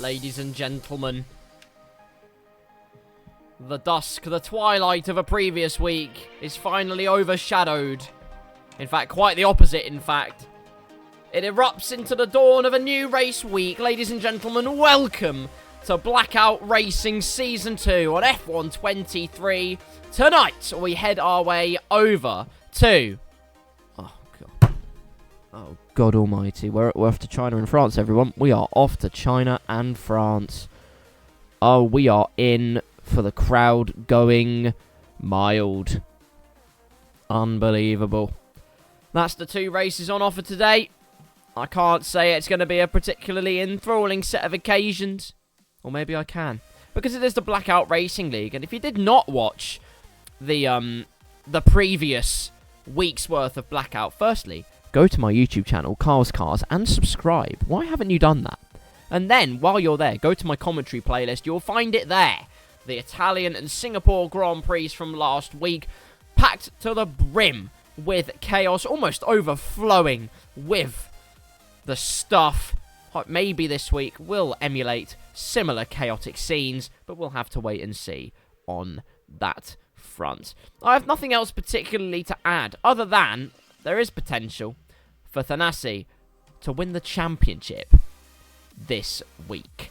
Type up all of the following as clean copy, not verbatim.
ladies and gentlemen. The dusk, the twilight of a previous week is finally overshadowed. In fact, quite the opposite, in fact. It erupts into the dawn of a new race week. Ladies and gentlemen, welcome to Blackout Racing Season 2 on F1 23. Tonight, we head our way over to... Oh, God almighty. We're off to China and France, everyone. We are off to China and France. Oh, we are in for the crowd going mild. Unbelievable. That's the two races on offer today. I can't say it's going to be a particularly enthralling set of occasions. Or maybe I can. Because it is the Blackout Racing League. And if you did not watch the previous week's worth of Blackout, firstly, go to my YouTube channel, KarlsCars, and subscribe. Why haven't you done that? And then, while you're there, go to my commentary playlist. You'll find it there. The Italian and Singapore Grand Prix from last week, packed to the brim with chaos, almost overflowing with the stuff. Maybe this week will emulate similar chaotic scenes, but we'll have to wait and see on that front. I have nothing else particularly to add, other than there is potential for Thanassi to win the championship this week.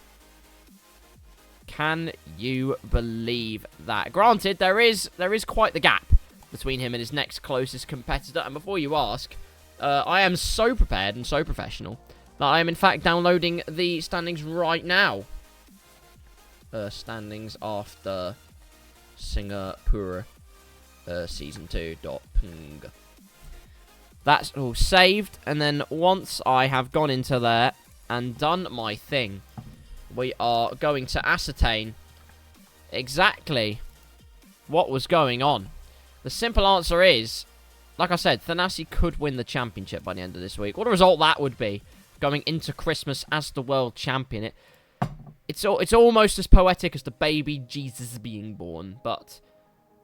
Can you believe that? Granted, there is quite the gap between him and his next closest competitor. And before you ask, I am so prepared and so professional that I am in fact downloading the standings right now. Standings after Singapore Season 2.png. That's all saved, and then once I have gone into there and done my thing, we are going to ascertain exactly what was going on. The simple answer is, like I said, Thanassi could win the championship by the end of this week. What a result that would be, going into Christmas as the world champion. It's almost as poetic as the baby Jesus being born, but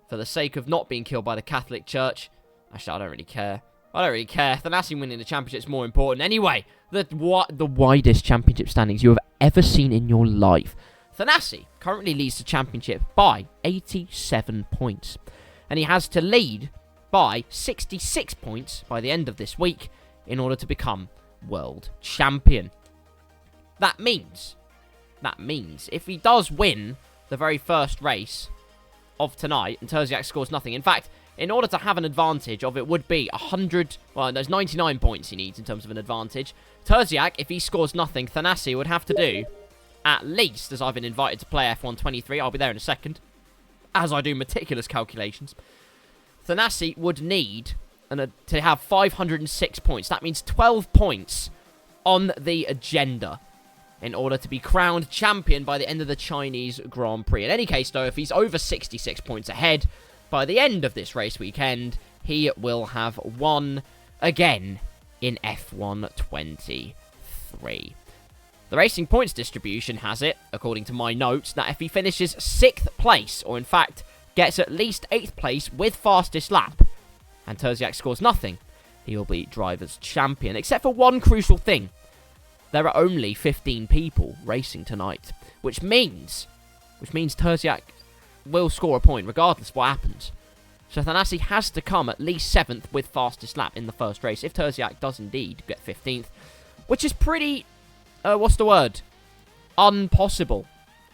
for the sake of not being killed by the Catholic Church, actually, I don't really care. Thanassi winning the championship is more important. Anyway, the widest championship standings you have ever seen in your life. Thanassi currently leads the championship by 87 points. And he has to lead by 66 points by the end of this week in order to become world champion. That means if he does win the very first race of tonight and Terziak scores nothing, in fact, in order to have an advantage of it would be 100... Well, there's 99 points he needs in terms of an advantage. Terziak, if he scores nothing, Thanassi would have to do at least, as I've been invited to play F1 23, I'll be there in a second, as I do meticulous calculations, Thanassi would need to have 506 points. That means 12 points on the agenda in order to be crowned champion by the end of the Chinese Grand Prix. In any case, though, if he's over 66 points ahead by the end of this race weekend, he will have won again in F1 23. The Racing Points distribution has it, according to my notes, that if he finishes 6th place, or in fact gets at least 8th place with fastest lap, and Terziak scores nothing, he will be driver's champion. Except for one crucial thing. There are only 15 people racing tonight, which means Terziak will score a point regardless of what happens. So Thanassi has to come at least 7th with fastest lap in the first race if Terziak does indeed get 15th, which is pretty, what's the word? Impossible.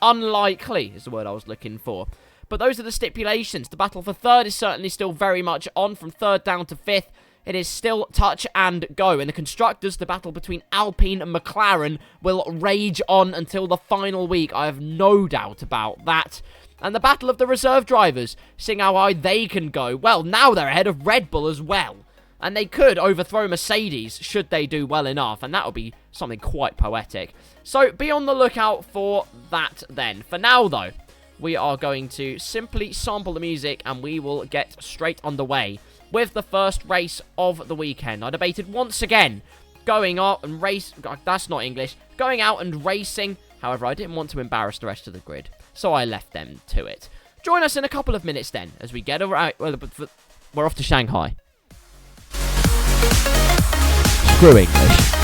Unlikely is the word I was looking for. But those are the stipulations. The battle for 3rd is certainly still very much on. From 3rd down to 5th, it is still touch and go. In the Constructors, the battle between Alpine and McLaren will rage on until the final week. I have no doubt about that. And the battle of the reserve drivers, seeing how high they can go. Well, now they're ahead of Red Bull as well. And they could overthrow Mercedes should they do well enough. And that would be something quite poetic. So be on the lookout for that then. For now, though, we are going to simply sample the music and we will get straight underway with the first race of the weekend. I debated once again going out and that's not English. Going out and racing. However, I didn't want to embarrass the rest of the grid, so I left them to it. Join us in a couple of minutes then, as we get around. Well, we're off to Shanghai. Screw English.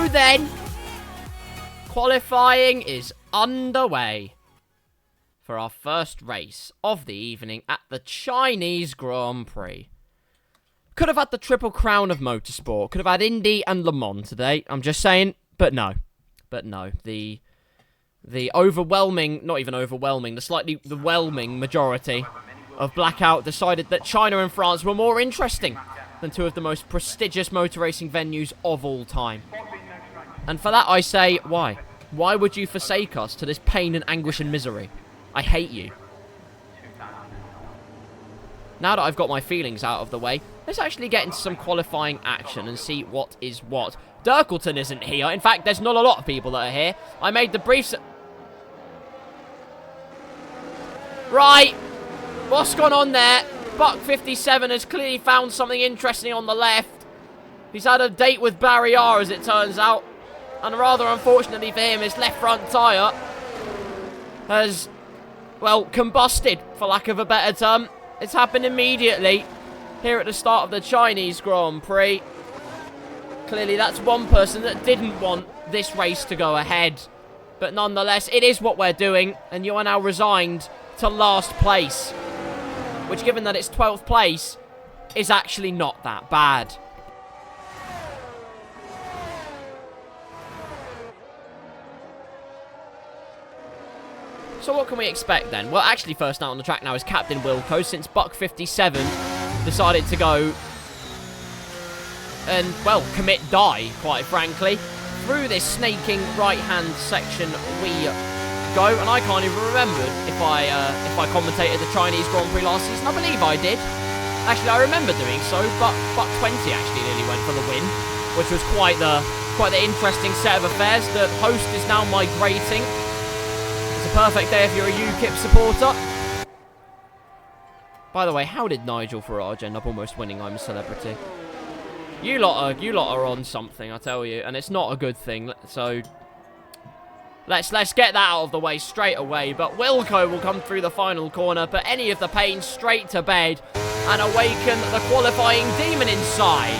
go then. Qualifying is underway for our first race of the evening at the Chinese Grand Prix. Could have had the triple crown of motorsport. Could have had Indy and Le Mans today. I'm just saying, but no. But no, the overwhelming, not even overwhelming, the whelming majority of Blackout decided that China and France were more interesting than two of the most prestigious motor racing venues of all time. And for that I say, why? Why would you forsake us to this pain and anguish and misery? I hate you. Now that I've got my feelings out of the way, let's actually get into some qualifying action and see what is what. Dirkleton isn't here. In fact, there's not a lot of people that are here. I made the briefs... Right. What's gone on there? Buck 57 has clearly found something interesting on the left. He's had a date with Barry R, as it turns out. And rather unfortunately for him, his left front tyre has, well, combusted, for lack of a better term. It's happened immediately here at the start of the Chinese Grand Prix. Clearly, that's one person that didn't want this race to go ahead. But nonetheless, it is what we're doing, and you are now resigned to last place. Which, given that it's 12th place, is actually not that bad. So what can we expect then? Well, actually first out on the track now is Captain Wilco, since Buck 57 decided to go and, well, commit die, quite frankly. Through this snaking right-hand section we go, and I can't even remember if I commentated the Chinese Grand Prix last season. I believe I did. Actually, I remember doing so, but Buck 20 actually nearly went for the win, which was quite the interesting set of affairs. The host is now migrating. It's a perfect day if you're a UKIP supporter. By the way, how did Nigel Farage end up almost winning I'm a Celebrity? You lot are on something, I tell you, and it's not a good thing. So let's get that out of the way straight away. But Wilco will come through the final corner, put any of the pain straight to bed, and awaken the qualifying demon inside.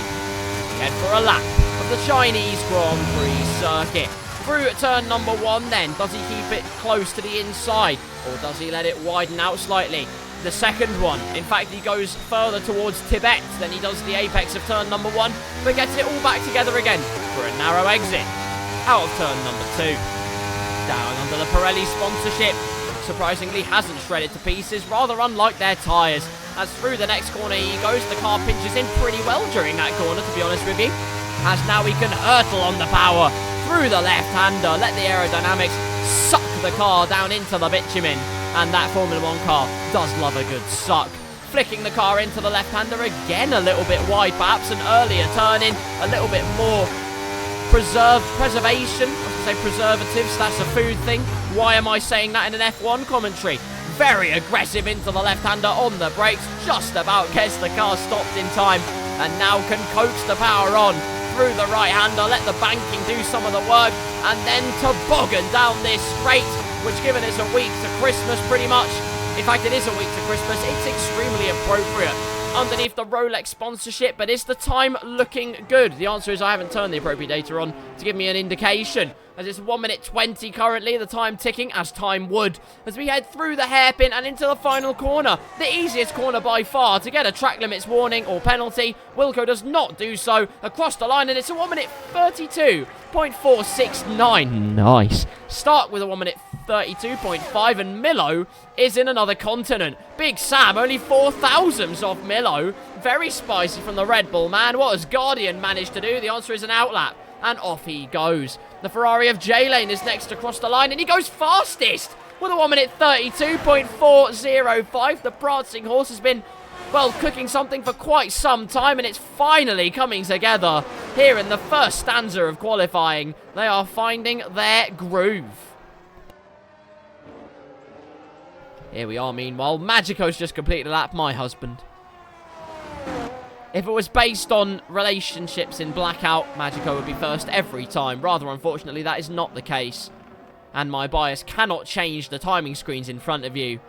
Head for a lap of the Chinese Grand Prix circuit. Through turn number 1 then, does he keep it close to the inside, or does he let it widen out slightly? The second one, in fact, he goes further towards Tibet than he does the apex of turn number 1, but gets it all back together again for a narrow exit out of turn number 2. Down under the Pirelli sponsorship, surprisingly hasn't shredded to pieces, rather unlike their tyres. As through the next corner he goes, the car pinches in pretty well during that corner, to be honest with you. As now he can hurtle on the power through the left-hander, let the aerodynamics suck the car down into the bitumen, and that Formula 1 car does love a good suck. Flicking the car into the left-hander again, a little bit wide, perhaps an earlier turn-in, a little bit more preservation. I was going to say preservatives, that's a food thing. Why am I saying that in an F1 commentary? Very aggressive into the left-hander on the brakes, just about gets the car stopped in time, and now can coax the power on through the right-hander, let the banking do some of the work, and then toboggan down this straight, which, given it's a week to Christmas pretty much, in fact it is a week to Christmas, it's extremely appropriate underneath the Rolex sponsorship. But is the time looking good? The answer is I haven't turned the appropriate data on to give me an indication, as it's 1 minute 20 currently, the time ticking as time would, as we head through the hairpin and into the final corner, the easiest corner by far to get a track limits warning or penalty. Wilco does not do so across the line, and it's a 1 minute 32.469. Nice. Start with a 1 minute 32.5, and Milo is in another continent. Big Sam, only 4 thousandths off Milo. Very spicy from the Red Bull man. What has Guardian managed to do? The answer is an outlap, and off he goes. The Ferrari of J-Lane is next across the line, and he goes fastest with a 1 minute 32.405. The prancing horse has been, well, cooking something for quite some time, and it's finally coming together here in the first stanza of qualifying. They are finding their groove. Here we are, meanwhile. Magico's just completed a lap, my husband. If it was based on relationships in Blackout, Magico would be first every time. Rather unfortunately, that is not the case. And my bias cannot change the timing screens in front of you.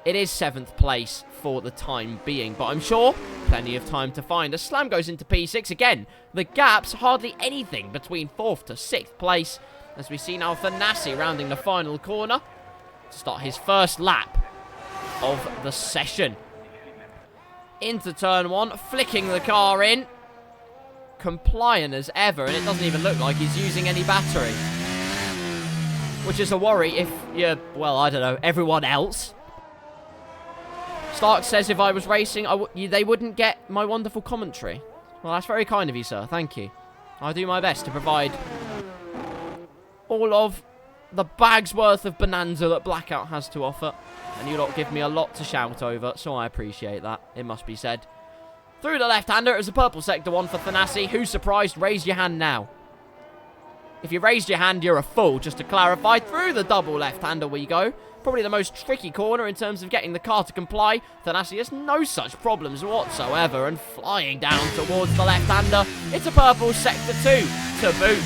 it is 7th place for the time being, but I'm sure plenty of time to find. A slam goes into P6 again. The gap's hardly anything between 4th to 6th place, as we see now Thanassi rounding the final corner to start his first lap of the session. Into turn 1, flicking the car in, compliant as ever, and it doesn't even look like he's using any battery, which is a worry if you're, well, I don't know, everyone else. Stark says if I was racing, they wouldn't get my wonderful commentary. Well, that's very kind of you, sir. Thank you. I'll do my best to provide all of the bag's worth of bonanza that Blackout has to offer. And you lot give me a lot to shout over, so I appreciate that, it must be said. Through the left-hander, it was a purple sector 1 for Thanassi. Who's surprised? Raise your hand now. If you raised your hand, you're a fool, just to clarify. Through the double left-hander we go. Probably the most tricky corner in terms of getting the car to comply. Thanassi has no such problems whatsoever, and flying down towards the left-hander. It's a purple sector 2 to boot.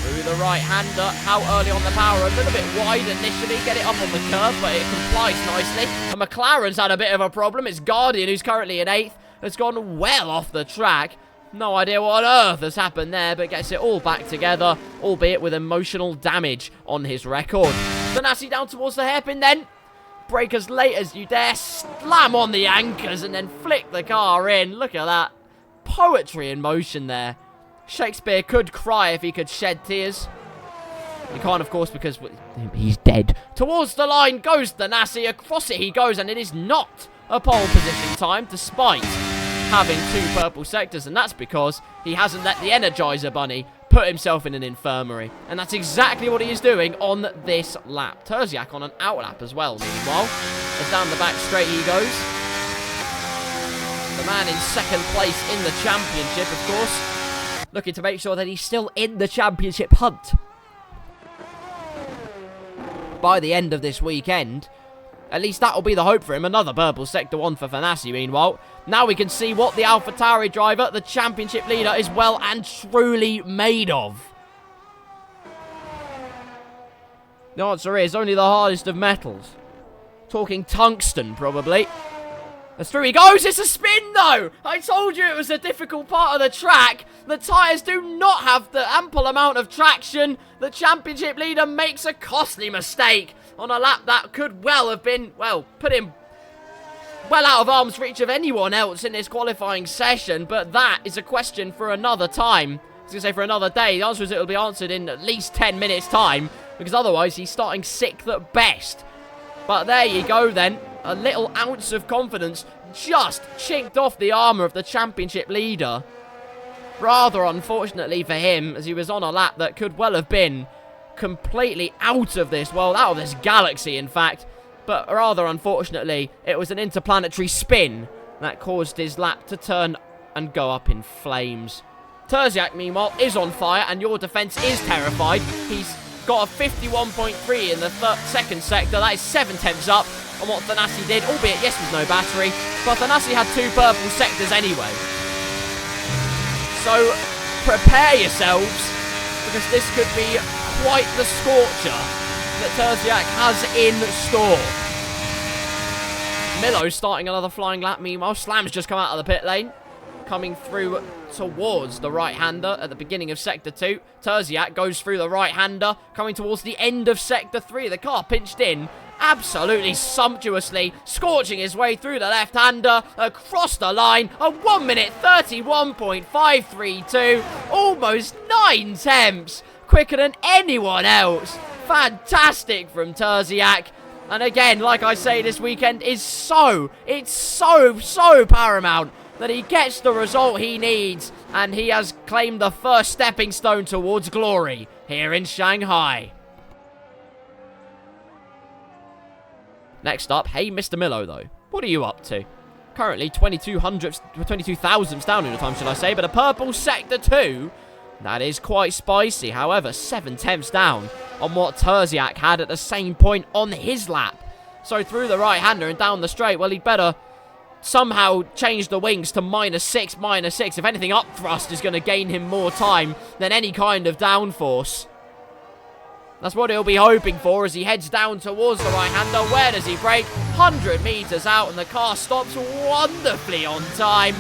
Through the right-hander, how early on the power? A little bit wide initially, get it up on the curve, but it complies nicely. And McLaren's had a bit of a problem. It's Guardian, who's currently in 8th, has gone well off the track. No idea what on earth has happened there, but gets it all back together, albeit with emotional damage on his record. Thanassi down towards the hairpin then. Brake as late as you dare, slam on the anchors, and then flick the car in. Look at that. Poetry in motion there. Shakespeare could cry if he could shed tears. He can't, of course, because he's dead. Towards the line goes Thanassi. Across it he goes, and it is not a pole position time, despite having 2 purple sectors, and that's because he hasn't let the Energizer Bunny put himself in an infirmary. And that's exactly what he is doing on this lap. Terziak on an out lap as well, meanwhile. As down the back straight he goes. The man in 2nd place in the championship, of course, looking to make sure that he's still in the championship hunt by the end of this weekend. At least that will be the hope for him. Another purple sector 1 for Thanassi, meanwhile. Now we can see what the AlphaTauri driver, the championship leader, is well and truly made of. The answer is only the hardest of metals. Talking tungsten, probably. As through he goes. It's a spin, though. I told you it was a difficult part of the track. The tyres do not have the ample amount of traction. The championship leader makes a costly mistake on a lap that could well have been, well, put him well out of arm's reach of anyone else in this qualifying session. But that is a question for another time. I was going to say for another day. The answer is it will be answered in at least 10 minutes' time, because otherwise he's starting 6th at best. But there you go then. A little ounce of confidence just chinked off the armour of the championship leader. Rather unfortunately for him, as he was on a lap that could well have been completely out of this world, out of this galaxy in fact. But rather unfortunately, it was an interplanetary spin that caused his lap to turn and go up in flames. Terziak, meanwhile, is on fire, and your defence is terrified. He's got a 51.3 in the 2nd sector. That is 7/10 up on what Thanassi did, albeit, yes, with no battery. But Thanassi had 2 purple sectors anyway. So, prepare yourselves, because this could be quite the scorcher that Terziak has in store. Milo starting another flying lap, meanwhile. Slam's just come out of the pit lane, coming through towards the right-hander at the beginning of Sector 2. Terziak goes through the right-hander, coming towards the end of Sector 3. The car pinched in absolutely sumptuously, scorching his way through the left-hander, across the line, a 1 minute 31.532, almost 9/10, quicker than anyone else. Fantastic from Terziak. And again, like I say, this weekend is so paramount that he gets the result he needs, and he has claimed the first stepping stone towards glory here in Shanghai. Next up, hey Mr. Milo though, what are you up to? Currently 22 thousandths down in the time, should I say, but a purple sector 2, that is quite spicy. However, 7/10 down on what Terziak had at the same point on his lap. So through the right-hander and down the straight, well, he'd better somehow change the wings to -6. If anything, up thrust is going to gain him more time than any kind of downforce. That's what he'll be hoping for as he heads down towards the right-hander. Where does he brake? 100 metres out, and the car stops wonderfully on time.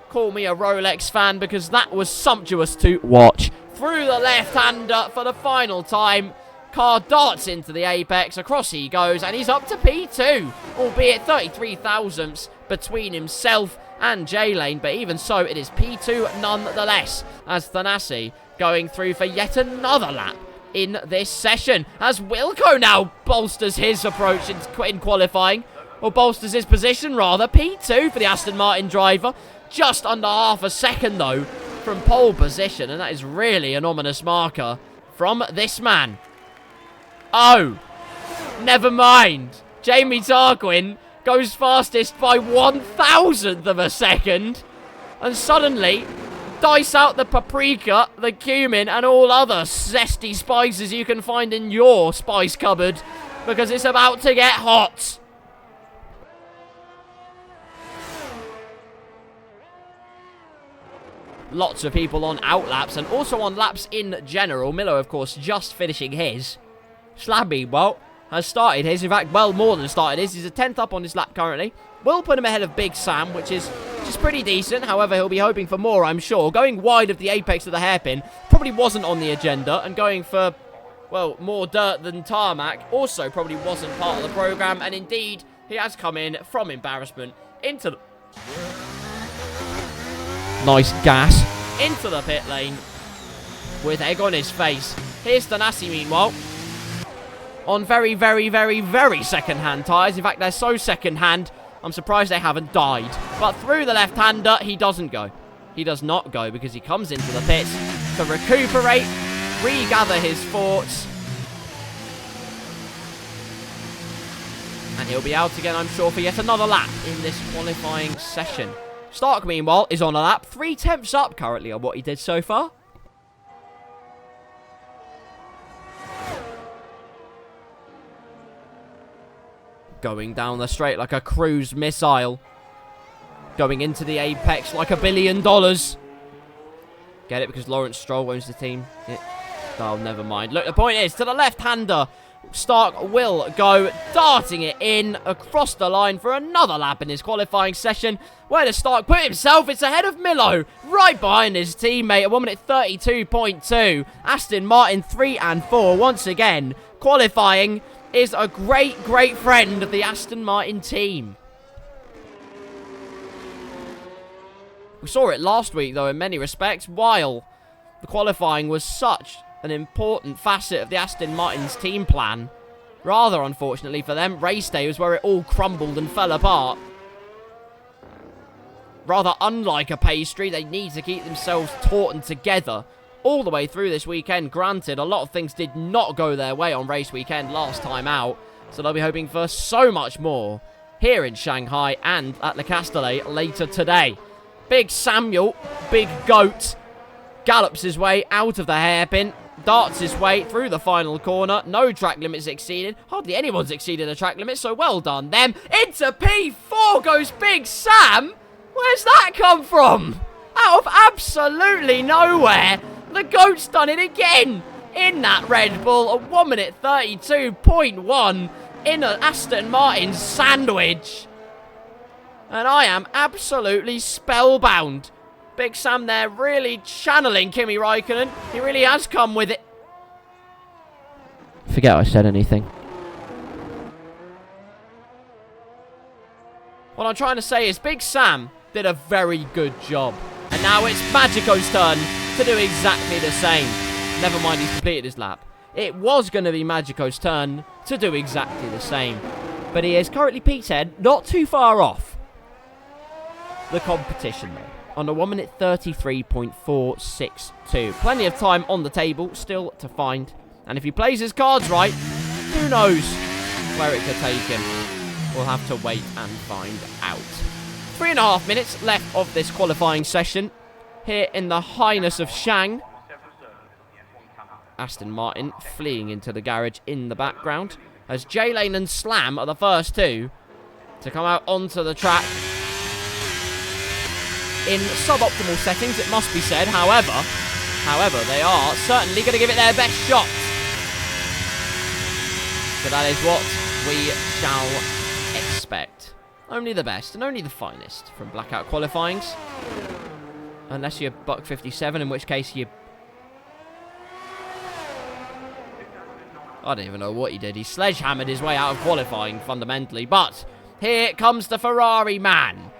Call me a Rolex fan, because that was sumptuous to watch. Through the left-hander for the final time. Car darts into the apex. Across he goes, and he's up to P2. Albeit 33 thousandths between himself and J-Lane, but even so, it is P2 nonetheless, as Thanassi going through for yet another lap in this session, as Wilco now bolsters his approach in qualifying, or bolsters his position rather. P2 for the Aston Martin driver, just under half a second though from pole position, and that is really an ominous marker from this man. Oh, never mind. Jamie Tarquin goes fastest by 1,000th of a second, and suddenly dice out the paprika, the cumin, and all other zesty spices you can find in your spice cupboard, because it's about to get hot. Lots of people on outlaps and also on laps in general. Miller, of course, just finishing his. Slabby, well, has started his. In fact, well, more than started his. He's a 10th up on his lap currently. Will put him ahead of Big Sam, which is pretty decent. However, he'll be hoping for more, I'm sure. Going wide of the apex of the hairpin probably wasn't on the agenda. And going for, well, more dirt than tarmac also probably wasn't part of the program. And indeed, he has come in from embarrassment into the... Nice gas. Into the pit lane with egg on his face. Here's Thanassi, meanwhile, on very, very, very, very second-hand tyres. In fact, they're so second-hand, I'm surprised they haven't died. But through the left-hander, he doesn't go. He does not go because he comes into the pits to recuperate, regather his thoughts. And he'll be out again, I'm sure, for yet another lap in this qualifying session. Stark, meanwhile, is on a lap. 3/10 up currently on what he did so far. Going down the straight like a cruise missile. Going into the apex like $1 billion. Get it? Because Lawrence Stroll owns the team. Oh, never mind. Look, the point is, to the left-hander, Stark will go, darting it in across the line for another lap in his qualifying session. Where does Stark put himself? It's ahead of Milo, right behind his teammate at 1 minute 32.2. Aston Martin 3 and 4 once again. Qualifying is a great, great friend of the Aston Martin team. We saw it last week, though, in many respects, while the qualifying was such an important facet of the Aston Martin's team plan. Rather, unfortunately for them, race day was where it all crumbled and fell apart. Rather unlike a pastry, they need to keep themselves taut and together all the way through this weekend. Granted, a lot of things did not go their way on race weekend last time out, so they'll be hoping for so much more here in Shanghai and at Le Castellet later today. Big Samuel, big goat, gallops his way out of the hairpin, darts his way through the final corner. No track limits exceeded. Hardly anyone's exceeded a track limit, so well done them. Into P4 goes Big Sam. Where's that come from? Out of absolutely nowhere. The GOAT's done it again in that Red Bull. A 1 minute 32.1 in an Aston Martin sandwich. And I am absolutely spellbound. Big Sam there really channeling Kimi Räikkönen. He really has come with it. Forget I said anything. What I'm trying to say is Big Sam did a very good job. And now it's Magico's turn to do exactly the same. Never mind, he's completed his lap. It was going to be Magico's turn to do exactly the same. But he is currently P10, not too far off the competition though. On a 1 minute 33.462. Plenty of time on the table still to find. And if he plays his cards right, who knows where it could take him. We'll have to wait and find out. 3.5 minutes left of this qualifying session here in the highness of Shang. Aston Martin fleeing into the garage in the background as J-Lane and Slam are the first two to come out onto the track. In suboptimal settings, it must be said. However, However, they are certainly going to give it their best shot. So that is what we shall expect. Only the best and only the finest from Blackout qualifyings. Unless you're buck 57, in which case you... I don't even know what he did. He sledgehammered his way out of qualifying, fundamentally. But here comes the Ferrari man.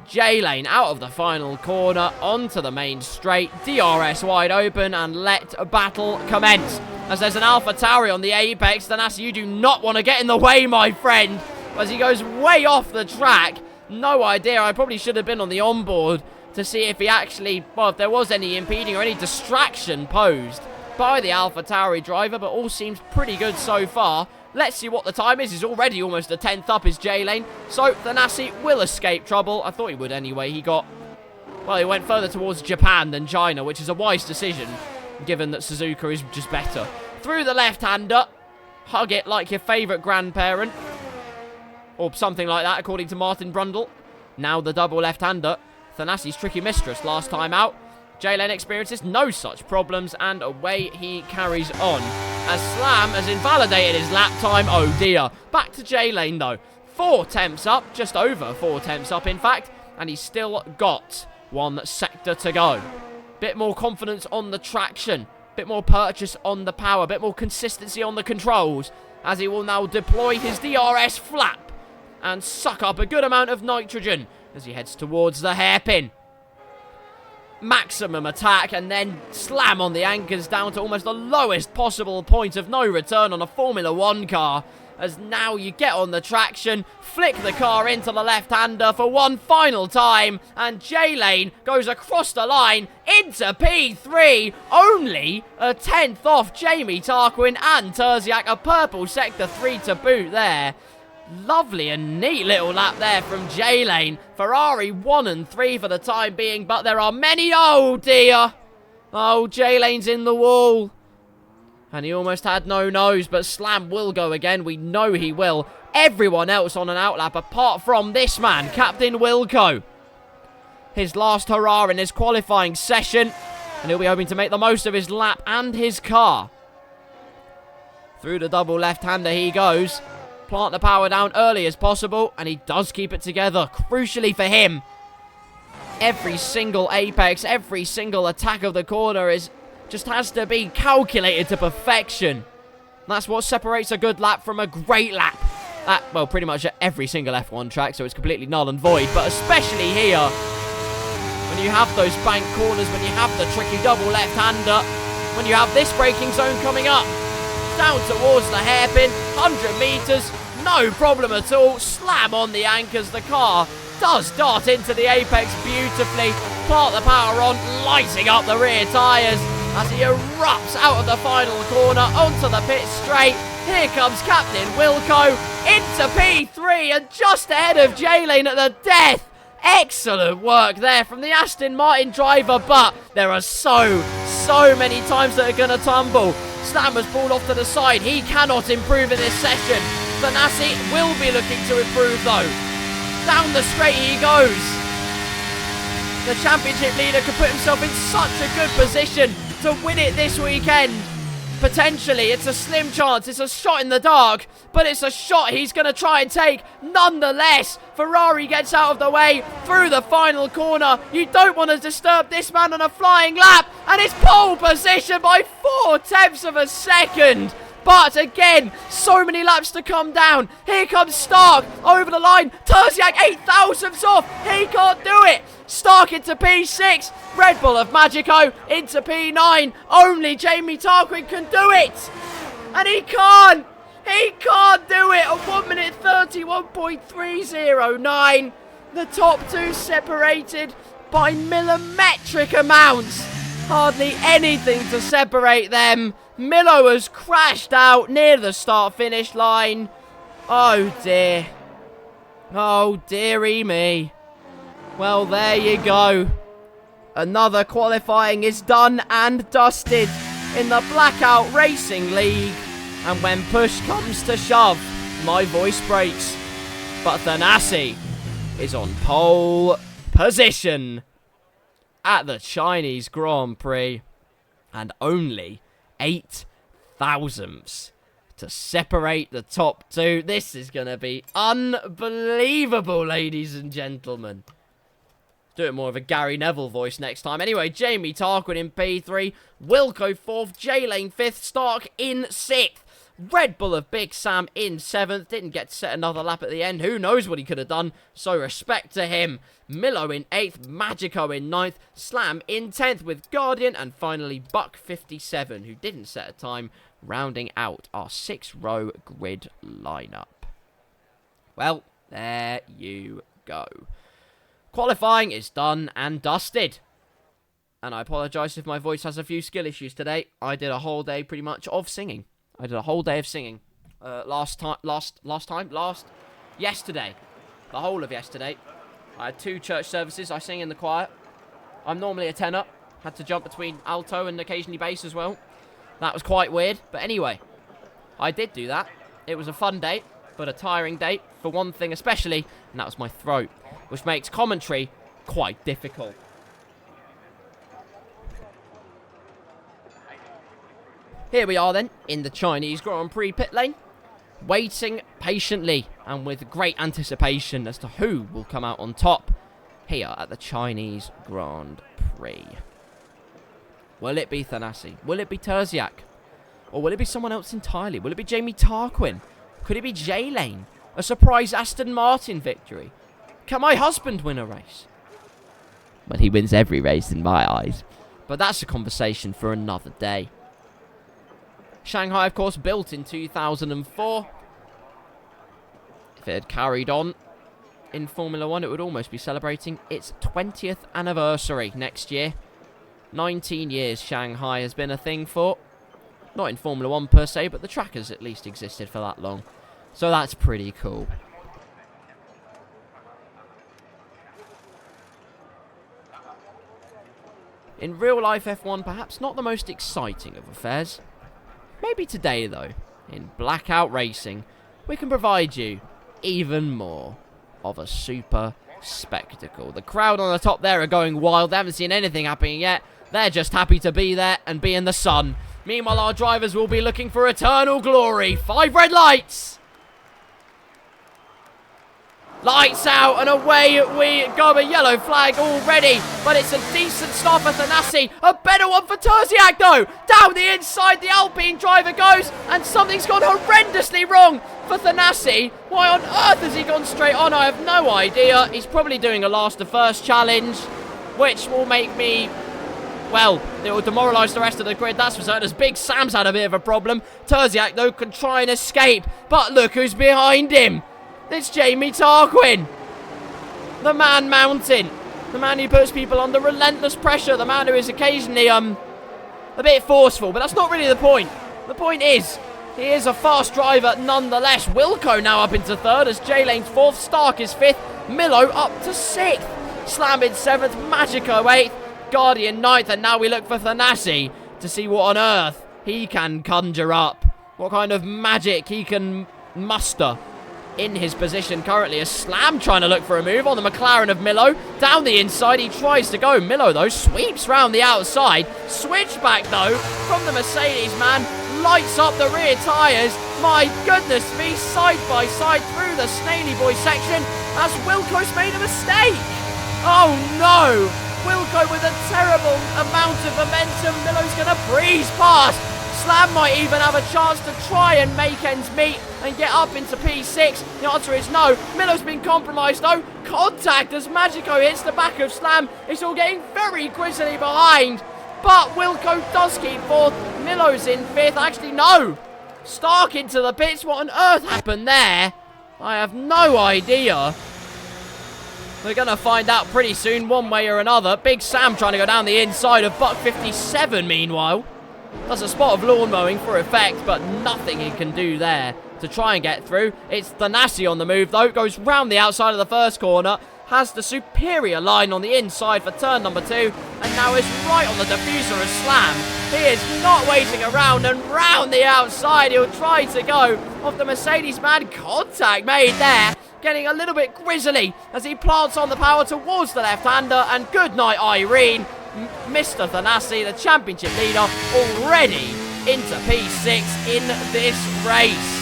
J-Lane out of the final corner, onto the main straight. DRS wide open, and let a battle commence. As there's an AlphaTauri on the apex. Thanassi, you do not want to get in the way, my friend. As he goes way off the track. No idea. I probably should have been on the onboard to see if he actually, well, if there was any impeding or any distraction posed by the AlphaTauri driver, but all seems pretty good so far. Let's see what the time is. He's already almost a 10th up his J-Lane, so Thanassi will escape trouble. I thought he would anyway. He went further towards Japan than China, which is a wise decision, given that Suzuka is just better. Through the left-hander. Hug it like your favourite grandparent. Or something like that, according to Martin Brundle. Now the double left-hander. Thanassi's tricky mistress last time out. J-Lane experiences no such problems, and away he carries on. As Slam has invalidated his lap time. Oh dear. Back to J-Lane though. 4 temps up, just over 4 temps up in fact, and he's still got 1 sector to go. Bit more confidence on the traction, bit more purchase on the power, bit more consistency on the controls, as he will now deploy his DRS flap and suck up a good amount of nitrogen as he heads towards the hairpin. Maximum attack, and then slam on the anchors down to almost the lowest possible point of no return on a Formula 1 car. As now you get on the traction, flick the car into the left-hander for one final time, and J-Lane goes across the line into P3, only a 10th off Jamie Tarquin and Terziak, a purple sector 3 to boot there. Lovely and neat little lap there from J-Lane. Ferrari 1 and 3 for the time being, but there are many. Oh dear. Oh, J-Lane's in the wall. And he almost had no nose, but Slam will go again. We know he will. Everyone else on an outlap apart from this man, Captain Wilco. His last hurrah in his qualifying session, and he'll be hoping to make the most of his lap and his car. Through the double left-hander he goes. Plant the power down early as possible, and he does keep it together. Crucially for him, every single apex, every single attack of the corner just has to be calculated to perfection. That's what separates a good lap from a great lap. Well, pretty much at every single F1 track, so it's completely null and void. But especially here, when you have those bank corners, when you have the tricky double left-hander, when you have this braking zone coming up, down towards the hairpin, 100 metres, no problem at all. Slam on the anchors. The car does dart into the apex beautifully. Plant the power on, lighting up the rear tyres as he erupts out of the final corner onto the pit straight. Here comes Captain Wilco into P3 and just ahead of J-Lane at the death. Excellent work there from the Aston Martin driver, but there are so many times that are going to tumble. Slam has pulled off to the side. He cannot improve in this session. Thanassi will be looking to improve though. Down the straight he goes. The championship leader could put himself in such a good position to win it this weekend. Potentially, it's a slim chance. It's a shot in the dark, but it's a shot he's going to try and take nonetheless. Ferrari gets out of the way through the final corner. You don't want to disturb this man on a flying lap, and it's pole position by 4/10 of a second. But again, so many laps to come down. Here comes Stark over the line. Terziak 8,000ths off. He can't do it. Stark into P6. Red Bull of Magico into P9. Only Jamie Tarquin can do it. And he can't. He can't do it at 1 minute 31.309. The top two separated by millimetric amounts. Hardly anything to separate them. Milo has crashed out near the start-finish line. Oh dear. Oh dearie me. Well, there you go. Another qualifying is done and dusted in the Blackout Racing League. And when push comes to shove, my voice breaks. But Thanassi is on pole position at the Chinese Grand Prix. And only 8 thousandths to separate the top two. This is going to be unbelievable, ladies and gentlemen. Do it more of a Gary Neville voice next time. Anyway, Jamie Tarquin in P3, Wilco 4th, J-Lane 5th, Stark in 6th. Red Bull of Big Sam in 7th. Didn't get to set another lap at the end. Who knows what he could have done. So respect to him. Milo in 8th. Magico in 9th. Slam in 10th with Guardian. And finally Buck 57, who didn't set a time, rounding out our 6-row grid lineup. Well, there you go. Qualifying is done and dusted. And I apologise if my voice has a few skill issues today. I did a whole day pretty much of singing. Yesterday. The whole of yesterday. I had 2 church services. I sing in the choir. I'm normally a tenor. Had to jump between alto and occasionally bass as well. That was quite weird. But anyway, I did do that. It was a fun day, but a tiring day for one thing especially, and that was my throat, which makes commentary quite difficult. Here we are then, in the Chinese Grand Prix pit lane, waiting patiently and with great anticipation as to who will come out on top here at the Chinese Grand Prix. Will it be Thanassi? Will it be Terziak? Or will it be someone else entirely? Will it be Jamie Tarquin? Could it be J-Lane? A surprise Aston Martin victory? Can my husband win a race? Well, he wins every race in my eyes. But that's a conversation for another day. Shanghai, of course, built in 2004. If it had carried on in Formula 1, it would almost be celebrating its 20th anniversary next year. 19 years Shanghai has been a thing for. Not in Formula 1 per se, but the track has at least existed for that long. So that's pretty cool. In real life F1, perhaps not the most exciting of affairs. Maybe today, though, in Blackout Racing, we can provide you even more of a super spectacle. The crowd on the top there are going wild. They haven't seen anything happening yet. They're just happy to be there and be in the sun. Meanwhile, our drivers will be looking for eternal glory. 5 red lights. Lights out and away we go. A yellow flag already, but it's a decent start for Thanassi. A better one for Terziak though. Down the inside the Alpine driver goes, and something's gone horrendously wrong for Thanassi. Why on earth has he gone straight on? I have no idea. He's probably doing a last to first challenge, which will make me... well, it will demoralise the rest of the grid, that's for certain, as Big Sam's had a bit of a problem. Terziak, though, can try and escape, but look who's behind him. It's Jamie Tarquin. The man mountain. The man who puts people under relentless pressure. The man who is occasionally, a bit forceful, but that's not really the point. The point is, he is a fast driver nonetheless. Wilco now up into 3rd as J-Lane's 4th, Stark is 5th, Milo up to 6th, Slam in 7th, Magico 8th, Guardian 9th, and now we look for Thanassi to see what on earth he can conjure up. What kind of magic he can muster in his position currently. A Slam trying to look for a move on the McLaren of Milo. Down the inside, he tries to go. Milo, though, sweeps round the outside. Switchback, though, from the Mercedes man. Lights up the rear tyres. My goodness me, side by side through the Snaily Boy section as Wilco's made a mistake. Oh, no. Wilco with a terrible amount of momentum. Milo's going to breeze past. Slam might even have a chance to try and make ends meet and get up into P6. The answer is no. Milo's been compromised though. Contact as Magico hits the back of Slam. It's all getting very grisly behind. But Wilco does keep 4th. Milo's in 5th. Actually, no. Stark into the pits. What on earth happened there? I have no idea. We're going to find out pretty soon, one way or another. Big Sam trying to go down the inside of Buck 57, meanwhile. Does a spot of lawn mowing for effect, but nothing he can do there to try and get through. It's Thanassi on the move, though. Goes round the outside of the first corner. Has the superior line on the inside for turn number 2. And now is right on the diffuser of Slam. He is not waiting around, and round the outside he'll try to go off the Mercedes man. Contact made there. Getting a little bit grisly as he plants on the power towards the left-hander. And good night, Irene. Mr. Thanassi, the championship leader, already into P6 in this race.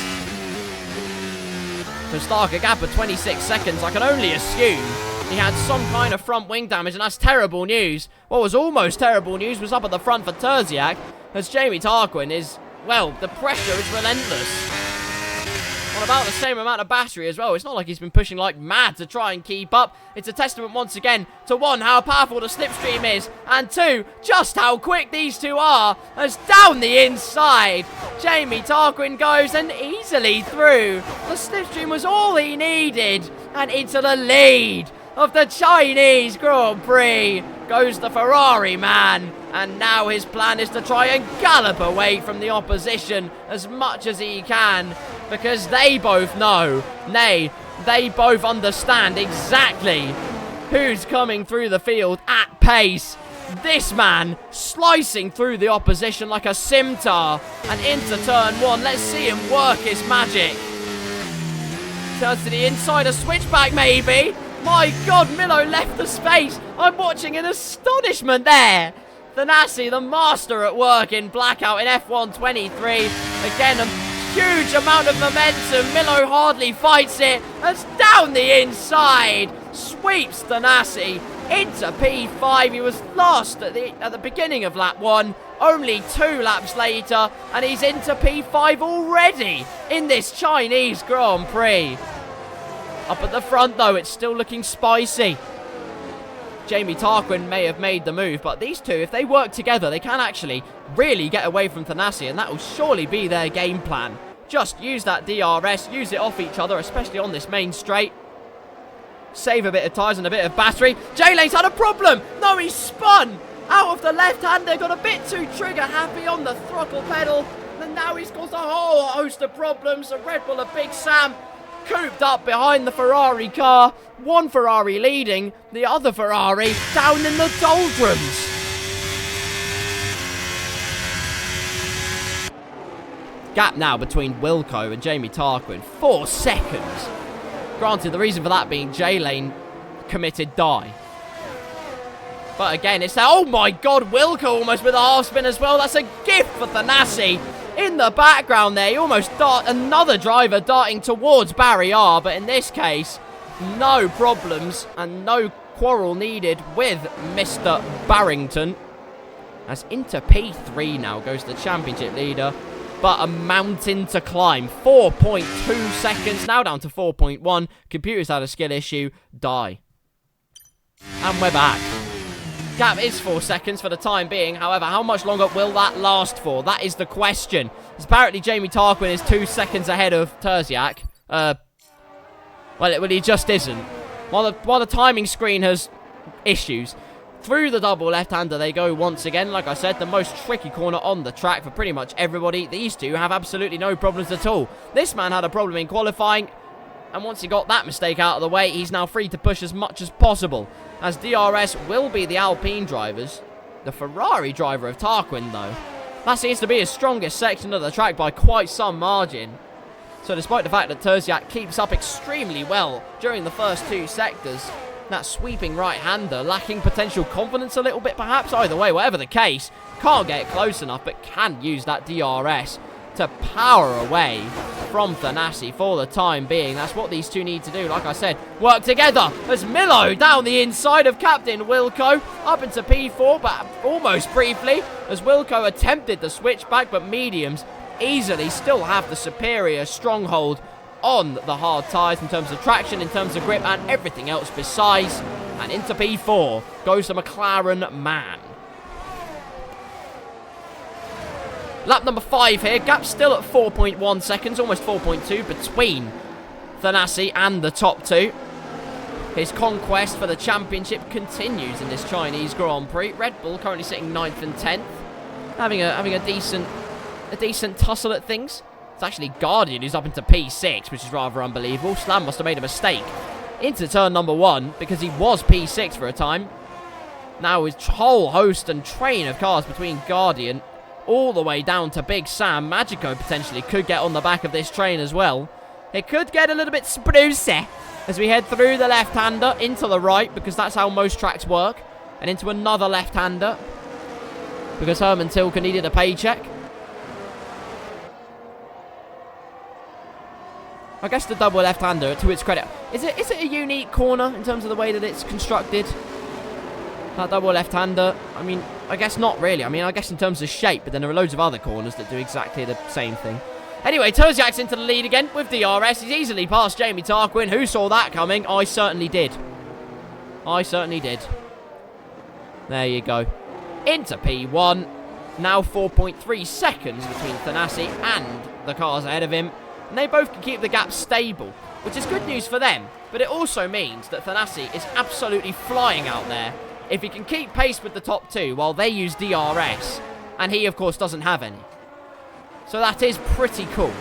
To Stark, a gap of 26 seconds, I can only assume he had some kind of front wing damage, and that's terrible news. What was almost terrible news was up at the front for Terziak, as Jamie Tarquin is, well, the pressure is relentless. On about the same amount of battery as well. It's not like he's been pushing like mad to try and keep up. It's a testament once again to one, how powerful the slipstream is, and two, just how quick these two are, as down the inside, Jamie Tarquin goes and easily through. The slipstream was all he needed, and into the lead of the Chinese Grand Prix goes the Ferrari man, and now his plan is to try and gallop away from the opposition as much as he can, because they both know, nay, they both understand exactly who's coming through the field at pace. This man slicing through the opposition like a scimitar, and into turn one. Let's see him work his magic. Turns to the inside, a switchback maybe. My God, Milo left the space. I'm watching in astonishment there. Thanassi, the master at work in Blackout in F1 23. Again, a huge amount of momentum. Milo hardly fights it. That's down the inside. Sweeps Thanassi into P5. He was lost at the beginning of lap 1. Only 2 laps later, and he's into P5 already in this Chinese Grand Prix. Up at the front, though, it's still looking spicy. Jamie Tarquin may have made the move, but these two, if they work together, they can actually really get away from Thanassi, and that will surely be their game plan. Just use that DRS, use it off each other, especially on this main straight. Save a bit of tyres and a bit of battery. J-Lane's had a problem! No, he's spun! Out of the left-hander, got a bit too trigger-happy on the throttle pedal, and now he's caused a whole host of problems. The Red Bull of Big Sam cooped up behind the Ferrari car. One Ferrari leading, the other Ferrari down in the doldrums. Gap now between Wilco and Jamie Tarquin, 4 seconds. Granted, the reason for that being J-Lane committed die. But again, it's that, oh my God, Wilco almost with a half spin as well. That's a gift for Thanassi. In the background there, he almost another driver darting towards Barrier, but in this case, no problems and no quarrel needed with Mr. Barrington. As into P3 now goes the championship leader, but a mountain to climb. 4.2 seconds, now down to 4.1. Computer's had a skill issue, die. And we're back. Gap is 4 seconds for the time being. However, how much longer will that last for? That is the question. Apparently, Jamie Tarquin is 2 seconds ahead of Terziak. Well, he just isn't. While the timing screen has issues. Through the double left-hander they go once again. Like I said, the most tricky corner on the track for pretty much everybody. These two have absolutely no problems at all. This man had a problem in qualifying, and once he got that mistake out of the way, he's now free to push as much as possible. As DRS will be the Alpine drivers. The Ferrari driver of Tarquin, though, that seems to be his strongest section of the track by quite some margin. So despite the fact that Terziak keeps up extremely well during the first 2 sectors, that sweeping right-hander lacking potential confidence a little bit perhaps. Either way, whatever the case, can't get close enough, but can use that DRS to power away from Thanassi for the time being. That's what these two need to do. Like I said, work together as Milo down the inside of Captain Wilco up into P4, but almost briefly as Wilco attempted the switchback, but mediums easily still have the superior stronghold on the hard tyres in terms of traction, in terms of grip, and everything else besides. And into P4 goes the McLaren man. Lap number 5 here. Gap still at 4.1 seconds, almost 4.2 between Thanassi and the top two. His conquest for the championship continues in this Chinese Grand Prix. Red Bull currently sitting 9th and 10th, having a decent tussle at things. It's actually Guardian who's up into P6, which is rather unbelievable. Slam must have made a mistake into turn number 1 because he was P6 for a time. Now his whole host and train of cars between Guardian all the way down to Big Sam. Magico potentially could get on the back of this train as well. It could get a little bit sprucey as we head through the left-hander into the right, because that's how most tracks work. And into another left-hander. Because Herman Tilke needed a paycheck. I guess the double left-hander, to its credit. Is it a unique corner in terms of the way that it's constructed? That double left-hander, I mean, I guess not really. I mean, I guess in terms of shape, but then there are loads of other corners that do exactly the same thing. Anyway, Terziak's into the lead again with DRS. He's easily past Jamie Tarquin. Who saw that coming? I certainly did. I certainly did. There you go. Into P1. Now 4.3 seconds between Thanassi and the cars ahead of him. And they both can keep the gap stable, which is good news for them. But it also means that Thanassi is absolutely flying out there if he can keep pace with the top two while they use DRS. And he, of course, doesn't have any. So that is pretty cool.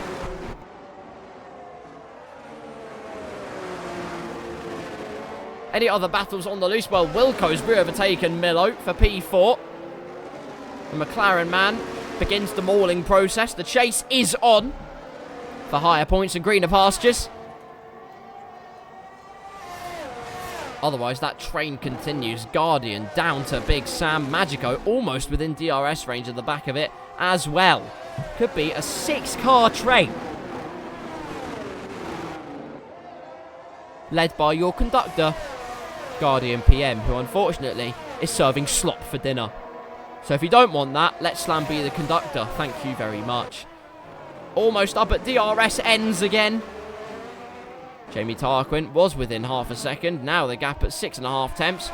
Any other battles on the loose? Well, Wilco's re-overtaken Milo for P4. The McLaren man begins the mauling process. The chase is on for higher points and greener pastures. Otherwise, that train continues. Guardian down to Big Sam. Magico almost within DRS range at the back of it as well. Could be a 6-car train. Led by your conductor, Guardian PM, who unfortunately is serving slop for dinner. So if you don't want that, let Slam be the conductor. Thank you very much. Almost up at DRS ends again. Jamie Tarquin was within half a second. Now the gap at 6.5 tenths.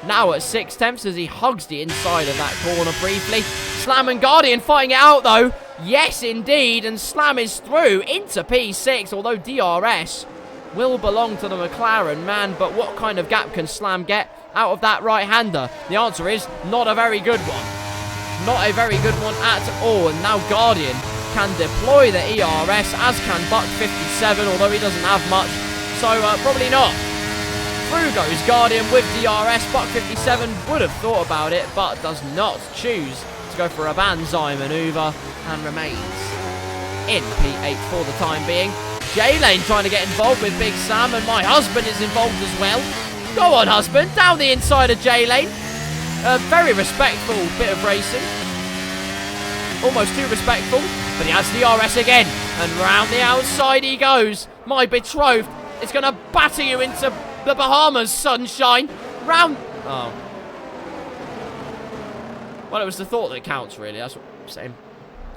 Now at 6 tenths as he hugs the inside of that corner briefly. Slam and Guardian fighting it out though. Yes, indeed. And Slam is through into P6, although DRS will belong to the McLaren man. But what kind of gap can Slam get out of that right-hander? The answer is not a very good one. Not a very good one at all. And now Guardian can deploy the ERS, as can Buck 57, although he doesn't have much. So probably not. Through goes Guardian with DRS. Buck 57 would have thought about it, but does not choose to go for a banzai manoeuvre and remains in P8 for the time being. J-Lane trying to get involved with Big Sam, and my husband is involved as well. Go on, husband, down the inside of J-Lane. A very respectful bit of racing. Almost too respectful, but he has DRS again, and round the outside he goes. My betrothed is going to batter you into the Bahamas, sunshine. Round... Oh. Well, it was the thought that counts, really. That's what I'm saying.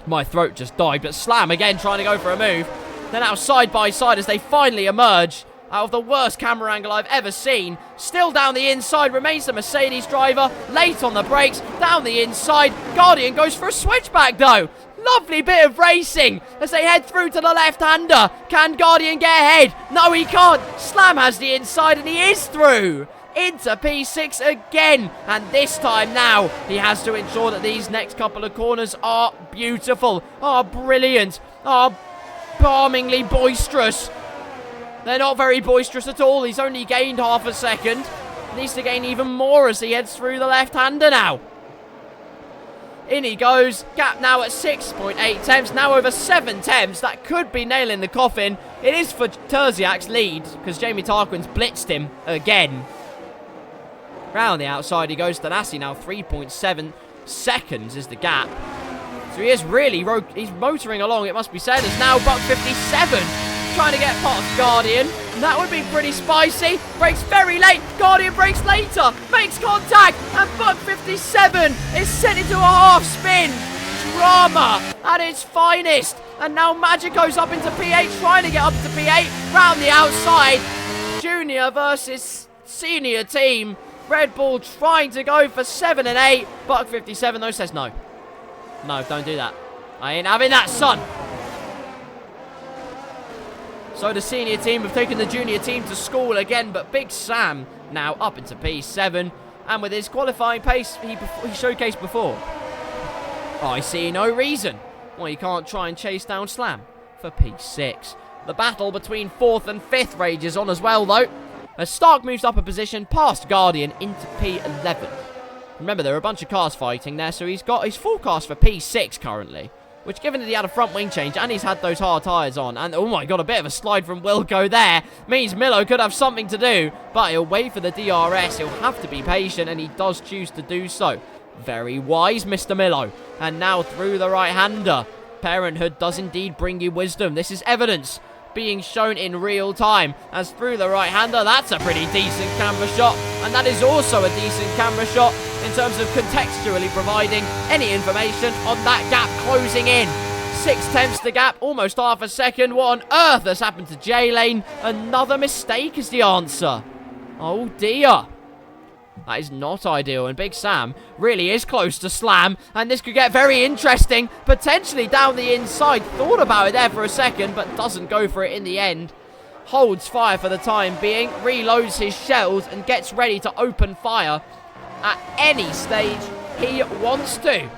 My throat just died, but Slam again trying to go for a move. Then out side by side as they finally emerge out of the worst camera angle I've ever seen. Still down the inside remains the Mercedes driver. Late on the brakes, down the inside. Guardian goes for a switchback though. Lovely bit of racing as they head through to the left-hander. Can Guardian get ahead? No, he can't. Slam has the inside and he is through into P6 again. And this time now, he has to ensure that these next couple of corners are beautiful, are brilliant, are balmingly boisterous. They're not very boisterous at all. He's only gained half a second. Needs to gain even more as he heads through the left-hander now. In he goes. Gap now at 6.8 tenths. Now over 7 tenths. That could be nailing the coffin. It is for Terziak's lead because Jamie Tarquin's blitzed him again. Round the outside he goes. Thanassi now 3.7 seconds is the gap. So he is really he's motoring along, it must be said. As now Buck 57 trying to get past Guardian. And that would be pretty spicy. Brakes very late. Guardian brakes later. Makes contact. And Buck 57 is sent into a half spin. Drama at its finest. And now Magico's up into P8, trying to get up to P8. Round the outside. Junior versus senior team. Red Bull trying to go for 7 and 8. Buck 57 though says no. No, don't do that. I ain't having that, son. So the senior team have taken the junior team to school again, but Big Sam now up into P7. And with his qualifying pace he showcased before, I see no reason why you can't try and chase down Slam for P6. The battle between 4th and 5th rages on as well, though, as Stark moves up a position past Guardian into P11. Remember, there are a bunch of cars fighting there, so he's got his forecast for P6 currently. which, given that he had a front wing change and he's had those hard tyres on, and oh my god, a bit of a slide from Wilco there, means Milo could have something to do, but he'll wait for the DRS. He'll have to be patient, and he does choose to do so. Very wise, Mr. Milo. And now through the right-hander. Parenthood does indeed bring you wisdom. This is evidence being shown in real time, as through the right-hander, that's a pretty decent camera shot, and that is also a decent camera shot in terms of contextually providing any information on that gap closing in. 6/10 the gap, almost half a second. What on earth has happened to J-Lane? Another mistake is the answer. Oh dear. That is not ideal, and Big Sam really is close to Slam, and this could get very interesting, potentially down the inside. Thought about it there for a second, but doesn't go for it in the end. Holds fire for the time being, reloads his shells, and gets ready to open fire at any stage he wants to.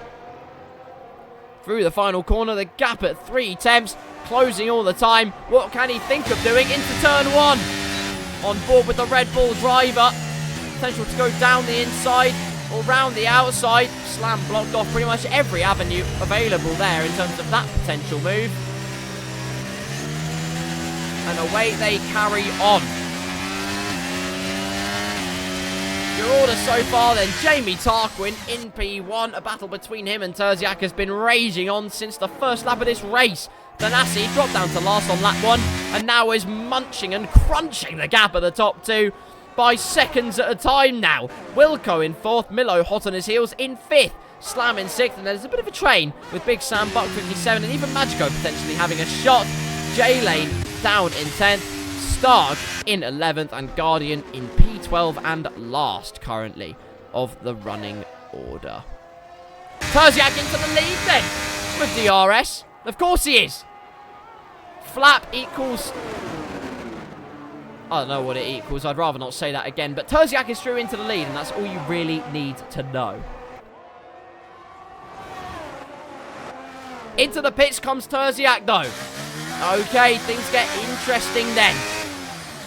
Through the final corner, the gap at 3/10, closing all the time. What can he think of doing into turn 1? On board with the Red Bull driver. Potential to go down the inside or round the outside. Slam blocked off pretty much every avenue available there in terms of that potential move. And away they carry on. Your order so far then: Jamie Tarquin in P1. A battle between him and Terziak has been raging on since the first lap of this race. Thanassi dropped down to last on lap 1 and now is munching and crunching the gap at the top 2. By seconds at a time now. Wilco in 4th, Milo hot on his heels in 5th, Slam in 6th, and there's a bit of a train with Big Sam, Buck 57, and even Magico potentially having a shot. J-Lane down in 10th, Stark in 11th, and Guardian in P12 and last currently of the running order. Terziak into the lead then with DRS. Of course he is. Flap equals... I don't know what it equals. I'd rather not say that again. But Terziak is through into the lead, and that's all you really need to know. Into the pits comes Terziak, though. Okay, things get interesting then.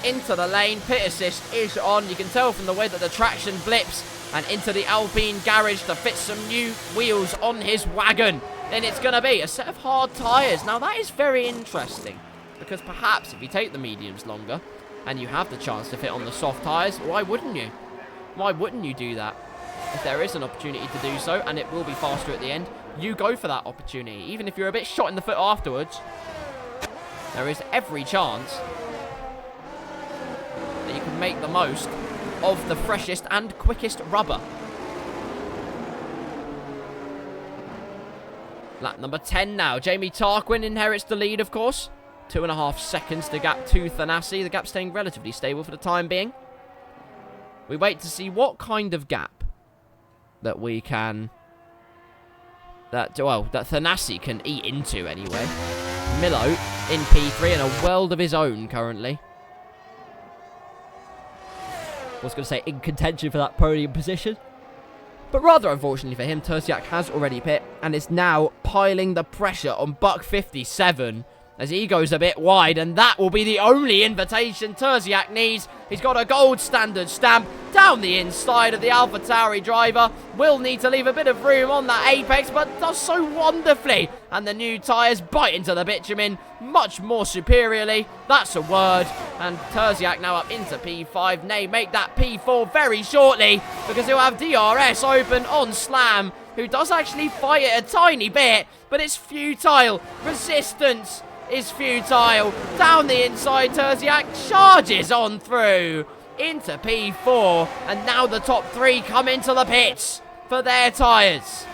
Into the lane. Pit assist is on. You can tell from the way that the traction blips. And into the Alpine garage to fit some new wheels on his wagon. Then it's going to be a set of hard tyres. Now, that is very interesting. Because perhaps if you take the mediums longer... and you have the chance to fit on the soft tyres, why wouldn't you? Why wouldn't you do that? If there is an opportunity to do so, and it will be faster at the end, you go for that opportunity. Even if you're a bit shot in the foot afterwards, there is every chance that you can make the most of the freshest and quickest rubber. Lap number 10 now. Jamie Tarquin inherits the lead, of course. 2.5 seconds to gap to Thanassi. The gap staying relatively stable for the time being. We wait to see what kind of gap that we can... that Thanassi can eat into anyway. Milo in P3 in a world of his own currently. I was going to say in contention for that podium position. But rather unfortunately for him, Terziak has already pit and is now piling the pressure on Buck 57 as he goes a bit wide, and that will be the only invitation Terziak needs. He's got a gold standard stamp down the inside of the AlphaTauri driver. Will need to leave a bit of room on that apex, but does so wonderfully. And the new tyres bite into the bitumen much more superiorly. That's a word. And Terziak now up into P5. Nay, make that P4 very shortly, because he'll have DRS open on Slam, who does actually fight it a tiny bit, but it's futile. Resistance is futile. Down the inside, Terziak charges on through into P4, and now the top 3 come into the pits for their tyres.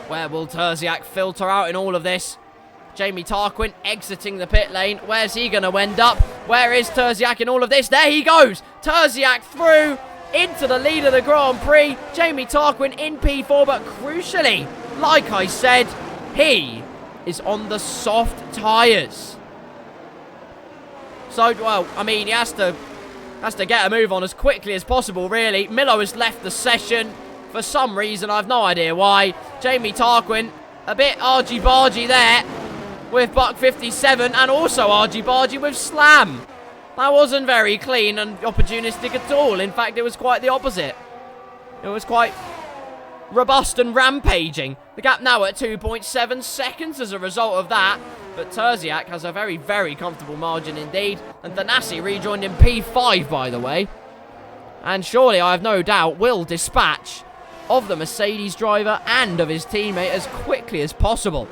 Where will Terziak filter out in all of this? Jamie Tarquin exiting the pit lane. Where's he going to end up? Where is Terziak in all of this? There he goes. Terziak through into the lead of the Grand Prix. Jamie Tarquin in P4, but crucially, like I said, he is on the soft tyres. So, well, I mean, he has to get a move on as quickly as possible, really. Milo has left the session for some reason. I've no idea why. Jamie Tarquin, a bit argy-bargy there with Buck 57, and also argy-bargy with Slam. That wasn't very clean and opportunistic at all. In fact, it was quite the opposite. It was quite robust and rampaging. The gap now at 2.7 seconds as a result of that. But Terziak has a very, very comfortable margin indeed. And Thanassi rejoined in P5, by the way. And surely, I have no doubt, will dispatch of the Mercedes driver and of his teammate as quickly as possible.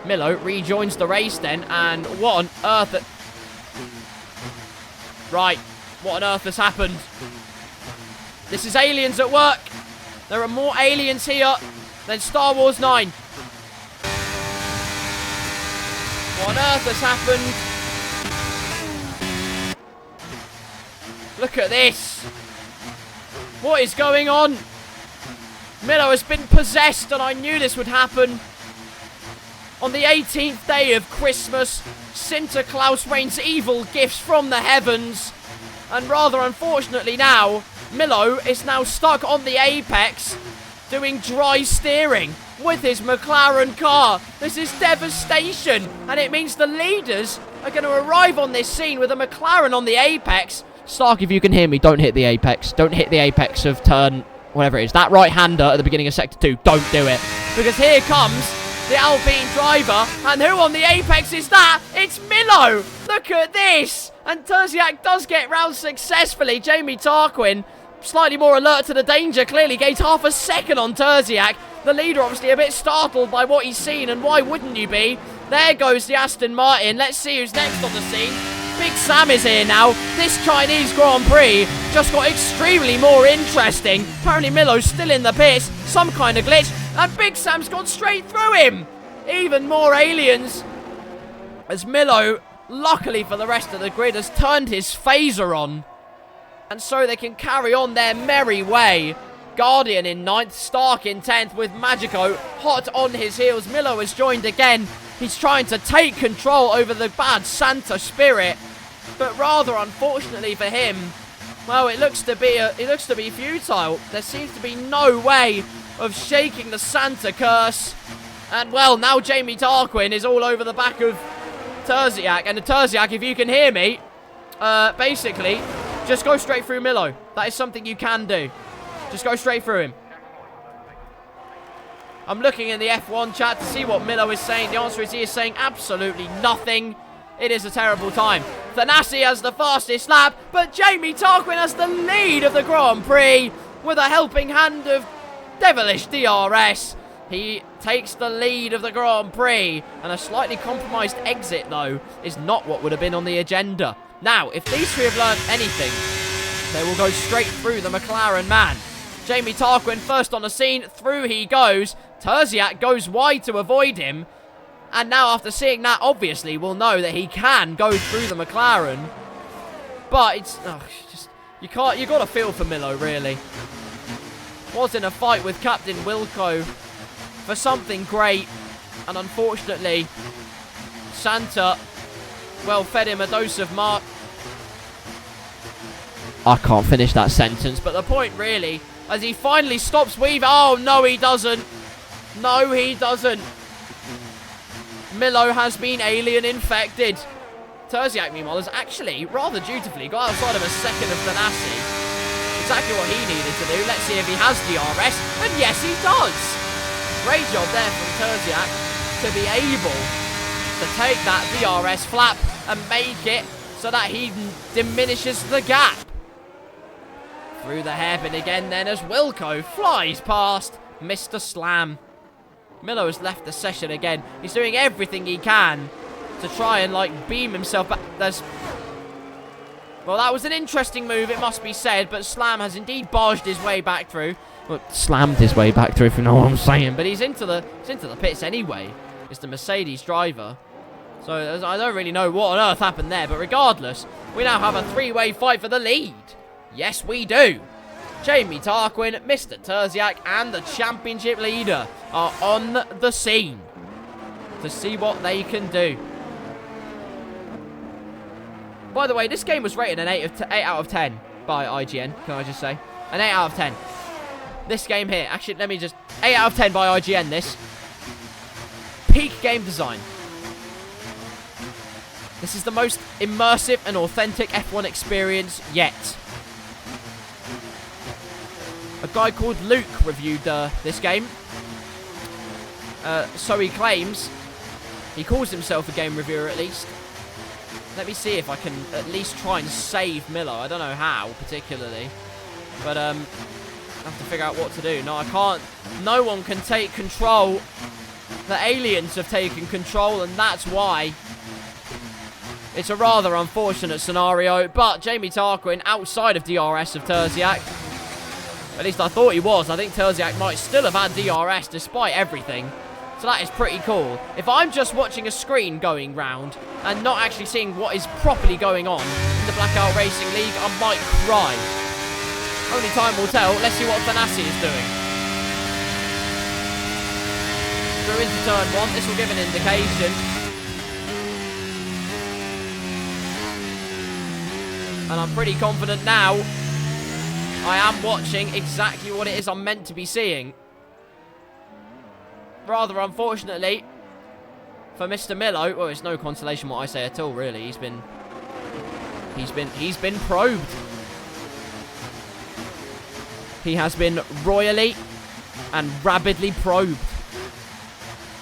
Milo rejoins the race then, and what on earth... Right, what on earth has happened? This is aliens at work. There are more aliens here than Star Wars 9. What on earth has happened? Look at this. What is going on? Milo has been possessed, and I knew this would happen. On the 18th day of Christmas, Santa Claus rains evil gifts from the heavens. And rather unfortunately now, Milo is now stuck on the apex, doing dry steering with his McLaren car. This is devastation, and it means the leaders are going to arrive on this scene with a McLaren on the apex. Stark, if you can hear me, don't hit the apex. Don't hit the apex of turn, whatever it is. That right-hander at the beginning of Sector 2, don't do it. Because here comes the Alpine driver, and who on the apex is that? It's Milo! Look at this! And Terziak does get round successfully. Jamie Tarquin, slightly more alert to the danger, clearly gains half a second on Terziak. The leader obviously a bit startled by what he's seen, and why wouldn't you be? There goes the Aston Martin. Let's see who's next on the scene. Big Sam is here now. This Chinese Grand Prix just got extremely more interesting. Apparently Milo's still in the pits, some kind of glitch, and Big Sam's gone straight through him. Even more aliens, as Milo, luckily for the rest of the grid, has turned his phaser on, and so they can carry on their merry way. Guardian in 9th, Stark in 10th, with Magico hot on his heels. Milo has joined again. He's trying to take control over the bad Santa spirit, but rather unfortunately for him, well, it looks to be futile. There seems to be no way of shaking the Santa curse. And well, now Jamie Tarquin is all over the back of Terziak. And Terziak, if you can hear me, basically, just go straight through Milo. That is something you can do. Just go straight through him. I'm looking in the F1 chat to see what Milo is saying. The answer is he is saying absolutely nothing. It is a terrible time. Thanassi has the fastest lap, but Jamie Tarquin has the lead of the Grand Prix with a helping hand of devilish DRS. He takes the lead of the Grand Prix, and a slightly compromised exit, though, is not what would have been on the agenda. Now, if these three have learned anything, they will go straight through the McLaren man. Jamie Tarquin first on the scene, through he goes. Terziak goes wide to avoid him. And now, after seeing that, obviously, we'll know that he can go through the McLaren. But it's just you got to feel for Milo, really. Was in a fight with Captain Wilco for something great, and unfortunately, Santa, well, fed him a dose of I can't finish that sentence, but the point really, as he finally stops weaving. Oh, no, he doesn't. No, he doesn't. Milo has been alien infected. Terziak, meanwhile, has actually, rather dutifully, got outside of a second of Thanassi. Exactly what he needed to do. Let's see if he has DRS. And yes, he does. Great job there from Terziak to be able to take that DRS flap and make it so that he diminishes the gap. Through the hairpin again then as Wilco flies past Mr. Slam. Milo has left the session again. He's doing everything he can to try and, like, beam himself back. Well, that was an interesting move, it must be said, but Slam has indeed barged his way back through. Well, slammed his way back through, if you know what I'm saying. But he's into the pits anyway. It's the Mercedes driver. So I don't really know what on earth happened there, but regardless, we now have a three-way fight for the lead. Yes, we do. Jamie Tarquin, Mr. Terziak, and the championship leader are on the scene to see what they can do. By the way, this game was rated an 8 out of 10 by IGN, can I just say? An 8 out of 10. This game here, actually, let me just... 8 out of 10 by IGN, this. Peak game design. This is the most immersive and authentic F1 experience yet. A guy called Luke reviewed this game. So he claims. He calls himself a game reviewer at least. Let me see if I can at least try and save Miller. I don't know how, particularly. But, I have to figure out what to do. No, I can't. No one can take control. The aliens have taken control, and that's why. It's a rather unfortunate scenario. But Jamie Tarquin, outside of DRS of Terziak. At least I thought he was. I think Terziak might still have had DRS despite everything. So that is pretty cool. If I'm just watching a screen going round and not actually seeing what is properly going on in the Blackout Racing League, I might cry. Only time will tell. Let's see what Thanassi is doing. Through into turn 1. This will give an indication. And I'm pretty confident now. I am watching exactly what it is I'm meant to be seeing. Rather unfortunately for Mr. Milo, well, it's no consolation what I say at all, really. He's been probed. He has been royally and rabidly probed.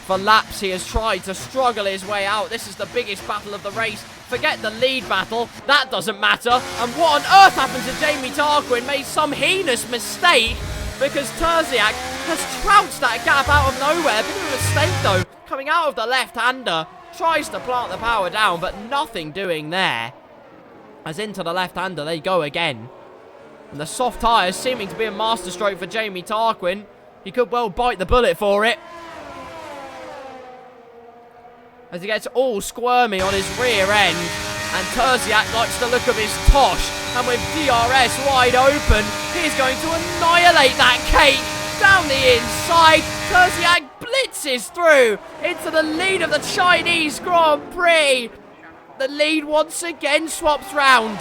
For laps, he has tried to struggle his way out. This is the biggest battle of the race. Forget the lead battle. That doesn't matter. And what on earth happened to Jamie Tarquin? Made some heinous mistake because Terziak has trounced that gap out of nowhere. Bit of a mistake, though. Coming out of the left-hander. Tries to plant the power down, but nothing doing there. As into the left-hander they go again. And the soft tyres seeming to be a masterstroke for Jamie Tarquin. He could well bite the bullet for it. As he gets all squirmy on his rear end. And Terziak likes the look of his tosh. And with DRS wide open, he's going to annihilate that cake. Down the inside, Terziak blitzes through into the lead of the Chinese Grand Prix. The lead once again swaps round.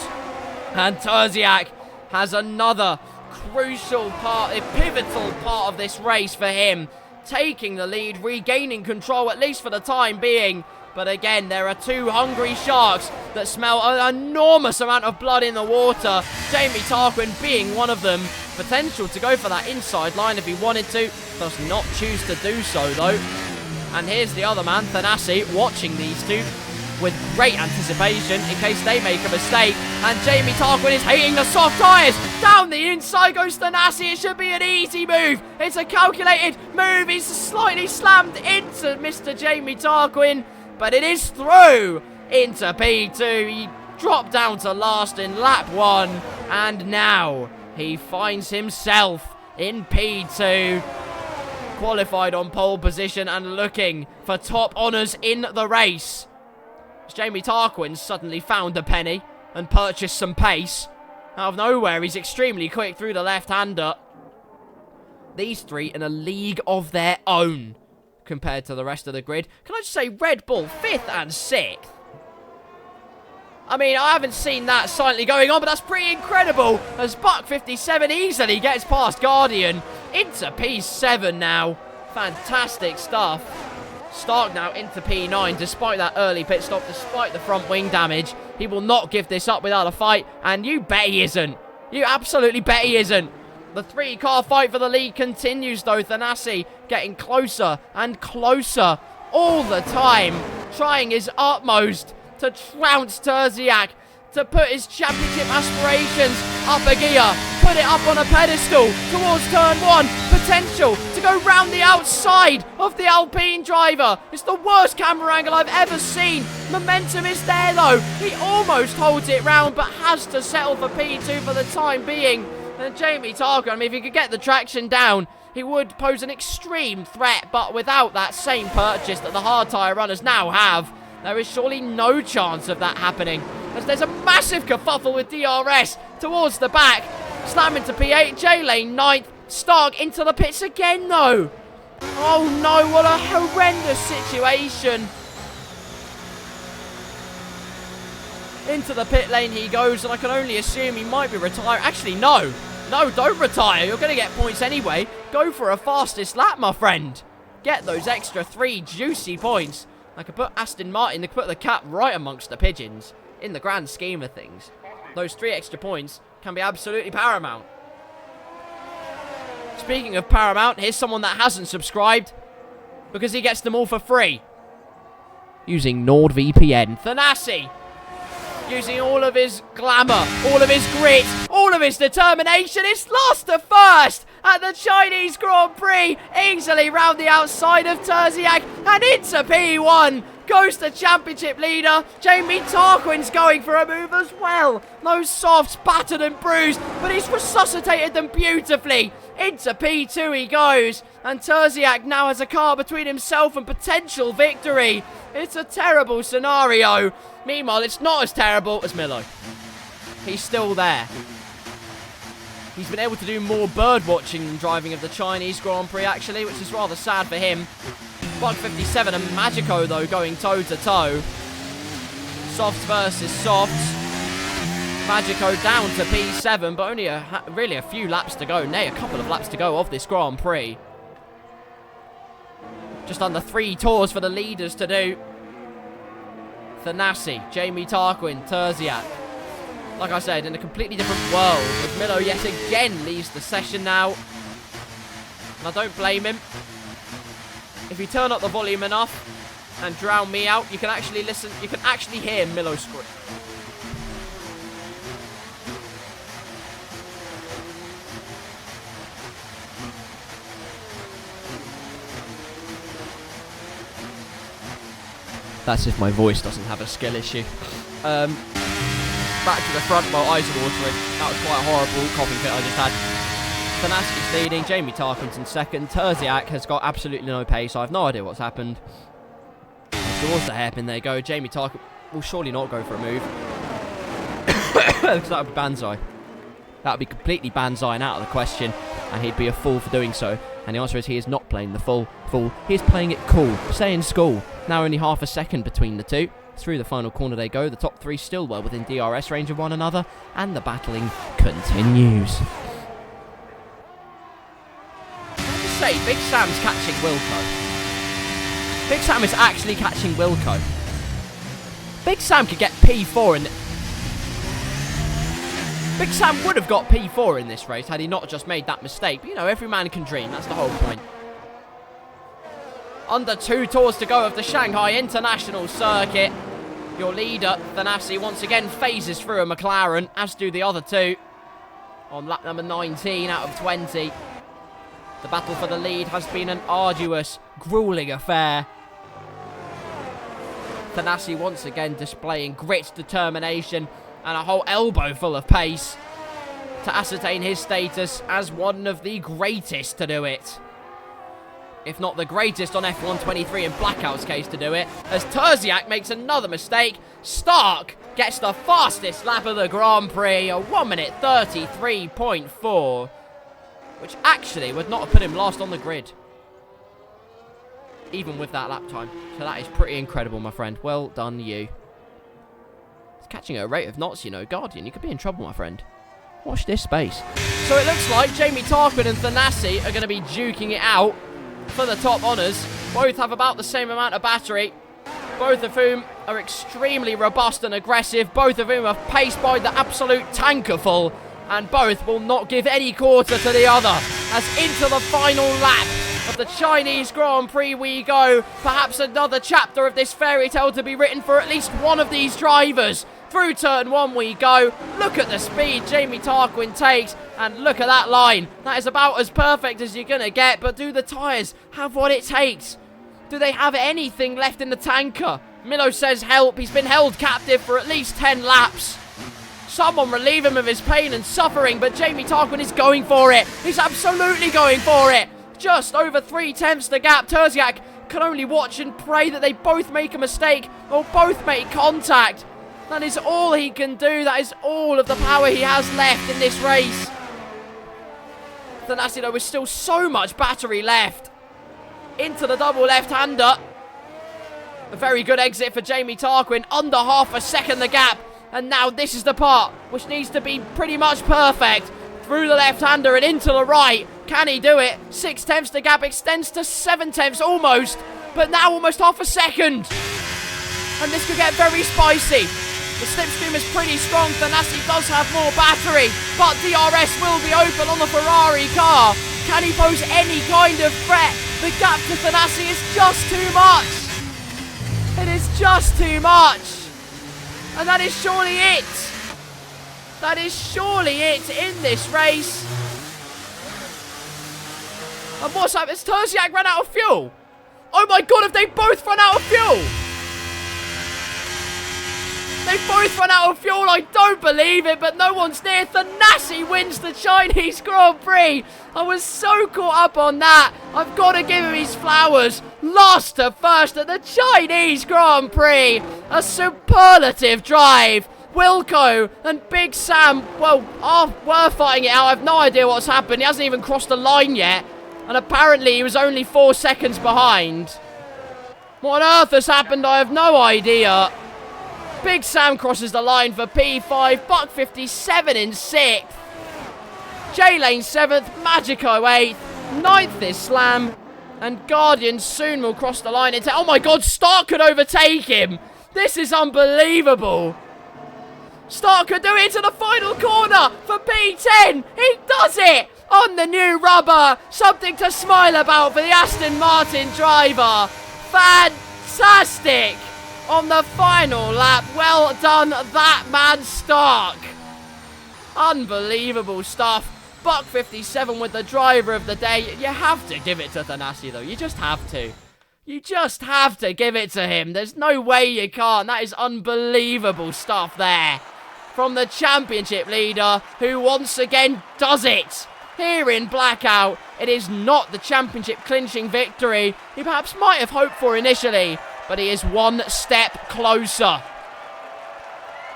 And Terziak has another crucial part, a pivotal part of this race for him. Taking the lead, regaining control, at least for the time being. But again, there are two hungry sharks that smell an enormous amount of blood in the water. Jamie Tarquin being one of them. Potential to go for that inside line if he wanted to. Does not choose to do so, though. And here's the other man, Thanassi, watching these two with great anticipation in case they make a mistake. And Jamie Tarquin is hating the soft tyres. Down the inside goes Thanassi. It should be an easy move. It's a calculated move. He's slightly slammed into Mr. Jamie Tarquin. But it is through into P2. He dropped down to last in lap 1. And now he finds himself in P2. Qualified on pole position and looking for top honours in the race. Jamie Tarquin suddenly found a penny and purchased some pace. Out of nowhere, he's extremely quick through the left-hander. These three in a league of their own compared to the rest of the grid. Can I just say Red Bull 5th and 6th? I mean, I haven't seen that silently going on, but that's pretty incredible. As Buck 57 easily gets past Guardian into P7 now. Fantastic stuff. Stark now into P9, despite that early pit stop, despite the front wing damage. He will not give this up without a fight, and you bet he isn't. You absolutely bet he isn't. The three-car fight for the lead continues, though. Thanassi getting closer and closer all the time, trying his utmost to trounce Terziak, to put his championship aspirations up a gear, put it up on a pedestal towards turn 1, potential to go round the outside of the Alpine driver. It's the worst camera angle I've ever seen. Momentum is there though. He almost holds it round but has to settle for P2 for the time being. And Jamie Tarquin, I mean, if he could get the traction down, he would pose an extreme threat, but without that same purchase that the hard tyre runners now have, there is surely no chance of that happening. As there's a massive kerfuffle with DRS towards the back. Slam into P8, J-Lane 9th. Stark into the pits again, though. Oh, no, what a horrendous situation. Into the pit lane he goes, and I can only assume he might be retiring. Actually, no. No, don't retire. You're going to get points anyway. Go for a fastest lap, my friend. Get those extra 3 juicy points. I could put Aston Martin, they could put the cap right amongst the pigeons. In the grand scheme of things, those 3 extra points can be absolutely paramount. Speaking of Paramount, here's someone that hasn't subscribed because he gets them all for free. Using NordVPN. Thanassi, using all of his glamour, all of his grit, all of his determination. It's lost to first at the Chinese Grand Prix. Easily round the outside of Terziak and into P1. Goes to championship leader. Jamie Tarquin's going for a move as well. Those softs battered and bruised, but he's resuscitated them beautifully. Into P2 he goes. And Terziak now has a car between himself and potential victory. It's a terrible scenario. Meanwhile, it's not as terrible as Milo. He's still there. He's been able to do more bird watching than driving of the Chinese Grand Prix, actually, which is rather sad for him. 157 and Magico, though, going toe-to-toe. Softs versus softs. Magico down to P7, but only really a few laps to go. Nay, a couple of laps to go of this Grand Prix. Just under 3 tours for the leaders to do. Thanassi, Jamie Tarquin, Terziak. Like I said, in a completely different world. As Milo yet again leaves the session now. And I don't blame him. If you turn up the volume enough and drown me out, you can actually listen, you can actually hear Milo scream. That's if my voice doesn't have a skill issue. Back to the front, my eyes are watering. That was quite a horrible coughing fit I just had. Thanassi's leading, Jamie Tarquin's in second. Terziak has got absolutely no pace. I have no idea what's happened. Towards the hairpin, there you go. Jamie Tarquin will surely not go for a move. Because that would be Banzai. That would be completely Banzai and out of the question. And he'd be a fool for doing so. And the answer is he is not playing the fool. He is playing it cool. Stay in school. Now only half a second between the two. Through the final corner they go. The top 3 still well within DRS range of one another. And the battling continues. Say, Big Sam's catching Wilco. Big Sam is actually catching Wilco. Big Sam could get P4 in... Big Sam would have got P4 in this race had he not just made that mistake. But, you know, every man can dream. That's the whole point. Under 2 tours to go of the Shanghai International Circuit. Your leader, Thanassi, once again phases through a McLaren, as do the other 2. On lap number 19 out of 20. The battle for the lead has been an arduous, grueling affair. Thanassi once again displaying grit, determination, and a whole elbow full of pace to ascertain his status as one of the greatest to do it. If not the greatest on F1 23 in Blackout's case to do it, as Terziak makes another mistake. Stark gets the fastest lap of the Grand Prix, a 1 minute 33.4. Which actually would not have put him last on the grid. Even with that lap time. So that is pretty incredible, my friend. Well done, you. It's catching at a rate of knots, you know. Guardian, you could be in trouble, my friend. Watch this space. So it looks like Jamie Tarquin and Thanassi are going to be duking it out for the top honours. Both have about the same amount of battery. Both of whom are extremely robust and aggressive. Both of whom are paced by the absolute tanker full. And both will not give any quarter to the other. As into the final lap of the Chinese Grand Prix we go. Perhaps another chapter of this fairy tale to be written for at least one of these drivers. Through turn 1 we go. Look at the speed Jamie Tarquin takes. And look at that line. That is about as perfect as you're going to get. But do the tyres have what it takes? Do they have anything left in the tanker? Milo says help. He's been held captive for at least 10 laps. Someone relieve him of his pain and suffering, but Jamie Tarquin is going for it. He's absolutely going for it. Just over 3/10 the gap. Terziak can only watch and pray that they both make a mistake or both make contact. That is all he can do. That is all of the power he has left in this race. Thanassi, though, with still so much battery left. Into the double left-hander. A very good exit for Jamie Tarquin. Under half a second the gap. And now this is the part which needs to be pretty much perfect. Through the left-hander and into the right. Can he do it? 6/10 the gap extends to 7/10 almost. But now almost half a second. And this could get very spicy. The slipstream is pretty strong. Thanassi does have more battery. But DRS will be open on the Ferrari car. Can he pose any kind of threat? The gap to Thanassi is just too much. It is just too much. And that is surely it. That is surely it in this race. And what's happened? Has Terziak run out of fuel? Oh my god, have they both run out of fuel? They both run out of fuel, I don't believe it, but no one's near. Thanassi wins the Chinese Grand Prix. I was so caught up on that. I've got to give him his flowers. Last to first at the Chinese Grand Prix. A superlative drive. Wilco and Big Sam, well, were fighting it out. I have no idea what's happened. He hasn't even crossed the line yet. And apparently he was only 4 seconds behind. What on earth has happened? I have no idea. Big Sam crosses the line for P5. Buck 57 in 6th. J-Lane 7th. Magico 8th. 9th is Slam. And Guardian soon will cross the line into... Oh my god, Stark could overtake him. This is unbelievable. Stark could do it to the final corner for P10. He does it on the new rubber. Something to smile about for the Aston Martin driver. Fantastic. On the final lap. Well done, that man Stark. Unbelievable stuff. Buck 57 with the driver of the day. You have to give it to Thanassi, though. You just have to. You just have to give it to him. There's no way you can't. That is unbelievable stuff there. From the championship leader, who once again does it. Here in Blackout, it is not the championship clinching victory he perhaps might have hoped for initially, but he is one step closer.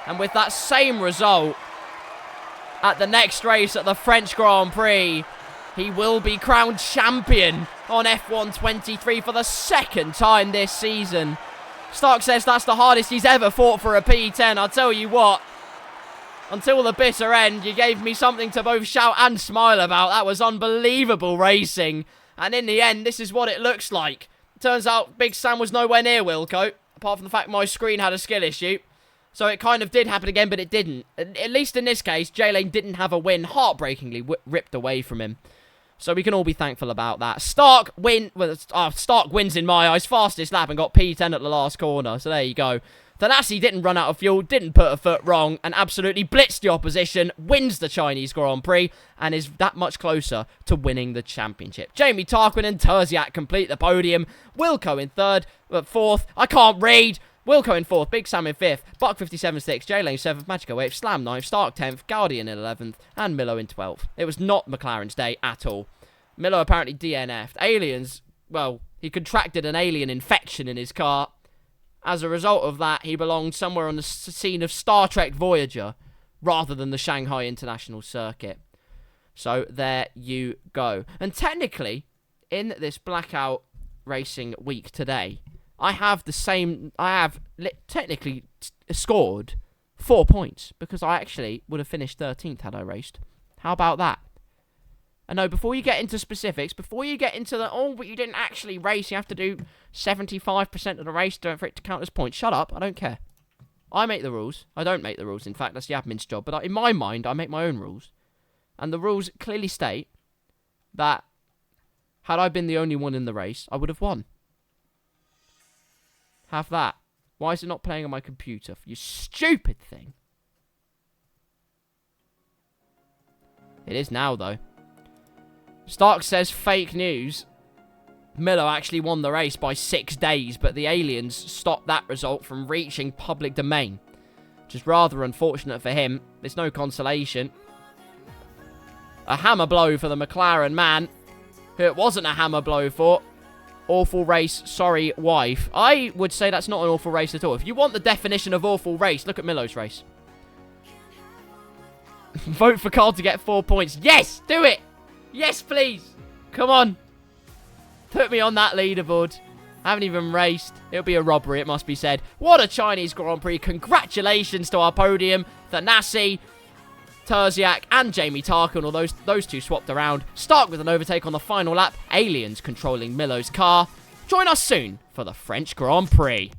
And with that same result, at the next race at the French Grand Prix, he will be crowned champion on F1 23 for the second time this season. Stark says that's the hardest he's ever fought for a P10. I'll tell you what, until the bitter end, you gave me something to both shout and smile about. That was unbelievable racing. And in the end, this is what it looks like. Turns out Big Sam was nowhere near Wilco, apart from the fact my screen had a skill issue. So it kind of did happen again, but it didn't. At least in this case, J-Lane didn't have a win heartbreakingly ripped away from him. So we can all be thankful about that. Stark wins in my eyes. Fastest lap and got P10 at the last corner. So there you go. Thanassi didn't run out of fuel, didn't put a foot wrong, and absolutely blitzed the opposition, wins the Chinese Grand Prix, and is that much closer to winning the championship. Jamie Tarquin and Terziak complete the podium. Wilco in fourth. I can't read. Wilco in 4th, Big Sam in 5th, Buck 57 6th, J-Lane 7th, Magico 8th, Slam 9th, Stark 10th, Guardian in 11th, and Milo in 12th. It was not McLaren's day at all. Milo apparently DNF'd. Aliens, well, he contracted an alien infection in his car. As a result of that, he belonged somewhere on the scene of Star Trek Voyager, rather than the Shanghai International Circuit. So, there you go. And technically, in this Blackout Racing week today, I have technically scored 4 points, because I actually would have finished 13th had I raced. How about that? I know, before you get into specifics, before you get into but you didn't actually race, you have to do 75% of the race for it to count as points. Shut up, I don't care. I make the rules. I don't make the rules, in fact, that's the admin's job. But in my mind, I make my own rules. And the rules clearly state that had I been the only one in the race, I would have won. Have that. Why is it not playing on my computer? You stupid thing. It is now, though. Stark says fake news. Miller actually won the race by 6 days, but the aliens stopped that result from reaching public domain, which is rather unfortunate for him. There's no consolation. A hammer blow for the McLaren man, who it wasn't a hammer blow for. Awful race, sorry wife. I would say that's not an awful race at all. If you want the definition of awful race, look at Milo's race. Vote for Karl to get 4 points. Yes, do it. Yes, please. Come on. Put me on that leaderboard. I haven't even raced. It'll be a robbery, it must be said. What a Chinese Grand Prix. Congratulations to our podium. Thanassi, Terziak, and Jamie Tarkin, although those two swapped around. Stark with an overtake on the final lap. Aliens controlling Milo's car. Join us soon for the French Grand Prix.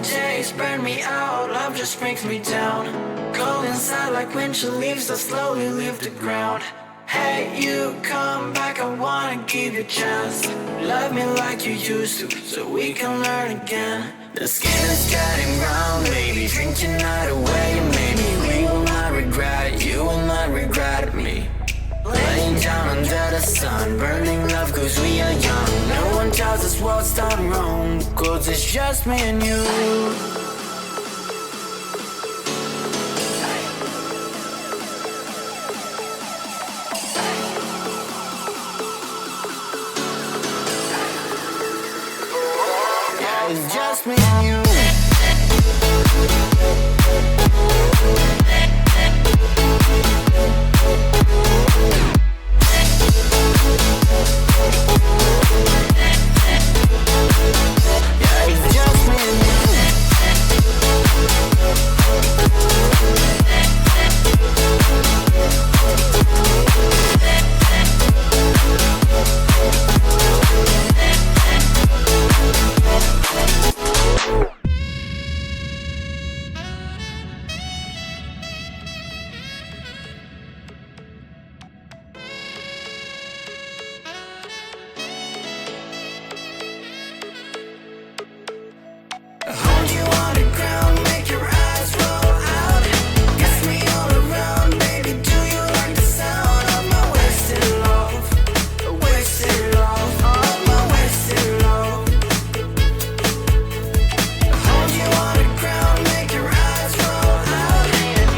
days burn me out, love just brings me down. Cold inside like winter leaves that slowly leave the ground. Hey, you come back, I wanna give you a chance. Love me like you used to, so we can learn again. The skin is getting brown, baby, drink your night away. Maybe we will not regret it, you will not regret me. Laying down under the sun, burning love cause we are young. No one tells us what's done wrong, cause it's just me and you. It's just me and you. Yeah, it's just me and you. Hold you on the ground, make your eyes roll out. Kiss me all around, baby, do you like the sound of my wasted love? Wasted love, of my wasted love. Hold you on the ground, make your eyes roll out.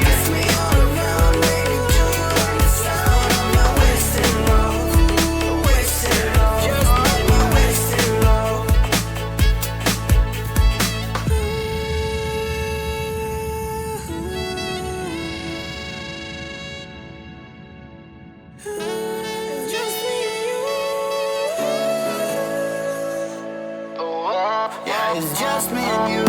Kiss me all around, baby, do you like the sound of my wasted love? Wasted love, just of my wasted love. Just me and you. Yeah, it's just me and you.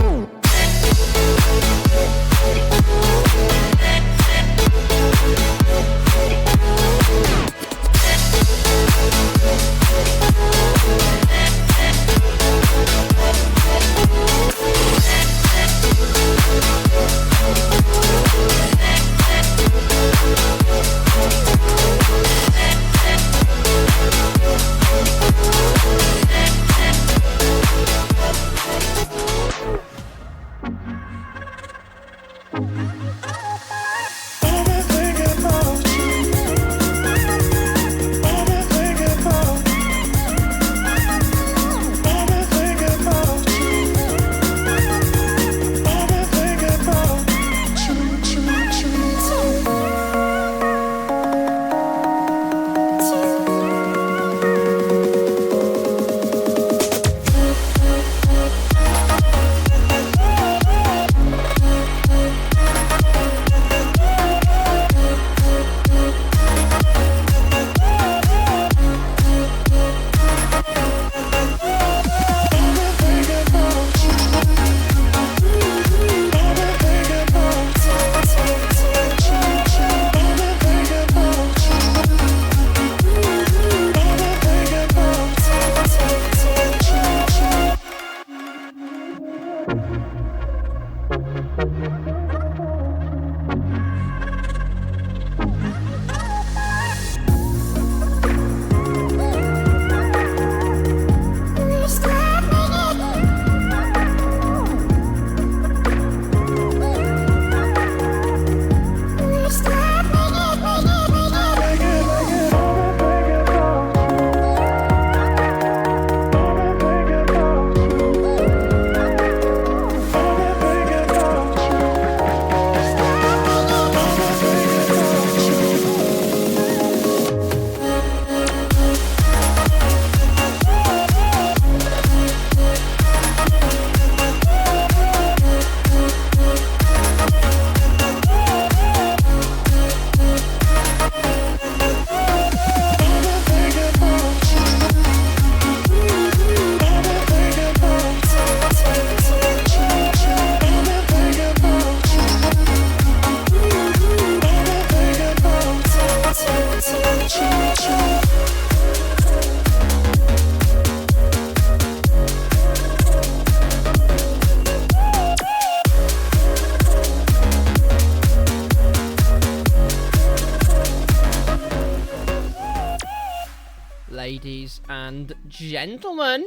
ladies and gentlemen.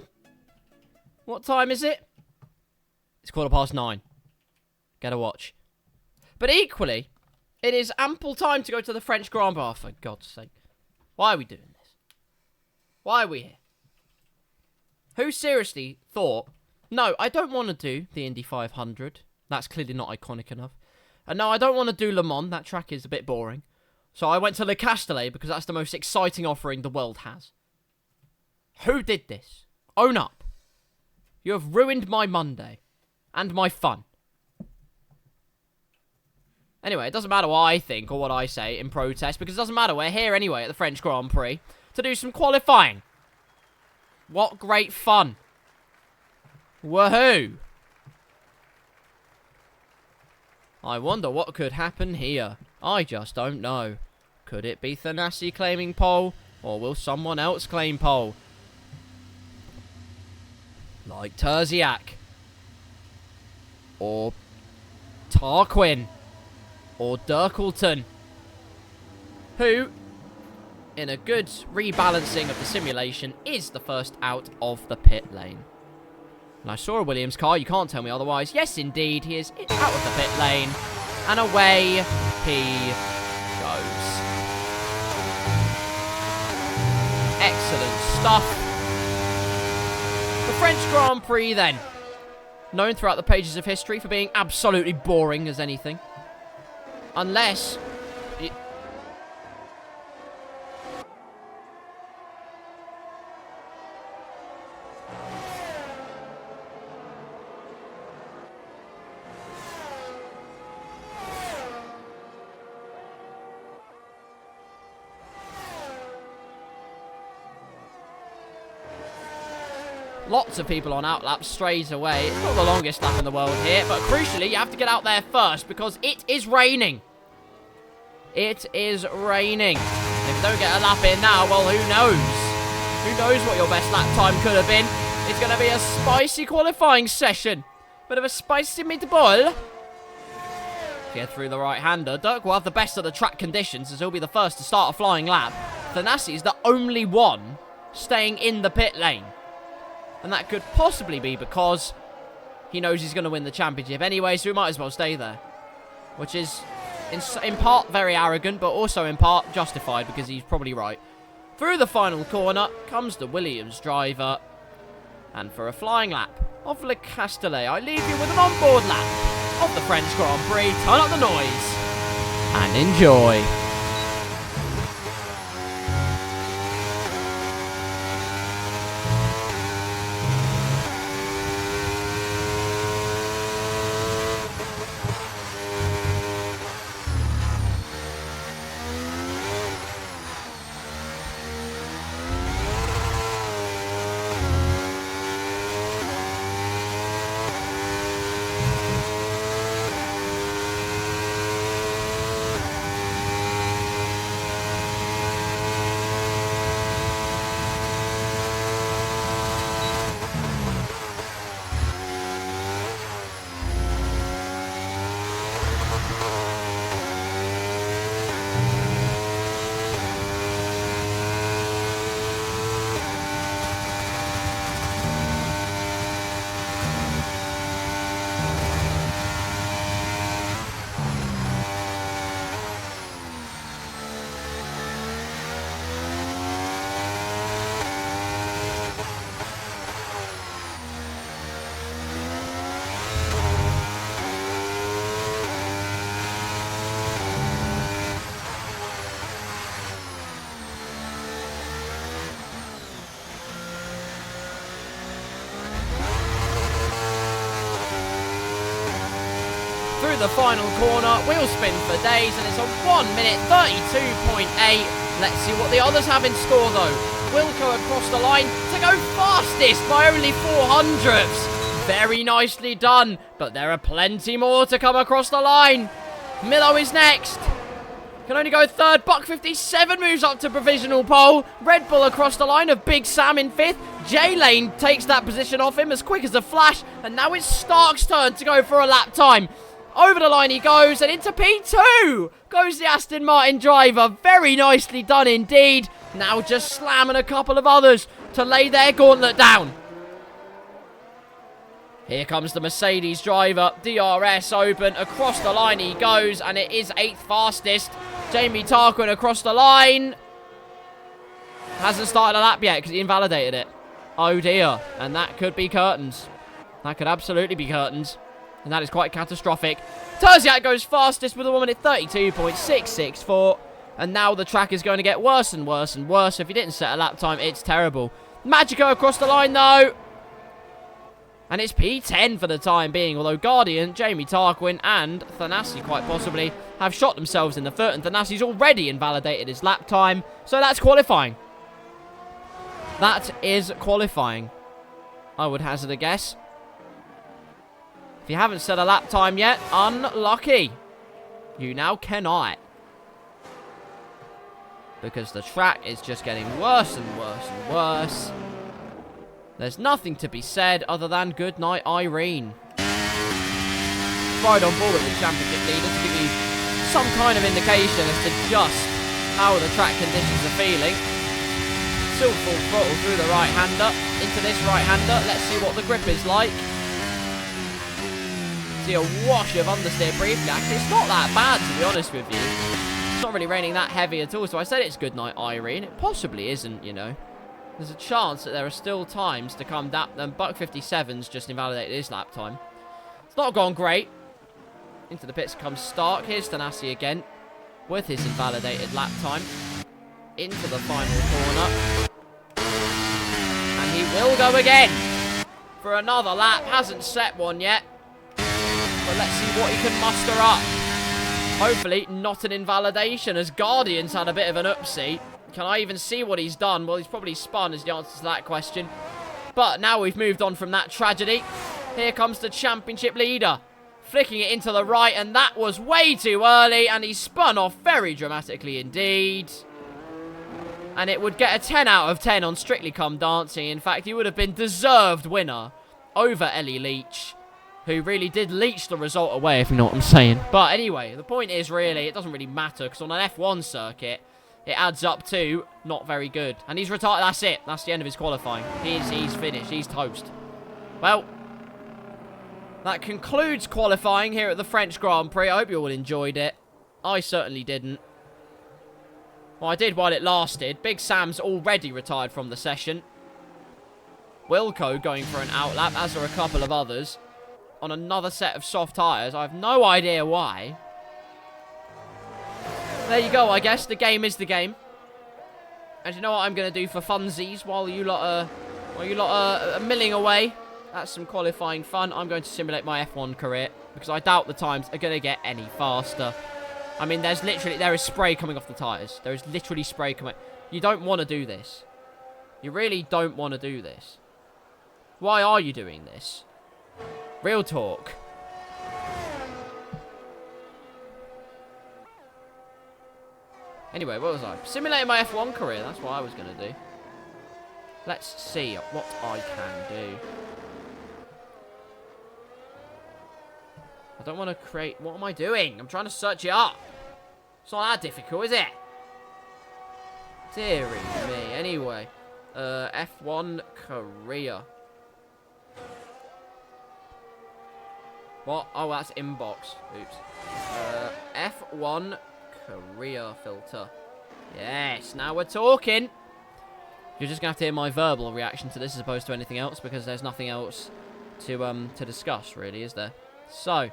What time is it? It's 9:15. Get a watch. But equally, it is ample time to go to the French Grand Prix. Oh, for God's sake. Why are we doing this? Why are we here? Who seriously thought, no, I don't want to do the Indy 500. That's clearly not iconic enough. And no, I don't want to do Le Mans. That track is a bit boring. So I went to Le Castellet because that's the most exciting offering the world has. Who did this? Own up. You have ruined my Monday. And my fun. Anyway, it doesn't matter what I think or what I say in protest, because it doesn't matter. We're here anyway at the French Grand Prix to do some qualifying. What great fun. Woohoo. I wonder what could happen here. I just don't know. Could it be Thanassi claiming pole, or will someone else claim pole? Like Terziak. Or Tarquin. Or Dirkleton, who, in a good rebalancing of the simulation, is the first out of the pit lane. And I saw a Williams car, you can't tell me otherwise. Yes, indeed, he is out of the pit lane, and away he goes. Excellent stuff. The French Grand Prix, then, known throughout the pages of history for being absolutely boring as anything. Unless... Lots of people on outlap straight away. It's not the longest lap in the world here, but crucially, you have to get out there first because it is raining. It is raining. If you don't get a lap in now, well, who knows? Who knows what your best lap time could have been? It's going to be a spicy qualifying session. Bit of a spicy meatball. Get through the right-hander. Dirk will have the best of the track conditions as he'll be the first to start a flying lap. Thanassi is the only one staying in the pit lane. And that could possibly be because he knows he's going to win the championship anyway, so he might as well stay there. Which is, in part, very arrogant, but also in part justified because he's probably right. Through the final corner comes the Williams driver. And for a flying lap of Le Castellet, I leave you with an onboard lap of the French Grand Prix. Turn up the noise and enjoy. Through the final corner, wheel spin for days, and it's a 1 minute 32.8. Let's see what the others have in store though. Wilco across the line to go fastest by only 400ths. Very nicely done, but there are plenty more to come across the line. Milo is next. Can only go third. Buck 57 moves up to provisional pole. Red Bull across the line of Big Sam in fifth. J-Lane takes that position off him as quick as a flash. And now it's Stark's turn to go for a lap time. Over the line he goes, and into P2 goes the Aston Martin driver. Very nicely done indeed. Now just slamming a couple of others to lay their gauntlet down. Here comes the Mercedes driver. DRS open. Across the line he goes. And it is 8th fastest. Jamie Tarquin across the line. Hasn't started a lap yet because he invalidated it. Oh dear. And that could be curtains. That could absolutely be curtains. And that is quite catastrophic. Terziak goes fastest with a 1 minute 32.664. And now the track is going to get worse and worse and worse. If you didn't set a lap time, it's terrible. Magico across the line though. And it's P10 for the time being, although Guardian, Jamie Tarquin, and Thanassi quite possibly have shot themselves in the foot, and Thanassi's already invalidated his lap time, so that's qualifying. That is qualifying, I would hazard a guess. If you haven't set a lap time yet, unlucky. You now cannot. Because the track is just getting worse and worse and worse. There's nothing to be said other than good night, Irene. Right on board with the championship leader to give you some kind of indication as to just how the track conditions are feeling. Still full throttle through the right-hander. Into this right-hander. Let's see what the grip is like. See a wash of understeer briefly. Actually, it's not that bad, to be honest with you. It's not really raining that heavy at all, so I said it's good night, Irene. It possibly isn't, you know. There's a chance that there are still times to come down. Buck 57's just invalidated his lap time. It's not gone great. Into the pits comes Stark. Here's Thanassi again with his invalidated lap time. Into the final corner. And he will go again for another lap. Hasn't set one yet. But let's see what he can muster up. Hopefully not an invalidation, as Guardian's had a bit of an upsie. Can I even see what he's done? Well, he's probably spun is the answer to that question. But now we've moved on from that tragedy. Here comes the championship leader. Flicking it into the right, and that was way too early. And he spun off very dramatically indeed. And it would get a 10 out of 10 on Strictly Come Dancing. In fact, he would have been deserved winner over Ellie Leach, who really did leech the result away, if you know what I'm saying. But anyway, the point is really, it doesn't really matter, because on an F1 circuit, it adds up to not very good. And he's retired. That's it. That's the end of his qualifying. He's finished. He's toast. Well, that concludes qualifying here at the French Grand Prix. I hope you all enjoyed it. I certainly didn't. Well, I did while it lasted. Big Sam's already retired from the session. Wilco going for an outlap, as are a couple of others, on another set of soft tyres. I have no idea why. There you go, I guess. The game is the game. And you know what I'm going to do for funsies while you lot are milling away? That's some qualifying fun. I'm going to simulate my F1 career, because I doubt the times are going to get any faster. I mean, there is spray coming off the tyres. There is literally spray coming. You don't want to do this. You really don't want to do this. Why are you doing this? Real talk. Anyway, what was I? Simulating my F1 career. That's what I was going to do. Let's see what I can do. I don't want to create... What am I doing? I'm trying to search it up. It's not that difficult, is it? Dearie me. Anyway. F1 career. What? Oh, that's inbox. Oops. F1 career filter. Yes, now we're talking. You're just going to have to hear my verbal reaction to this as opposed to anything else, because there's nothing else to discuss, really, is there? So,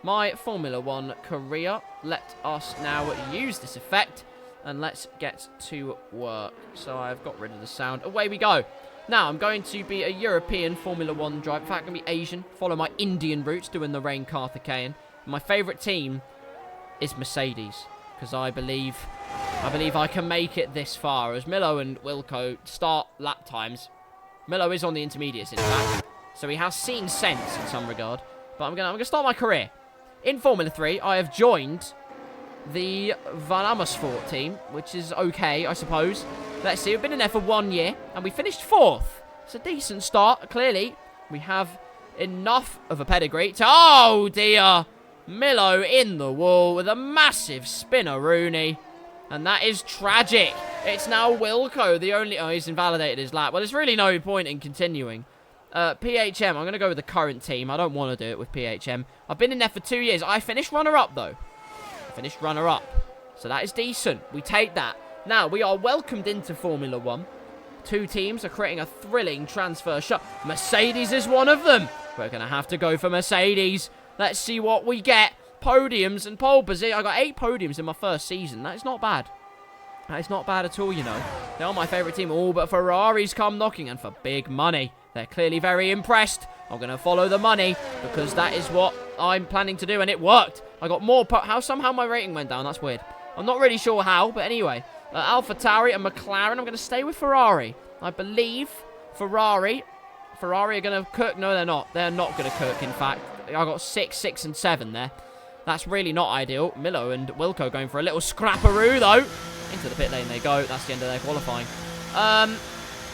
my Formula 1 career. Let us now use this effect, and let's get to work. So I've got rid of the sound. Away we go. Now, I'm going to be a European Formula 1 driver. In fact, I'm going to be Asian. Follow my Indian roots, doing the Rain Karthikeyan. My favourite team is Mercedes, because I believe I can make it this far. As Milo and Wilco start lap times. Milo is on the intermediates, in fact, so he has seen sense in some regard. But I'm gonna start my career in Formula 3. I have joined the Van Amersfoort team, which is okay, I suppose. Let's see, we've been in there for 1 year, and we finished 4th. It's a decent start, clearly. We have enough of a pedigree to... Oh, dear! Milo in the wall with a massive spinner Rooney. And that is tragic. It's now Wilco, the only... Oh, he's invalidated his lap. Well, there's really no point in continuing. PHM, I'm going to go with the current team. I don't want to do it with PHM. I've been in there for 2 years. I finished runner-up, though. I finished runner-up. So that is decent. We take that. Now, we are welcomed into Formula 1. 2 teams are creating a thrilling transfer shot. Mercedes is one of them. We're going to have to go for Mercedes. Let's see what we get. Podiums and pole position. I got 8 podiums in my first season. That is not bad. That is not bad at all, you know. They are my favourite team. All but Ferraris come knocking, and for big money. They're clearly very impressed. I'm going to follow the money because that is what I'm planning to do, and it worked. I got more... Somehow my rating went down. That's weird. I'm not really sure how, but anyway. AlphaTauri and McLaren. I'm going to stay with Ferrari. I believe Ferrari are going to cook. No, they're not. They're not going to cook, in fact. I got 6, 6, and 7 there. That's really not ideal. Milo and Wilco going for a little scrapperoo, though. Into the pit lane they go. That's the end of their qualifying.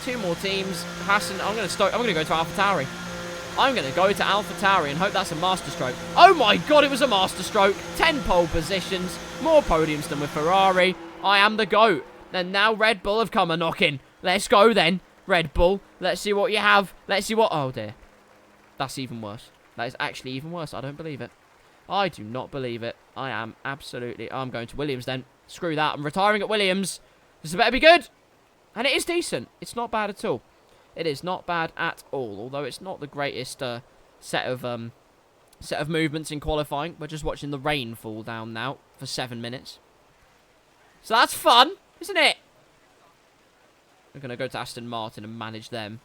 2 more teams. Hassan, I'm going to go to AlphaTauri. I'm going to go to AlphaTauri and hope that's a master stroke. Oh my god, it was a master stroke. 10 pole positions. More podiums than with Ferrari. I am the GOAT. And now Red Bull have come a knocking. Let's go then, Red Bull. Let's see what you have. Let's see what... Oh dear. That's even worse. That is actually even worse. I don't believe it. I do not believe it. I am absolutely... I'm going to Williams then. Screw that. I'm retiring at Williams. This better be good. And it is decent. It's not bad at all. It is not bad at all. Although it's not the greatest set of movements in qualifying. We're just watching the rain fall down now for 7 minutes. So that's fun, isn't it? I'm going to go to Aston Martin and manage them.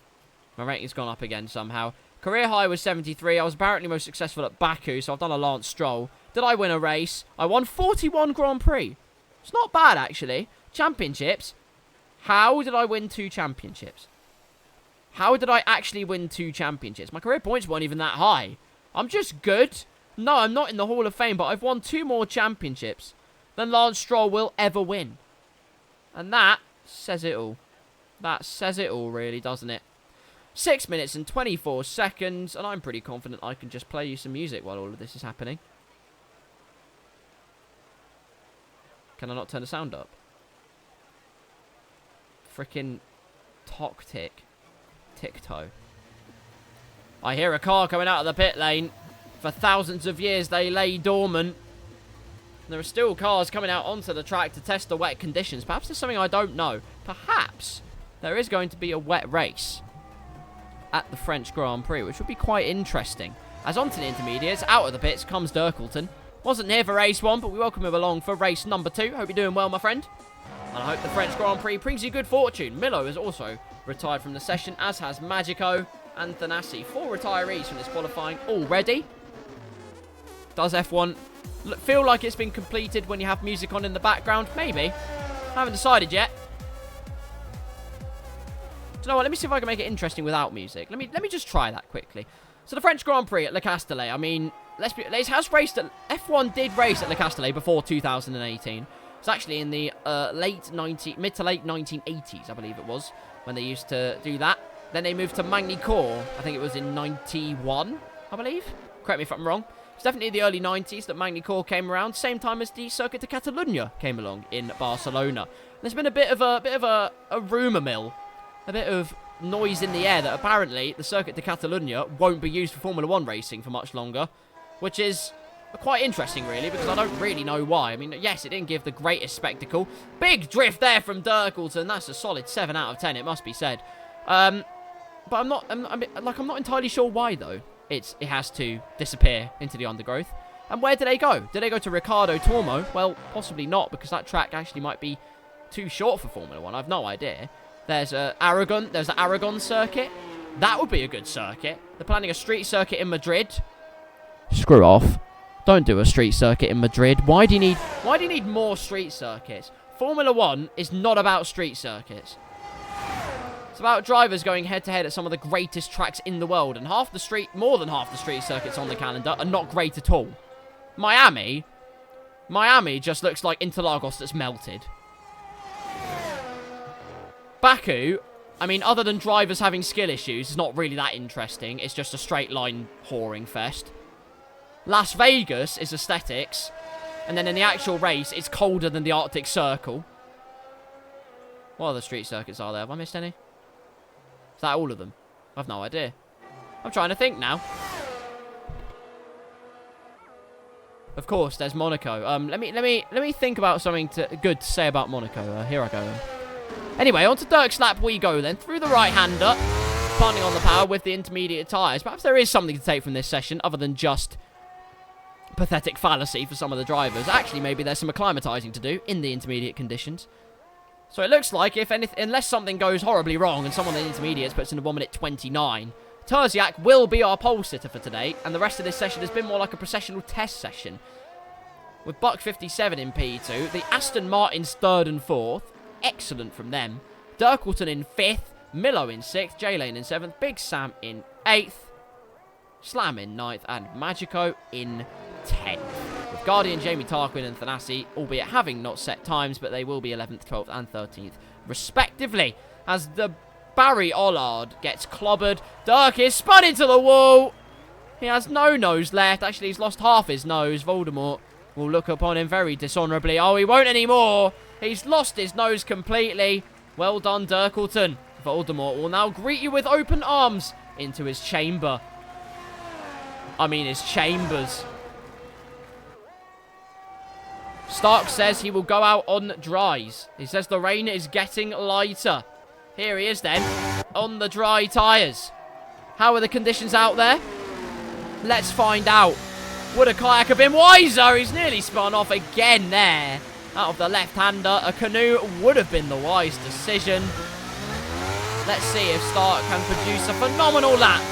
My rating's gone up again somehow. Career high was 73. I was apparently most successful at Baku, so I've done a Lance Stroll. Did I win a race? I won 41 Grand Prix. It's not bad, actually. Championships. How did I win 2 championships? How did I actually win 2 championships? My career points weren't even that high. I'm just good. No, I'm not in the Hall of Fame, but I've won 2 more championships than Lance Stroll will ever win. And that says it all. That says it all, really, doesn't it? 6 minutes and 24 seconds, and I'm pretty confident I can just play you some music while all of this is happening. Can I not turn the sound up? Frickin' tick. Tick-toe. I hear a car coming out of the pit lane. For thousands of years, they lay dormant. There are still cars coming out onto the track to test the wet conditions. Perhaps there's something I don't know. Perhaps there is going to be a wet race at the French Grand Prix, which would be quite interesting. As onto the intermediates, out of the pits comes Dirkleton. Wasn't here for race 1, but we welcome him along for race number 2. Hope you're doing well, my friend. And I hope the French Grand Prix brings you good fortune. Milo has also retired from the session, as has Magico and Thanassi. 4 retirees from this qualifying already. Does F1 feel like it's been completed when you have music on in the background? Maybe. I haven't decided yet. Do you know what? Let me see if I can make it interesting without music. Let me just try that quickly. So the French Grand Prix at Le Castellet. I mean, it has raced at... F1 did race at Le Castellet before 2018. It's actually in the mid to late 1980s, I believe it was, when they used to do that. Then they moved to Magny-Cours. I think it was in 91, I believe. Correct me if I'm wrong. It's definitely the early 90s that Magny-Cours came around, same time as the Circuit de Catalunya came along in Barcelona. There's been a bit of a rumour mill, a bit of noise in the air that apparently the Circuit de Catalunya won't be used for Formula 1 racing for much longer, which is quite interesting, really, because I don't really know why. I mean, yes, it didn't give the greatest spectacle. Big drift there from Dirkleton. That's a solid 7 out of 10, it must be said. But I'm not entirely sure why, though. It has to disappear into the undergrowth. And where did they go? Did they go to Ricardo Tormo? Well, possibly not, because that track actually might be too short for Formula 1. I've no idea. There's Aragon. There's the Aragon circuit. That would be a good circuit. They're planning a street circuit in Madrid. Screw off. Don't do a street circuit in Madrid. Why do you need more street circuits? Formula 1 is not about street circuits. It's about drivers going head-to-head at some of the greatest tracks in the world. And more than half the street circuits on the calendar are not great at all. Miami just looks like Interlagos that's melted. Baku, I mean, other than drivers having skill issues, it's not really that interesting. It's just a straight line whoring fest. Las Vegas is aesthetics. And then in the actual race, it's colder than the Arctic Circle. What other street circuits are there? Have I missed any? Is that all of them? I've no idea. I'm trying to think now. Of course, there's Monaco. Let me think about something good to say about Monaco. Here I go. Anyway, on to Dirk's lap we go then. Through the right-hander. Planting on the power with the intermediate tyres. Perhaps there is something to take from this session other than just pathetic fallacy for some of the drivers. Actually, maybe there's some acclimatizing to do in the intermediate conditions. So it looks like unless something goes horribly wrong and someone in the intermediates puts in a 1 minute 29, Terziak will be our pole sitter for today, and the rest of this session has been more like a processional test session. With Buck 57 in P2, the Aston Martins 3rd and 4th, excellent from them, Dirkleton in 5th, Milo in 6th, J-Lane in 7th, Big Sam in 8th, Slam in 9th, and Magico in 10th. With Guardian, Jamie Tarquin and Thanassi, albeit having not set times, but they will be 11th, 12th, and 13th, respectively, as the Barry Ollard gets clobbered. Dirk is spun into the wall. He has no nose left. Actually, he's lost half his nose. Voldemort will look upon him very dishonourably. Oh, he won't anymore. He's lost his nose completely. Well done, Dirkleton. Voldemort will now greet you with open arms into his chamber. I mean, his chambers. Stark says he will go out on dries. He says the rain is getting lighter. Here he is then, on the dry tyres. How are the conditions out there? Let's find out. Would a kayak have been wiser? He's nearly spun off again there. Out of the left-hander, a canoe would have been the wise decision. Let's see if Stark can produce a phenomenal lap.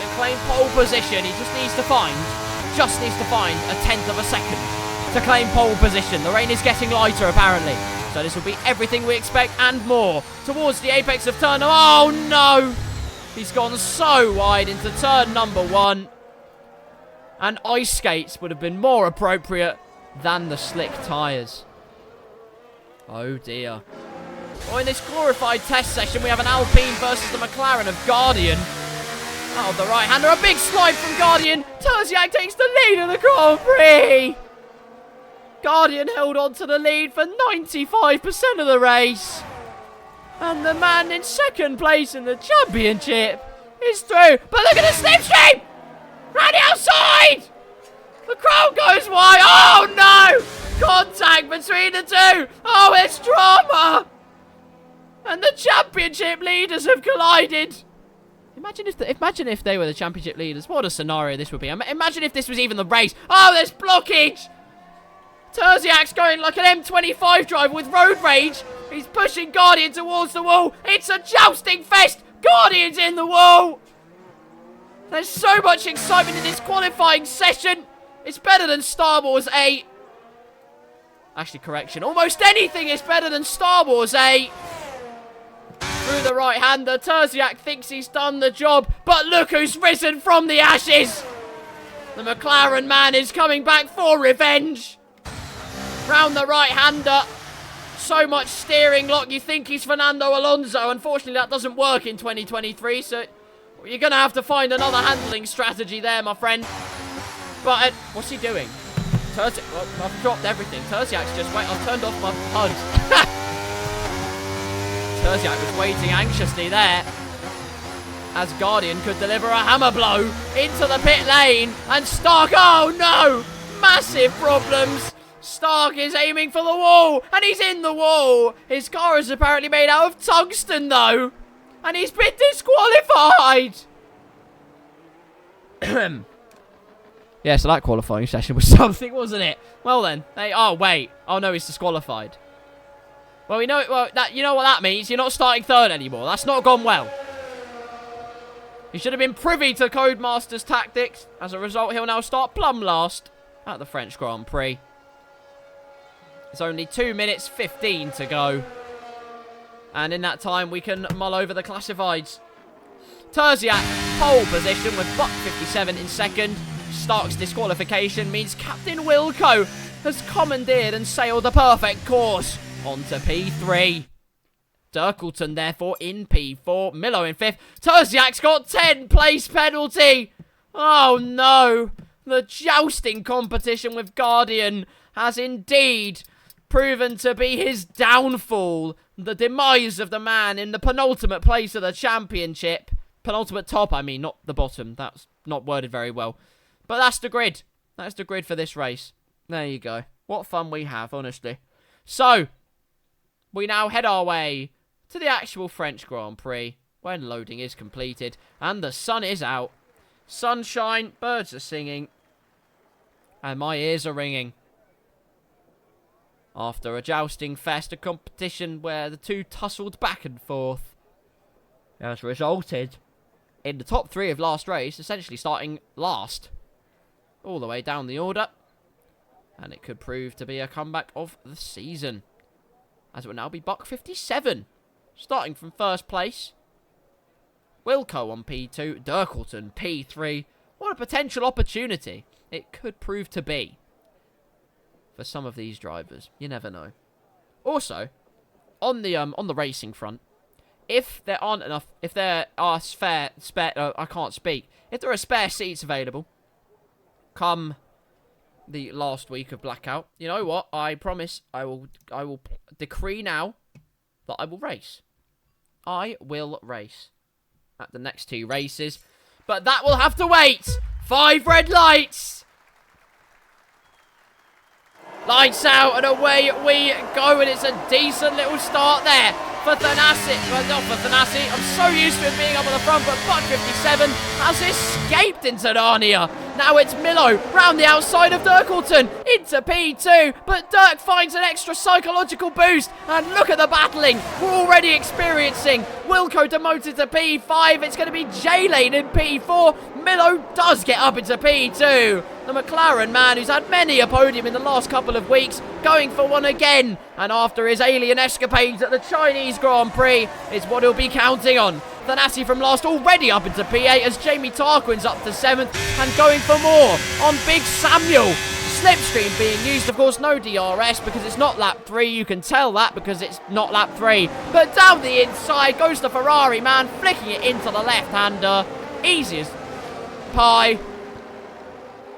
In claim pole position, he just needs to find a 10th of a second to claim pole position. The rain is getting lighter, apparently. So this will be everything we expect and more. Towards the apex of turn... Oh, no! He's gone so wide into turn number 1. And ice skates would have been more appropriate than the slick tyres. Oh, dear. Well, in this glorified test session, we have an Alpine versus the McLaren of Guardian. Out of the right-hander, a big slide from Guardian. Terziak takes the lead in the Grand Prix. Guardian held on to the lead for 95% of the race. And the man in second place in the championship is through. But look at the slipstream! Round the outside! The crowd goes wide. Oh, no! Contact between the two. Oh, it's drama. And the championship leaders have collided. Imagine if they were the championship leaders. What a scenario this would be. Imagine if this was even the race. Oh, there's blockage. Terziak's going like an M25 driver with road rage. He's pushing Guardian towards the wall. It's a jousting fest. Guardian's in the wall. There's so much excitement in this qualifying session. It's better than Star Wars 8. Actually, correction. Almost anything is better than Star Wars 8. Through the right-hander, Terziak thinks he's done the job. But look who's risen from the ashes. The McLaren man is coming back for revenge. Round the right-hander. So much steering lock. You think he's Fernando Alonso. Unfortunately, that doesn't work in 2023. So you're going to have to find another handling strategy there, my friend. But what's he doing? Terziak. Well, I've dropped everything. Terziak's just wait. I've turned off my HUD. Terziak was waiting anxiously there. As Guardian could deliver a hammer blow into the pit lane. And Stark. Oh, no. Massive problems. Stark is aiming for the wall, and he's in the wall. His car is apparently made out of tungsten, though, and he's been disqualified. Yeah, so that qualifying session was something, wasn't it? Well then, oh wait, oh no, he's disqualified. Well, we know it. Well, you know what that means. You're not starting third anymore. That's not gone well. He should have been privy to Codemaster's tactics. As a result, he'll now start plumb last at the French Grand Prix. It's only 2 minutes 15 to go. And in that time, we can mull over the classifieds. Terziak, pole position with Buck 57 in second. Stark's disqualification means Captain Wilco has commandeered and sailed the perfect course onto P3. Dirkleton, therefore, in P4. Milo in 5th. Terziak's got 10 place penalty. Oh, no. The jousting competition with Guardian has indeed proven to be his downfall. The demise of the man in the penultimate place of the championship. Penultimate top, I mean, not the bottom. That's not worded very well. But that's the grid. That's the grid for this race. There you go. What fun we have, honestly. So, we now head our way to the actual French Grand Prix when loading is completed and the sun is out. Sunshine, birds are singing, and my ears are ringing. After a jousting fest, a competition where the two tussled back and forth, has resulted in the top three of last race essentially starting last, all the way down the order, and it could prove to be a comeback of the season, as it will now be Buck 57, starting from first place. Wilco on P2, Dirkleton P3. What a potential opportunity it could prove to be for some of these drivers. You never know. Also, on the racing front, if there aren't enough, if there are spare, I can't speak. If there are spare seats available, come the last week of Blackout, you know what? I promise I will decree now that I will race. I will race at the next two races, but that will have to wait. 5 red lights. Lights out and away we go, and it's a decent little start there for Thanassi. Well, not for Thanassi. I'm so used to him being up on the front, but Buck 57 has escaped into Narnia. Now it's Milo round the outside of Dirkleton into P2, but Dirk finds an extra psychological boost, and look at the battling we're already experiencing. Wilco demoted to P5. It's going to be J-Lane in P4. Milo does get up into P2. The McLaren man, who's had many a podium in the last couple of weeks, going for one again. And after his alien escapades at the Chinese Grand Prix, is what he'll be counting on. Thanassi from last already up into P8 as Jamie Tarquin's up to 7th and going for more on Big Samuel. Slipstream being used, of course, no DRS because it's not lap 3. You can tell that because it's not lap 3. But down the inside goes the Ferrari man, flicking it into the left-hander. Easy as pie.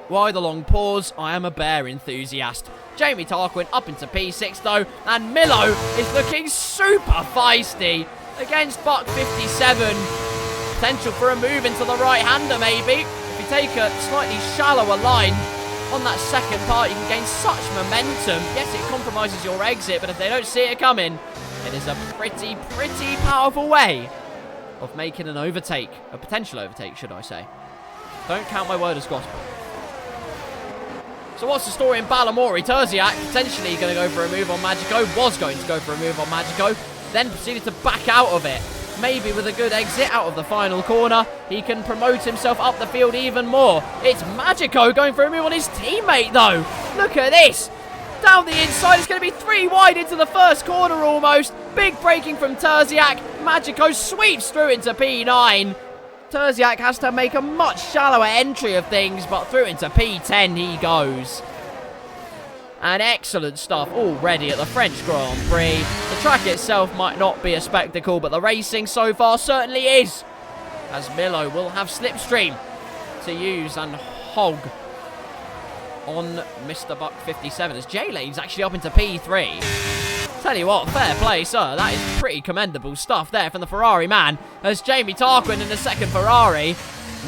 Why the long pause? I am a bear enthusiast. Jamie Tarquin up into P6 though, and Milo is looking super feisty against Buck 57. Potential for a move into the right-hander maybe. If you take a slightly shallower line on that second part, you can gain such momentum. Yes, it compromises your exit, but if they don't see it coming, it is a pretty powerful way of making an overtake. A potential overtake, should I say. Don't count my word as gospel. So what's the story in Balamori? Terziak potentially going to go for a move on Magico. Was going to go for a move on Magico. Then proceeded to back out of it. Maybe with a good exit out of the final corner, he can promote himself up the field even more. It's Magico going for a move on his teammate though. Look at this. Down the inside, it's going to be 3 wide into the first corner almost. Big braking from Terziak. Magico sweeps through into P9. Terziak has to make a much shallower entry of things, but through into P10 he goes. And excellent stuff already at the French Grand Prix. The track itself might not be a spectacle, but the racing so far certainly is, as Milo will have Slipstream to use and hog on Mr. Buck 57, as J-Lane's actually up into P3. Tell you what, fair play, sir. That is pretty commendable stuff there from the Ferrari man, as Jamie Tarquin in the second Ferrari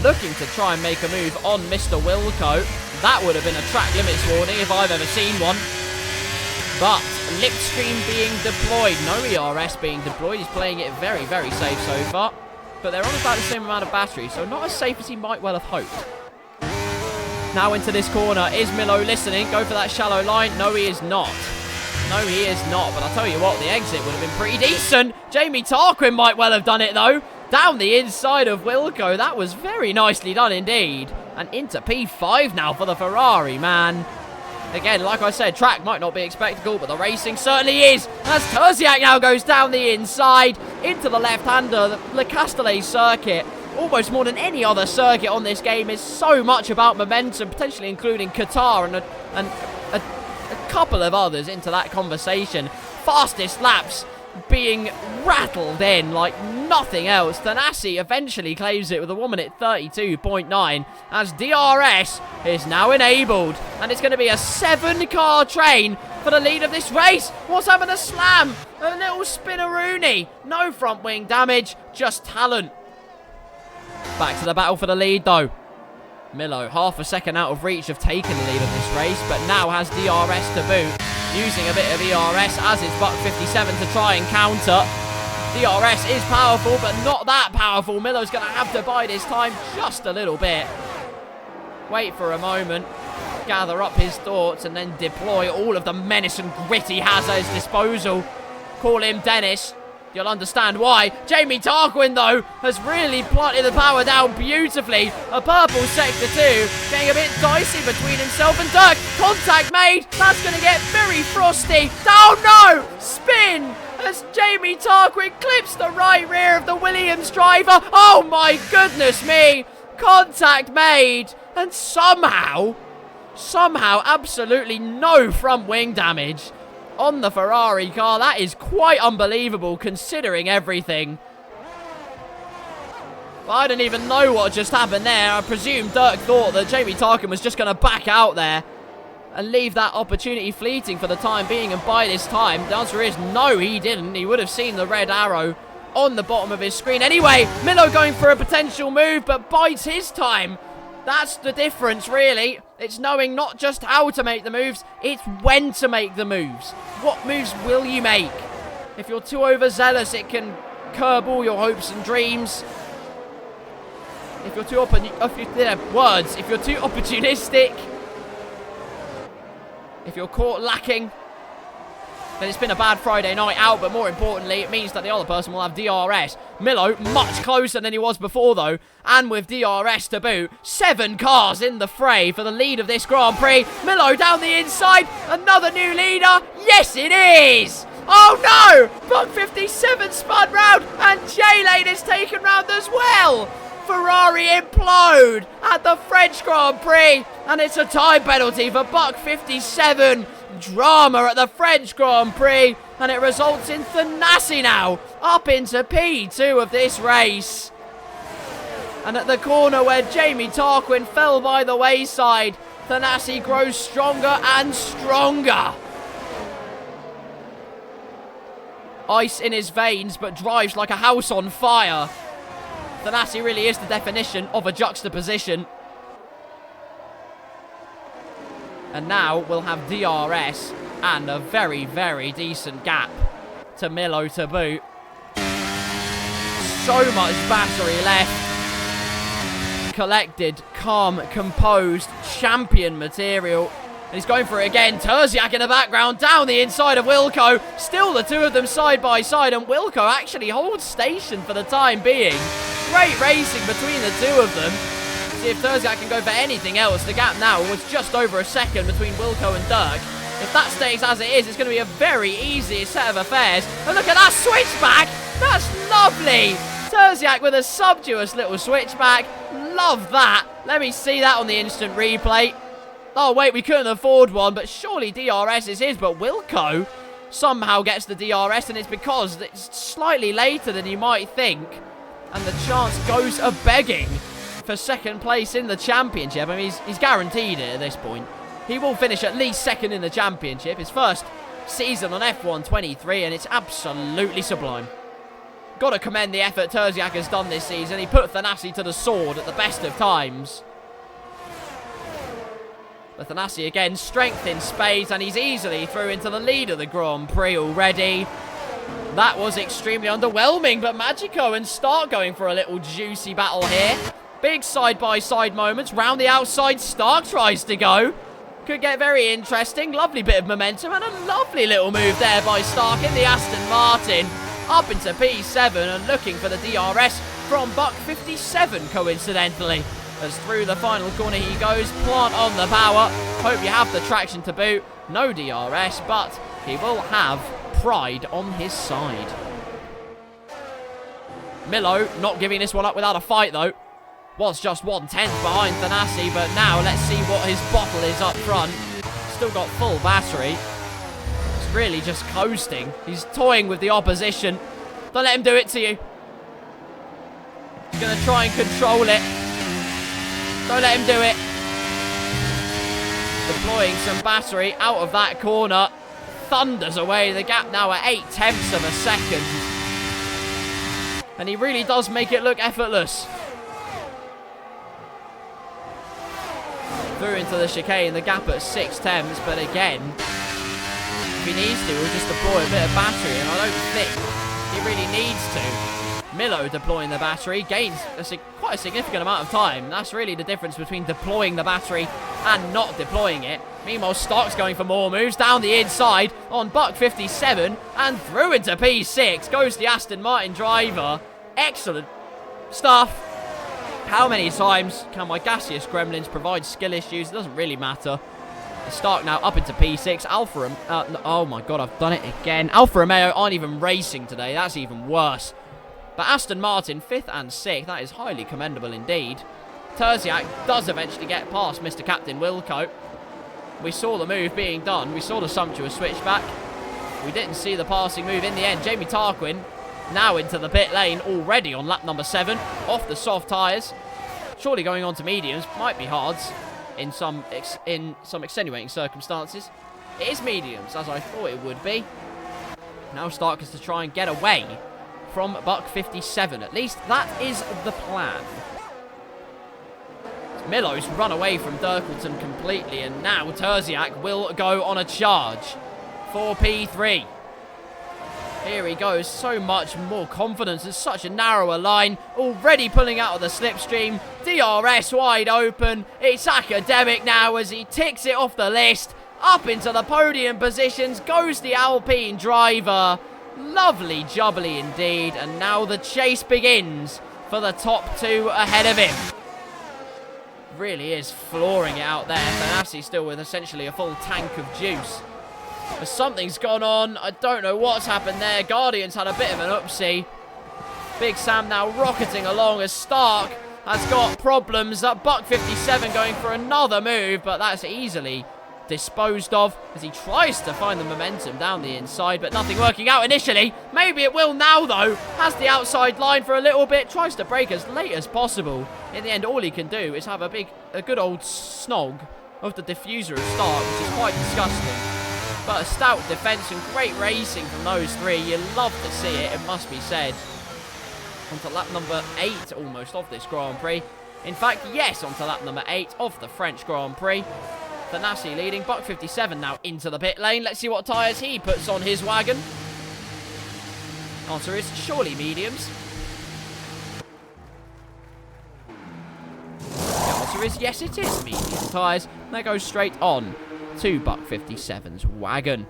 looking to try and make a move on Mr. Wilco. That would have been a track limits warning if I've ever seen one. But Lipstream being deployed, no ERS being deployed. He's playing it very safe so far, but they're on about the same amount of battery, so not as safe as he might well have hoped. Now into this corner, is Milo listening? Go for that shallow line. No, he is not. No, he is not, but I'll tell you what, the exit would have been pretty decent. Jamie Tarquin might well have done it, though. Down the inside of Wilco. That was very nicely done indeed. And into P5 now for the Ferrari, man. Again, like I said, track might not be a spectacle, but the racing certainly is. As Terziak now goes down the inside into the left-hander, the Le Castellet circuit. Almost more than any other circuit on this game is so much about momentum, potentially including Qatar and a couple of others into that conversation. Fastest laps being rattled in like nothing else. Thanassi eventually claims it with a 1 minute 32.9 as DRS is now enabled, and it's going to be a 7-car train for the lead of this race. What's having a slam? A little spinneroonie. No front wing damage, just talent. Back to the battle for the lead, though. Milo, half a second out of reach of taking the lead of this race, but now has DRS to boot. Using a bit of ERS, as is Buck 57 to try and counter. DRS is powerful, but not that powerful. Milo's going to have to bide his time just a little bit. Wait for a moment. Gather up his thoughts and then deploy all of the menace and grit he has at his disposal. Call him Dennis. You'll understand why. Jamie Tarquin, though, has really planted the power down beautifully. A purple sector 2, getting a bit dicey between himself and Dirk. Contact made. That's going to get very frosty. Oh, no! Spin! As Jamie Tarquin clips the right rear of the Williams driver. Oh, my goodness me! Contact made. And somehow, absolutely no front wing damage on the Ferrari car. That is quite unbelievable considering everything. But I don't even know what just happened there. I presume Dirk thought that Jamie Tarquin was just going to back out there and leave that opportunity fleeting for the time being, and by this time, the answer is no, he didn't. He would have seen the red arrow on the bottom of his screen. Anyway, Milo going for a potential move, but bides his time. That's the difference, really. It's knowing not just how to make the moves, it's when to make the moves. What moves will you make? If you're too overzealous, it can curb all your hopes and dreams. If you're too opportunistic, if you're caught lacking, then it's been a bad Friday night out, but more importantly, it means that the other person will have DRS. Milo, much closer than he was before, though, and with DRS to boot. 7 cars in the fray for the lead of this Grand Prix. Milo down the inside, another new leader. Yes, it is! Oh, no! Buck 57 spun round, and J-Lane is taken round as well. Ferrari implode at the French Grand Prix, and it's a time penalty for Buck 57. Drama at the French Grand Prix, and it results in Thanassi now up into P2 of this race. And at the corner where Jamie Tarquin fell by the wayside, Thanassi grows stronger and stronger. Ice in his veins, but drives like a house on fire. Thanassi really is the definition of a juxtaposition. And now we'll have DRS and a very, very decent gap to Milo to boot. So much battery left. Collected, calm, composed, champion material. And he's going for it again. Terziak in the background, down the inside of Wilco. Still the two of them side by side, and Wilco actually holds station for the time being. Great racing between the two of them. See if Terziak can go for anything else. The gap now was just over a second between Wilco and Dirk. If that stays as it is, it's going to be a very easy set of affairs. And look at that switchback! That's lovely! Terziak with a sumptuous little switchback. Love that. Let me see that on the instant replay. Oh, wait, we couldn't afford one, but surely DRS is his. But Wilco somehow gets the DRS, and it's because it's slightly later than you might think. And the chance goes a-begging for second place in the championship. I mean, he's guaranteed it at this point. He will finish at least second in the championship. His first season on F1 23, and it's absolutely sublime. Got to commend the effort Terziak has done this season. He put Thanassi to the sword at the best of times. But Thanassi again, strength in spades, and he's easily through into the lead of the Grand Prix already. That was extremely underwhelming, but Magico and Stark going for a little juicy battle here. Big side-by-side moments. Round the outside, Stark tries to go. Could get very interesting. Lovely bit of momentum, and a lovely little move there by Stark in the Aston Martin. Up into P7 and looking for the DRS from Buck 57, coincidentally. As through the final corner he goes, plant on the power. Hope you have the traction to boot. No DRS, but he will have pride on his side. Milo not giving this one up without a fight, though. Was just 1/10 behind Thanassi, but now let's see what his bottle is up front. Still got full battery. It's really just coasting. He's toying with the opposition. Don't let him do it to you. He's going to try and control it. Don't let him do it. Deploying some battery out of that corner. thunders away. The gap now at 0.8 of a second. And he really does make it look effortless. Through into the chicane, the gap at 0.6, but again, if he needs to, he'll just deploy a bit of battery, and I don't think he really needs to. Milo deploying the battery gains quite a significant amount of time. That's really the difference between deploying the battery and not deploying it. Meanwhile, Stark's going for more moves down the inside on Buck 57 and through into P6. Goes the Aston Martin driver. Excellent stuff. How many times can my gaseous gremlins provide skill issues? It doesn't really matter. Stark now up into P6. Oh my god, I've done it again. Alfa Romeo aren't even racing today. That's even worse. But Aston Martin, 5th and 6th. That is highly commendable indeed. Terziak does eventually get past Mr. Captain Wilco. We saw the move being done. We saw the sumptuous switchback. We didn't see the passing move in the end. Jamie Tarquin now into the pit lane already on lap number 7. Off the soft tyres. Surely going on to mediums might be hards in some extenuating circumstances. It is mediums, as I thought it would be. Now Stark has to try and get away from Buck 57. At least that is the plan. Milo's run away from Dirkleton completely, and now Terziak will go on a charge for P3. Here he goes, so much more confidence. It's such a narrower line, already pulling out of the slipstream. DRS wide open. It's academic now as he ticks it off the list. Up into the podium positions goes the Alpine driver. Lovely jubbly indeed, and now the chase begins for the top 2 ahead of him. Really is flooring it out there. Thanassi still with essentially a full tank of juice. But something's gone on. I don't know what's happened there. Guardian's had a bit of an oopsie. Big Sam now rocketing along as Stark has got problems. Buck 57 going for another move, but that's easily disposed of as he tries to find the momentum down the inside, but nothing working out initially. Maybe it will now, though. Has the outside line for a little bit. Tries to break as late as possible. In the end, all he can do is have a good old snog of the diffuser of Stark, which is quite disgusting. But a stout defence and great racing from those 3. You love to see it, it must be said. Onto lap number 8 almost of this Grand Prix. In fact, yes, onto lap number 8 of the French Grand Prix. Thanassi leading. Buck 57 now into the pit lane. Let's see what tyres he puts on his wagon. Answer is surely mediums. The answer is yes, it is medium tyres. That goes straight on to Buck 57's wagon.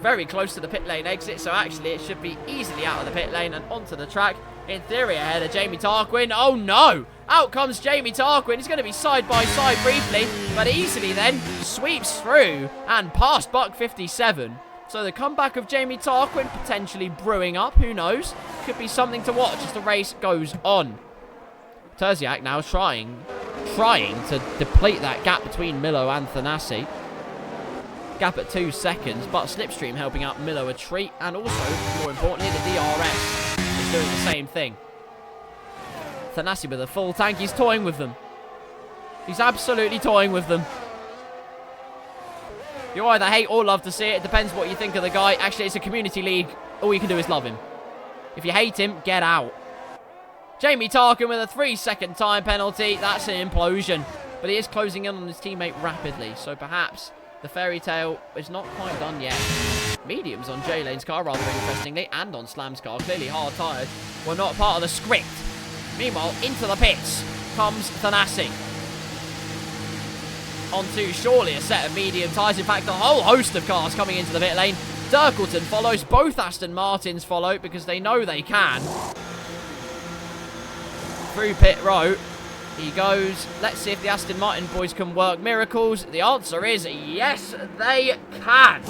Very close to the pit lane exit, so actually it should be easily out of the pit lane and onto the track. In theory, ahead of Jamie Tarquin. Oh no! Out comes Jamie Tarquin. He's going to be side by side briefly, but easily then sweeps through and past Buck 57. So the comeback of Jamie Tarquin potentially brewing up. Who knows? Could be something to watch as the race goes on. Terziak now trying to deplete that gap between Milo and Thanassi. Gap at 2 seconds, but Slipstream helping out Milo a treat, and also, more importantly, the DRS is doing the same thing. Thanassi with a full tank, he's toying with them. He's absolutely toying with them. You either hate or love to see it. It depends what you think of the guy. Actually, it's a community league. All you can do is love him. If you hate him, get out. Jamie Tarquin with a 3-second time penalty. That's an implosion. But he is closing in on his teammate rapidly. So perhaps the fairy tale is not quite done yet. Mediums on J-Lane's car, rather interestingly, and on Slam's car. Clearly hard tyres were not part of the script. Meanwhile, into the pits comes Thanassi. Onto surely a set of medium tyres. In fact, a whole host of cars coming into the pit lane. Dirkleton follows. Both Aston Martins follow because they know they can. Through pit row he goes. Let's see if the Aston Martin boys can work miracles. The answer is yes, they can.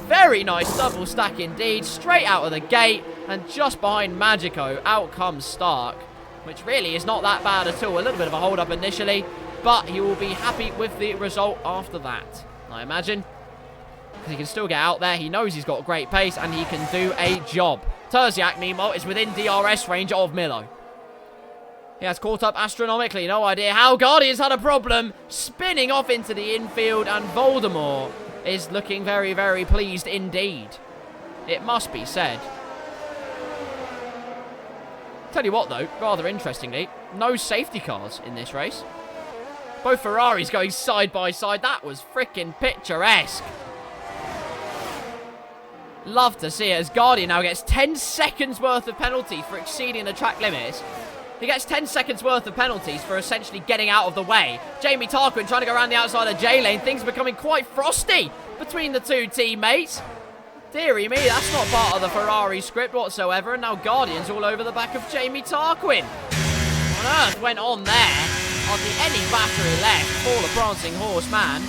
Very nice double stack indeed. Straight out of the gate. And just behind Magico, out comes Stark. Which really is not that bad at all. A little bit of a hold up initially. But he will be happy with the result after that, I imagine. Because he can still get out there. He knows he's got great pace and he can do a job. Terziak, meanwhile, is within DRS range of Milo. He has caught up astronomically. No idea how. Guardian's had a problem. Spinning off into the infield. And Voldemort is looking very, very pleased indeed. It must be said. Tell you what though, rather interestingly, no safety cars in this race. Both Ferraris going side by side. That was freaking picturesque. Love to see it as Guardian now gets 10 seconds worth of penalties for exceeding the track limits. He gets 10 seconds worth of penalties for essentially getting out of the way. Jamie Tarquin trying to go around the outside of J-Lane. Things are becoming quite frosty between the two teammates. Dearie me, that's not part of the Ferrari script whatsoever. And now Guardian's all over the back of Jamie Tarquin. What on earth went on there? Hardly any battery left for the prancing horse man.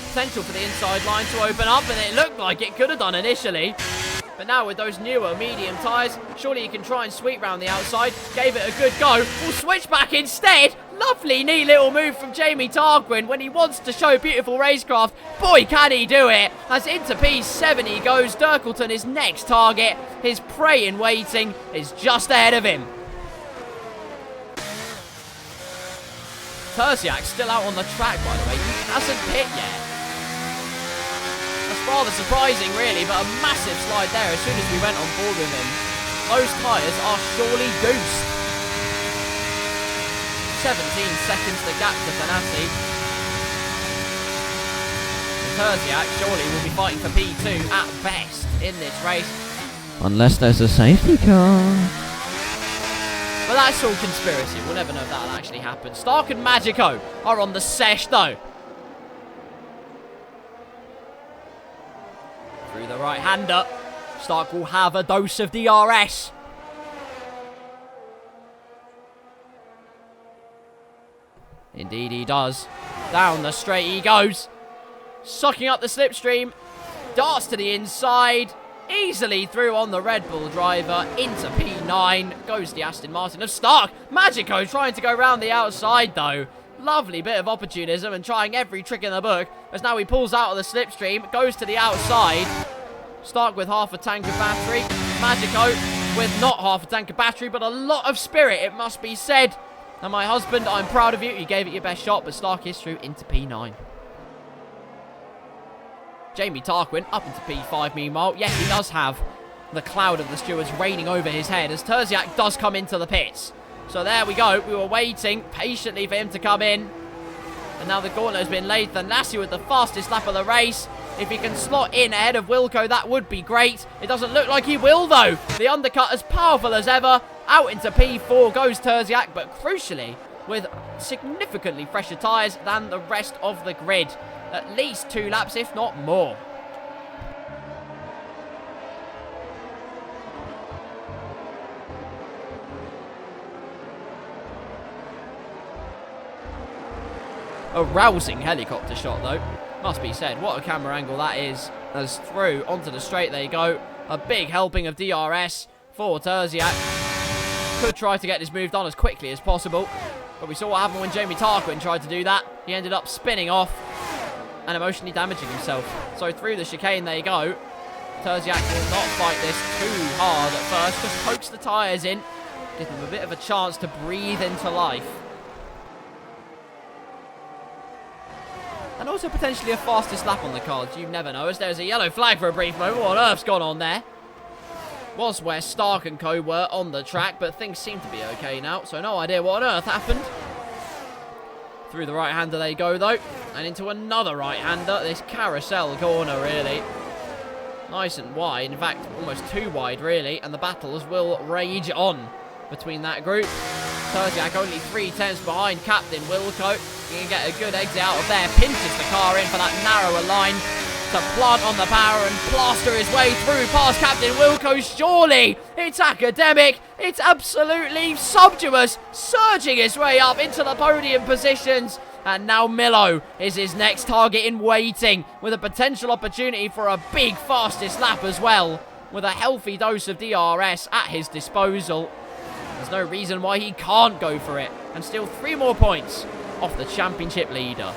Potential for the inside line to open up, and it looked like it could have done initially. But now with those newer medium tyres, surely you can try and sweep round the outside. Gave it a good go. Will switch back instead. Lovely, neat little move from Jamie Tarquin when he wants to show beautiful racecraft. Boy, can he do it. As into P7 he goes. Dirkleton is next target. His prey in waiting is just ahead of him. Terziak still out on the track, by the way. He hasn't pit yet. That's rather surprising, really, but a massive slide there as soon as we went on board with him. Those tyres are surely goosed. 17 seconds the gap to Thanassi. Terziak surely will be fighting for P2 at best in this race. Unless there's a safety car. But that's all conspiracy. We'll never know if that'll actually happen. Stark and Magico are on the sesh, though. Through the right-hander. Stark will have a dose of DRS. Indeed he does. Down the straight he goes. Sucking up the slipstream. Darts to the inside. Easily through on the Red Bull driver into P9. Goes the Aston Martin of Stark. Magico trying to go round the outside though. Lovely bit of opportunism and trying every trick in the book. As now he pulls out of the slipstream. Goes to the outside. Stark with half a tank of battery. Magico with not half a tank of battery but a lot of spirit, it must be said. And my husband, I'm proud of you. You gave it your best shot, but Stark is through into P9. Jamie Tarquin up into P5 meanwhile. Yes, he does have the cloud of the stewards raining over his head as Terziak does come into the pits. So there we go. We were waiting patiently for him to come in. And now the gauntlet has been laid. Thanassi with the fastest lap of the race. If he can slot in ahead of Wilco, that would be great. It doesn't look like he will, though. The undercut as powerful as ever. Out into P4 goes Terziak, but crucially, with significantly fresher tyres than the rest of the grid. At least 2 laps, if not more. A rousing helicopter shot, though. Must be said. What a camera angle that is. As through onto the straight they go. A big helping of DRS for Terziak. Could try to get this move done as quickly as possible. But we saw what happened when Jamie Tarquin tried to do that. He ended up spinning off and emotionally damaging himself. So through the chicane they go. Terziak will not fight this too hard at first. Just pokes the tyres in. Give them a bit of a chance to breathe into life. And also potentially a fastest lap on the cards. You never know, as there's a yellow flag for a brief moment. What on earth's gone on there? Was where Stark and co were on the track, but things seem to be okay now. So no idea what on earth happened. Through the right-hander they go, though. And into another right-hander. This carousel corner, really. Nice and wide. In fact, almost too wide, really. And the battles will rage on between that group. Terziak only 3/10 behind Captain Wilco. He can get a good exit out of there. Pinches the car in for that narrower line to plant on the power and plaster his way through past Captain Wilco. Surely it's academic. It's absolutely sumptuous. Surging his way up into the podium positions. And now Milo is his next target in waiting, with a potential opportunity for a big fastest lap as well, with a healthy dose of DRS at his disposal. There's no reason why he can't go for it and steal 3 more points off the championship leader.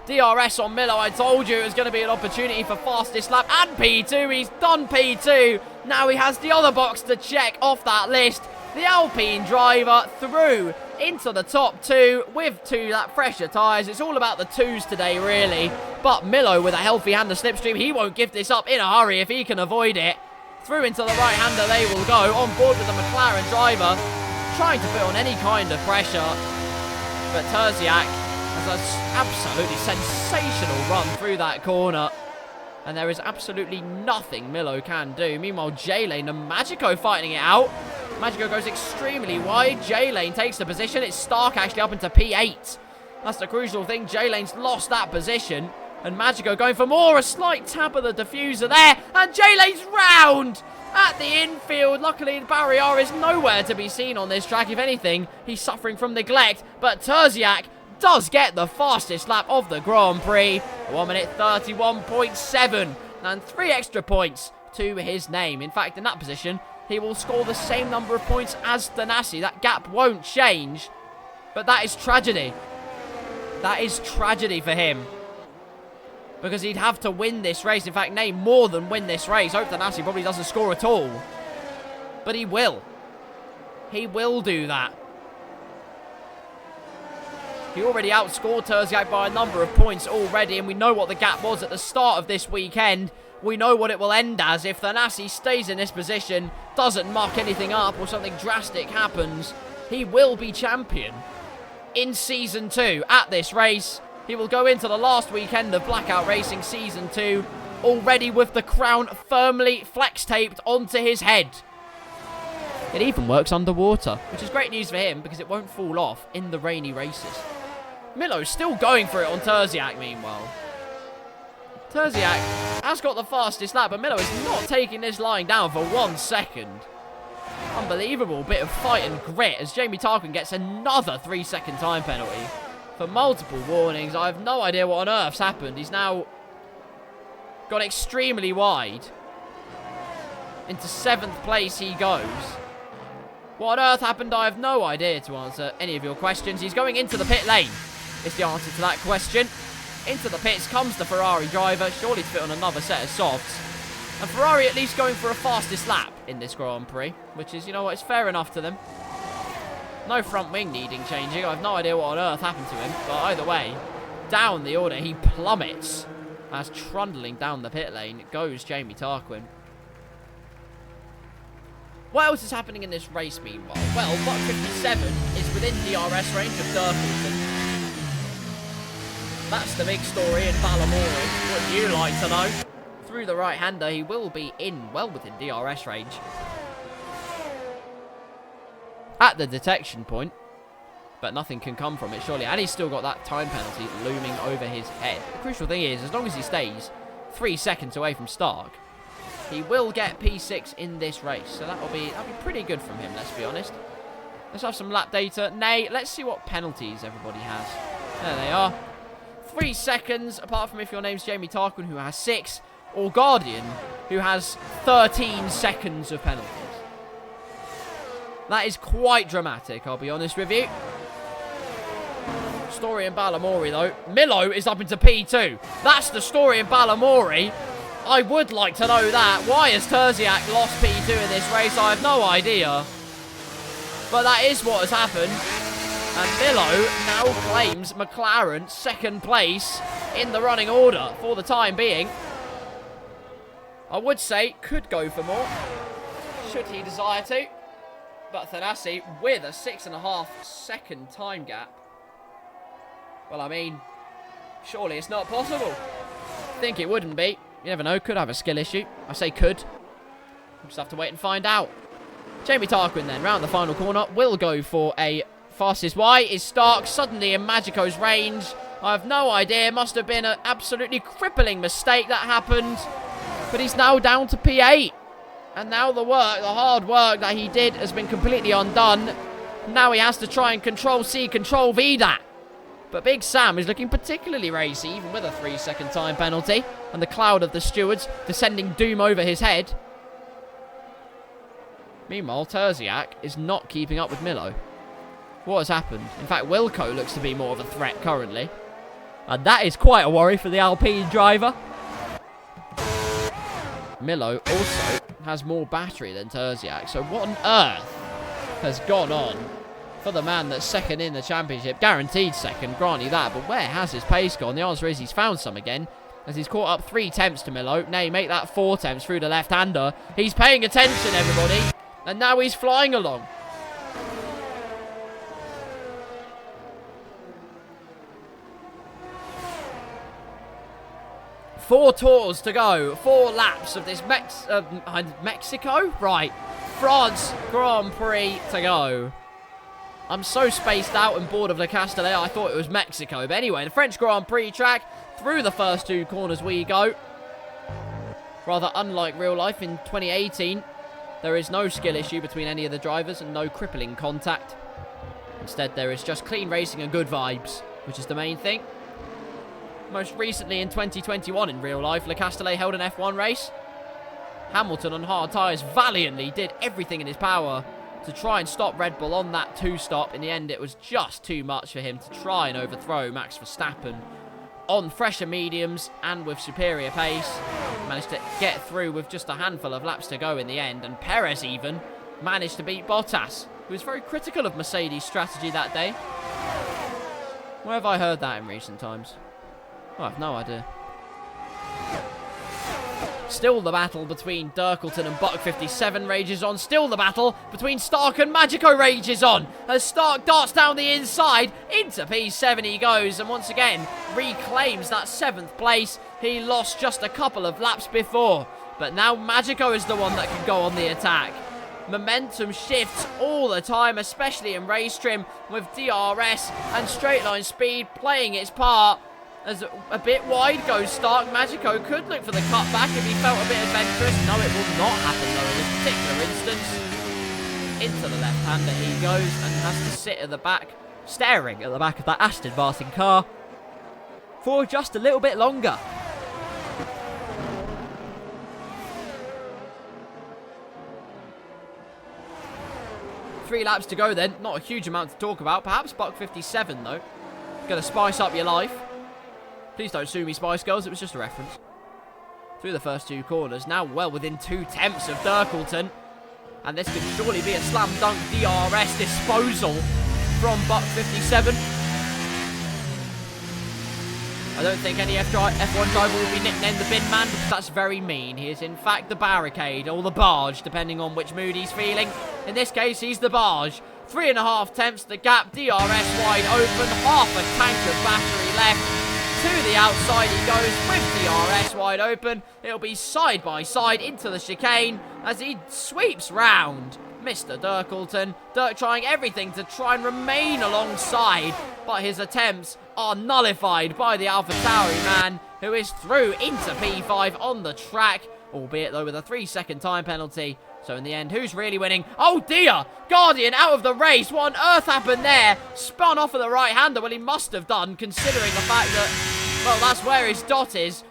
DRS on Milo. I told you it was going to be an opportunity for fastest lap and P2. He's done P2. Now he has the other box to check off that list. The Alpine driver through into the top 2 with 2-lap fresher tyres. It's all about the 2s today, really. But Milo with a healthy hand of slipstream, he won't give this up in a hurry if he can avoid it. Through into the right-hander they will go, on board with the McLaren driver, trying to put on any kind of pressure. But Terziak has an absolutely sensational run through that corner. And there is absolutely nothing Milo can do. Meanwhile, J-Lane and Magico fighting it out. Magico goes extremely wide. J-Lane takes the position. It's Stark actually up into P8. That's the crucial thing. J-Lane's lost that position. And Magico going for more. A slight tap of the diffuser there. And J-Lane's round at the infield. Luckily, the barrier is nowhere to be seen on this track. If anything, he's suffering from neglect. But Terziak does get the fastest lap of the Grand Prix. 1 minute 31.7. And 3 extra points to his name. In fact, in that position, he will score the same number of points as Thanassi. That gap won't change. But that is tragedy. That is tragedy for him. Because he'd have to win this race. In fact, nay, more than win this race. Hope Thanassi probably doesn't score at all. But he will. He will do that. He already outscored Terziak by a number of points already, and we know what the gap was at the start of this weekend. We know what it will end as if Thanassi stays in this position, doesn't muck anything up, or something drastic happens. He will be champion in Season 2 at this race. He will go into the last weekend of Blackout Racing Season 2, already with the crown firmly flex-taped onto his head. It even works underwater, which is great news for him because it won't fall off in the rainy races. Milo's still going for it on Terziak, meanwhile. Terziak has got the fastest lap, but Milo is not taking this lying down for 1 second. Unbelievable bit of fight and grit as Jamie Tarquin gets another 3-second time penalty for multiple warnings. I have no idea what on earth's happened. He's now got extremely wide. Into 7th place he goes. What on earth happened? I have no idea to answer any of your questions. He's going into the pit lane. Is the answer to that question. Into the pits comes the Ferrari driver, surely to fit on another set of softs. And Ferrari at least going for a fastest lap in this Grand Prix, which is, you know what, it's fair enough to them. No front wing needing changing. I have no idea what on earth happened to him, but either way, down the order, he plummets as trundling down the pit lane goes Jamie Tarquin. What else is happening in this race, meanwhile? Well, Buck 57 is within DRS range of Durkleton. That's the big story in Ballymore. Would you like to know? Through the right-hander, he will be well within DRS range. At the detection point. But nothing can come from it, surely. And he's still got that time penalty looming over his head. The crucial thing is, as long as he stays 3 seconds away from Stark, he will get P6 in this race. So that'll be pretty good from him, let's be honest. Let's have some lap data. Nay, let's see what penalties everybody has. There they are. 3 seconds, apart from if your name's Jamie Tarquin, who has 6, or Guardian, who has 13 seconds of penalties. That is quite dramatic, I'll be honest with you. Story in Ballymore, though. Milo is up into P2. That's the story in Ballymore. I would like to know that. Why has Terziak lost P2 in this race? I have no idea. But that is what has happened. And Milo now claims McLaren 2nd place in the running order for the time being. I would say could go for more, should he desire to. But Thanassi with a 6.5 second time gap. Well, I mean, surely it's not possible. I think it wouldn't be. You never know, could have a skill issue. I say could. We'll just have to wait and find out. Jamie Tarquin then, round the final corner, will go for a fastest. Why is Stark suddenly in Magico's range? I have no idea. Must have been an absolutely crippling mistake that happened. But he's now down to P8. And now the hard work that he did has been completely undone. Now he has to try and Control-C, Control-V that. But Big Sam is looking particularly racy, even with a 3-second time penalty. And the cloud of the stewards descending doom over his head. Meanwhile, Terziak is not keeping up with Milo. What has happened? In fact, Wilco looks to be more of a threat currently. And that is quite a worry for the Alpine driver. Milo also has more battery than Terziak. So what on earth has gone on for the man that's second in the championship? Guaranteed second, grant you that. But where has his pace gone? The answer is he's found some again, as he's caught up 3 tenths to Milo. Nay, make that 4 tenths through the left-hander. He's paying attention, everybody. And now he's flying along. Four tours to go. 4 laps of this Mexico? Right. France Grand Prix to go. I'm so spaced out and bored of Le Castellet, I thought it was Mexico. But anyway, the French Grand Prix track. Through the first 2 corners we go. Rather unlike real life in 2018, there is no skill issue between any of the drivers and no crippling contact. Instead, there is just clean racing and good vibes, which is the main thing. Most recently in 2021 in real life, Le Castellet held an F1 race. Hamilton on hard tyres valiantly did everything in his power to try and stop Red Bull on that 2-stop. In the end, it was just too much for him to try and overthrow Max Verstappen on fresher mediums and with superior pace. Managed to get through with just a handful of laps to go in the end, and Perez even managed to beat Bottas, who was very critical of Mercedes' strategy that day. Where have I heard that in recent times? Oh, I have no idea. Still the battle between Dirkleton and Buck 57 rages on. Still the battle between Stark and Magico rages on. As Stark darts down the inside, into P7 he goes, and once again reclaims that 7th place. He lost just a couple of laps before, but now Magico is the one that can go on the attack. Momentum shifts all the time, especially in race trim, with DRS and straight line speed playing its part. As a bit wide goes Stark. Magico could look for the cutback if he felt a bit adventurous. No, it will not happen though in this particular instance. Into the left-hander he goes and has to sit at the back, staring at the back of that Aston Martin car for just a little bit longer. Three laps to go then. Not a huge amount to talk about. Perhaps Buck 57 though. Gonna spice up your life. Please don't sue me, Spice Girls. It was just a reference. Through the first 2 corners. Now well within 2 tenths of Dirkleton. And this could surely be a slam dunk DRS disposal from Buck 57. I don't think any F1 driver will be nicknamed the Bin Man, because that's very mean. He is in fact the barricade, or the barge, depending on which mood he's feeling. In this case, he's the barge. 3.5 tenths the gap, DRS wide open, half a tank of battery left. To the outside he goes with DRS wide open. It'll be side by side into the chicane as he sweeps round Mr. Dirkleton. Dirk trying everything to try and remain alongside, but his attempts are nullified by the AlphaTauri man, who is through into P5 on the track, albeit though with a 3-second time penalty. So in the end, who's really winning? Oh dear! Guardian out of the race. What on earth happened there? Spun off of the right-hander. Well, he must have done, considering the fact that, well, that's where his dot is.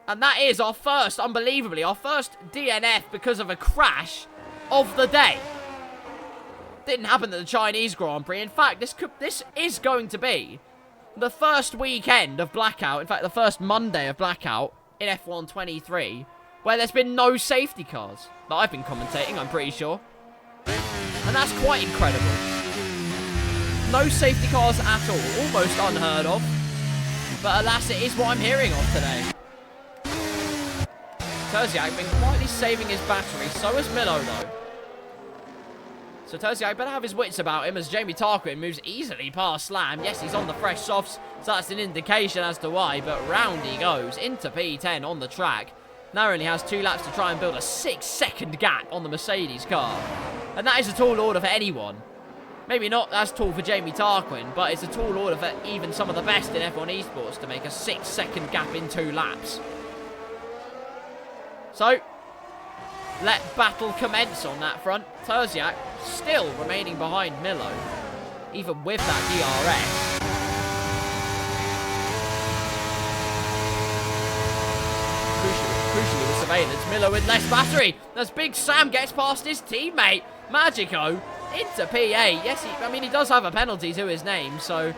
And that is our first, unbelievably, our first DNF because of a crash of the day. Didn't happen at the Chinese Grand Prix. In fact, this is going to be the first weekend of Blackout. In fact, the first Monday of Blackout in F1 23. Where there's been no safety cars that I've been commentating, I'm pretty sure. And that's quite incredible. No safety cars at all. Almost unheard of. But alas, it is what I'm hearing of today. Terziak been quietly saving his battery. So has Milo, though. So Terziak better have his wits about him as Jamie Tarquin moves easily past Slam. Yes, he's on the fresh softs, so that's an indication as to why. But round he goes into P10 on the track. Now only has 2 laps to try and build a 6-second gap on the Mercedes car. And that is a tall order for anyone. Maybe not as tall for Jamie Tarquin, but it's a tall order for even some of the best in F1 esports to make a 6-second gap in 2 laps. So, let battle commence on that front. Terziak still remaining behind Milo, even with that DRS. Crucially with surveillance, Miller with less battery as Big Sam gets past his teammate Magico into P8. Yes, he does have a penalty to his name, so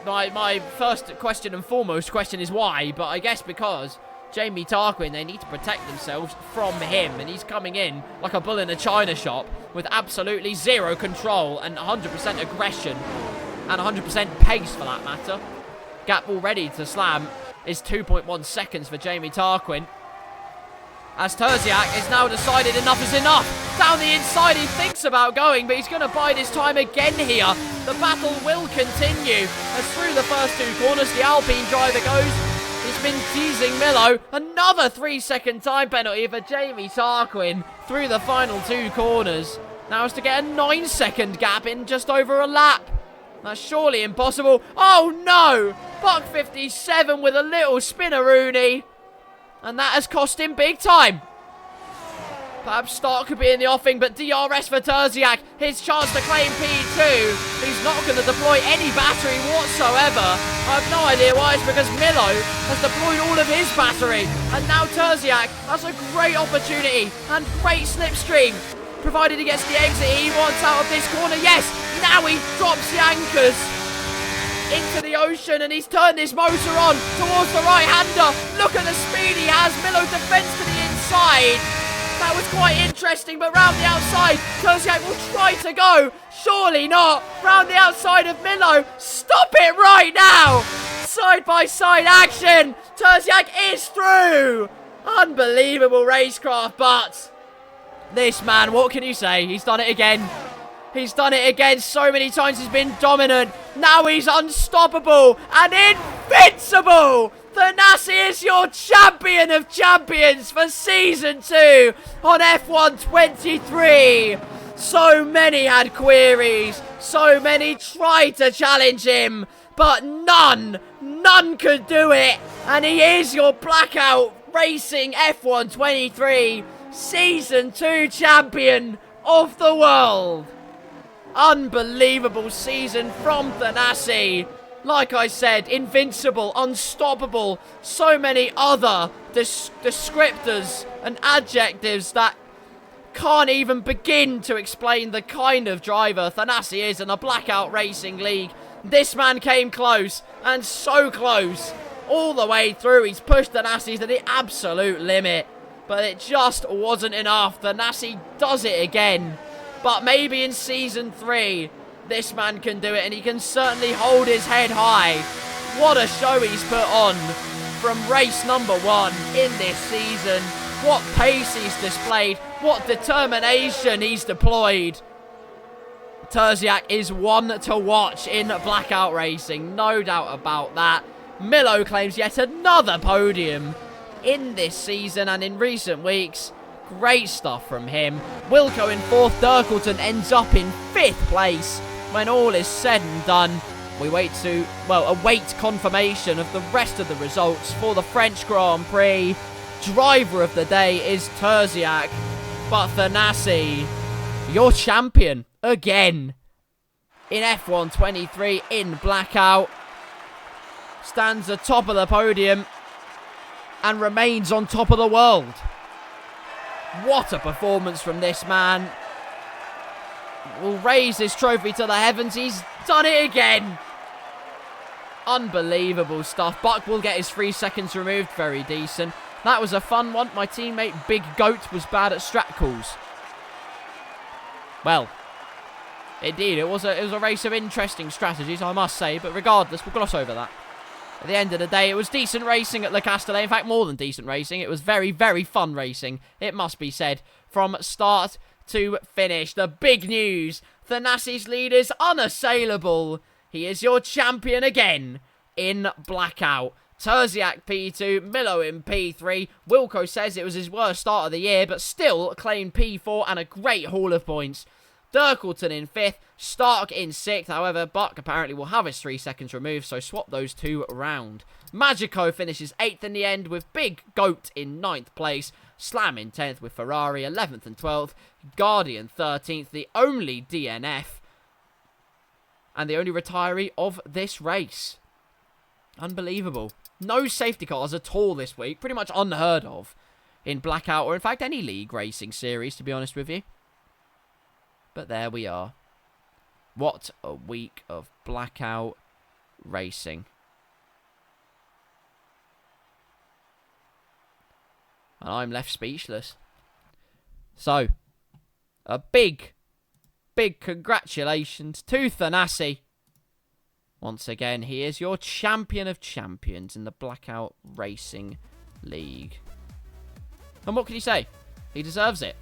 my first question and foremost question is why, but I guess because Jamie Tarquin, they need to protect themselves from him, and he's coming in like a bull in a china shop with absolutely zero control and 100% aggression and 100% pace for that matter. Gap already to slam is 2.1 seconds for Jamie Tarquin. As Terziak has now decided enough is enough. Down the inside, he thinks about going, but he's going to bide his time again here. The battle will continue as through the first 2 corners, the Alpine driver goes. He's been teasing Milo. Another 3-second time penalty for Jamie Tarquin through the final 2 corners. Now is to get a 9-second gap in just over a lap. That's surely impossible. Oh no! Buck 57 with a little spinneroonie. And that has cost him big time. Perhaps start could be in the offing, but DRS for Terziak. His chance to claim P2. He's not going to deploy any battery whatsoever. I have no idea why. It's because Milo has deployed all of his battery. And now Terziak has a great opportunity and great slipstream. Provided he gets the exit he wants out of this corner. Yes, now he drops the anchors into the ocean, and he's turned his motor on towards the right-hander. Look at the speed he has. Milo defends to the inside. That was quite interesting, but round the outside, Terziak will try to go. Surely not. Round the outside of Milo. Stop it right now. Side-by-side action. Terziak is through. Unbelievable racecraft, but this man, what can you say? He's done it again. He's done it again. So many times he's been dominant. Now he's unstoppable and invincible. Thanassi is your champion of champions for Season 2 on F1 23. So many had queries. So many tried to challenge him. But none could do it. And he is your Blackout Racing F1 23 Season 2 champion of the world. Unbelievable season from Thanassi. Like I said, invincible, unstoppable. So many other descriptors and adjectives that can't even begin to explain the kind of driver Thanassi is in the Blackout Racing League. This man came close, and so close. All the way through, he's pushed Thanassi to the absolute limit. But it just wasn't enough. Thanassi does it again. But maybe in Season 3, this man can do it, and he can certainly hold his head high. What a show he's put on from race number 1 in this season. What pace he's displayed. What determination he's deployed. Terziak is one to watch in Blackout Racing. No doubt about that. Milo claims yet another podium in this season and in recent weeks. Great stuff from him. Wilco in 4th. Dirkleton ends up in 5th place. When all is said and done, we await confirmation of the rest of the results for the French Grand Prix. Driver of the day is Terziak, but Thanassi, your champion again in F1 23 in Blackout, stands atop of the podium and remains on top of the world. What a performance from this man. Will raise this trophy to the heavens. He's done it again. Unbelievable stuff. Buck will get his 3 seconds removed. Very decent. That was a fun one. My teammate Big Goat was bad at strat calls. Well, indeed, it was a race of interesting strategies, I must say. But regardless, we'll gloss over that. At the end of the day, it was decent racing at Le Castellet. In fact, more than decent racing. It was very, very fun racing, it must be said, from start to finish. The big news, Thanassi's lead is unassailable. He is your champion again in Blackout. Terziak P2, Milo in P3. Wilco says it was his worst start of the year, but still claimed P4 and a great haul of points. Dirkleton in 5th, Stark in 6th. However, Buck apparently will have his 3 seconds removed, so swap those two around. Magico finishes 8th in the end with Big Goat in 9th place. Slam in 10th with Ferrari 11th and 12th. Guardian 13th, the only DNF and the only retiree of this race. Unbelievable. No safety cars at all this week. Pretty much unheard of in Blackout, or in fact any league racing series, to be honest with you. But there we are. What a week of Blackout Racing. And I'm left speechless. So, a big congratulations to Thanassi. Once again, he is your champion of champions in the Blackout Racing League. And what can you say? He deserves it.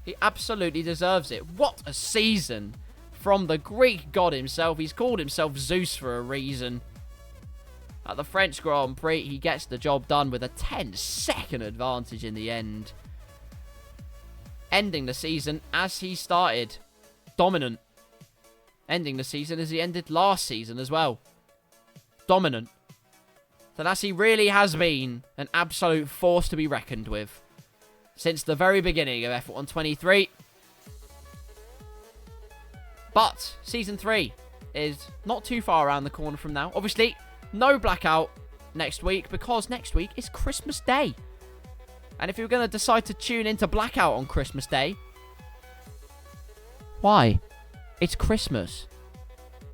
He absolutely deserves it. What a season from the Greek god himself. He's called himself Zeus for a reason. At the French Grand Prix, he gets the job done with a 10-second advantage in the end. Ending the season as he started. Dominant. Ending the season as he ended last season as well. Dominant. Thanassi really has been an absolute force to be reckoned with. Since the very beginning of F1 23. But Season 3 is not too far around the corner from now. Obviously, no Blackout next week because next week is Christmas Day. And if you're going to decide to tune into Blackout on Christmas Day, why? It's Christmas.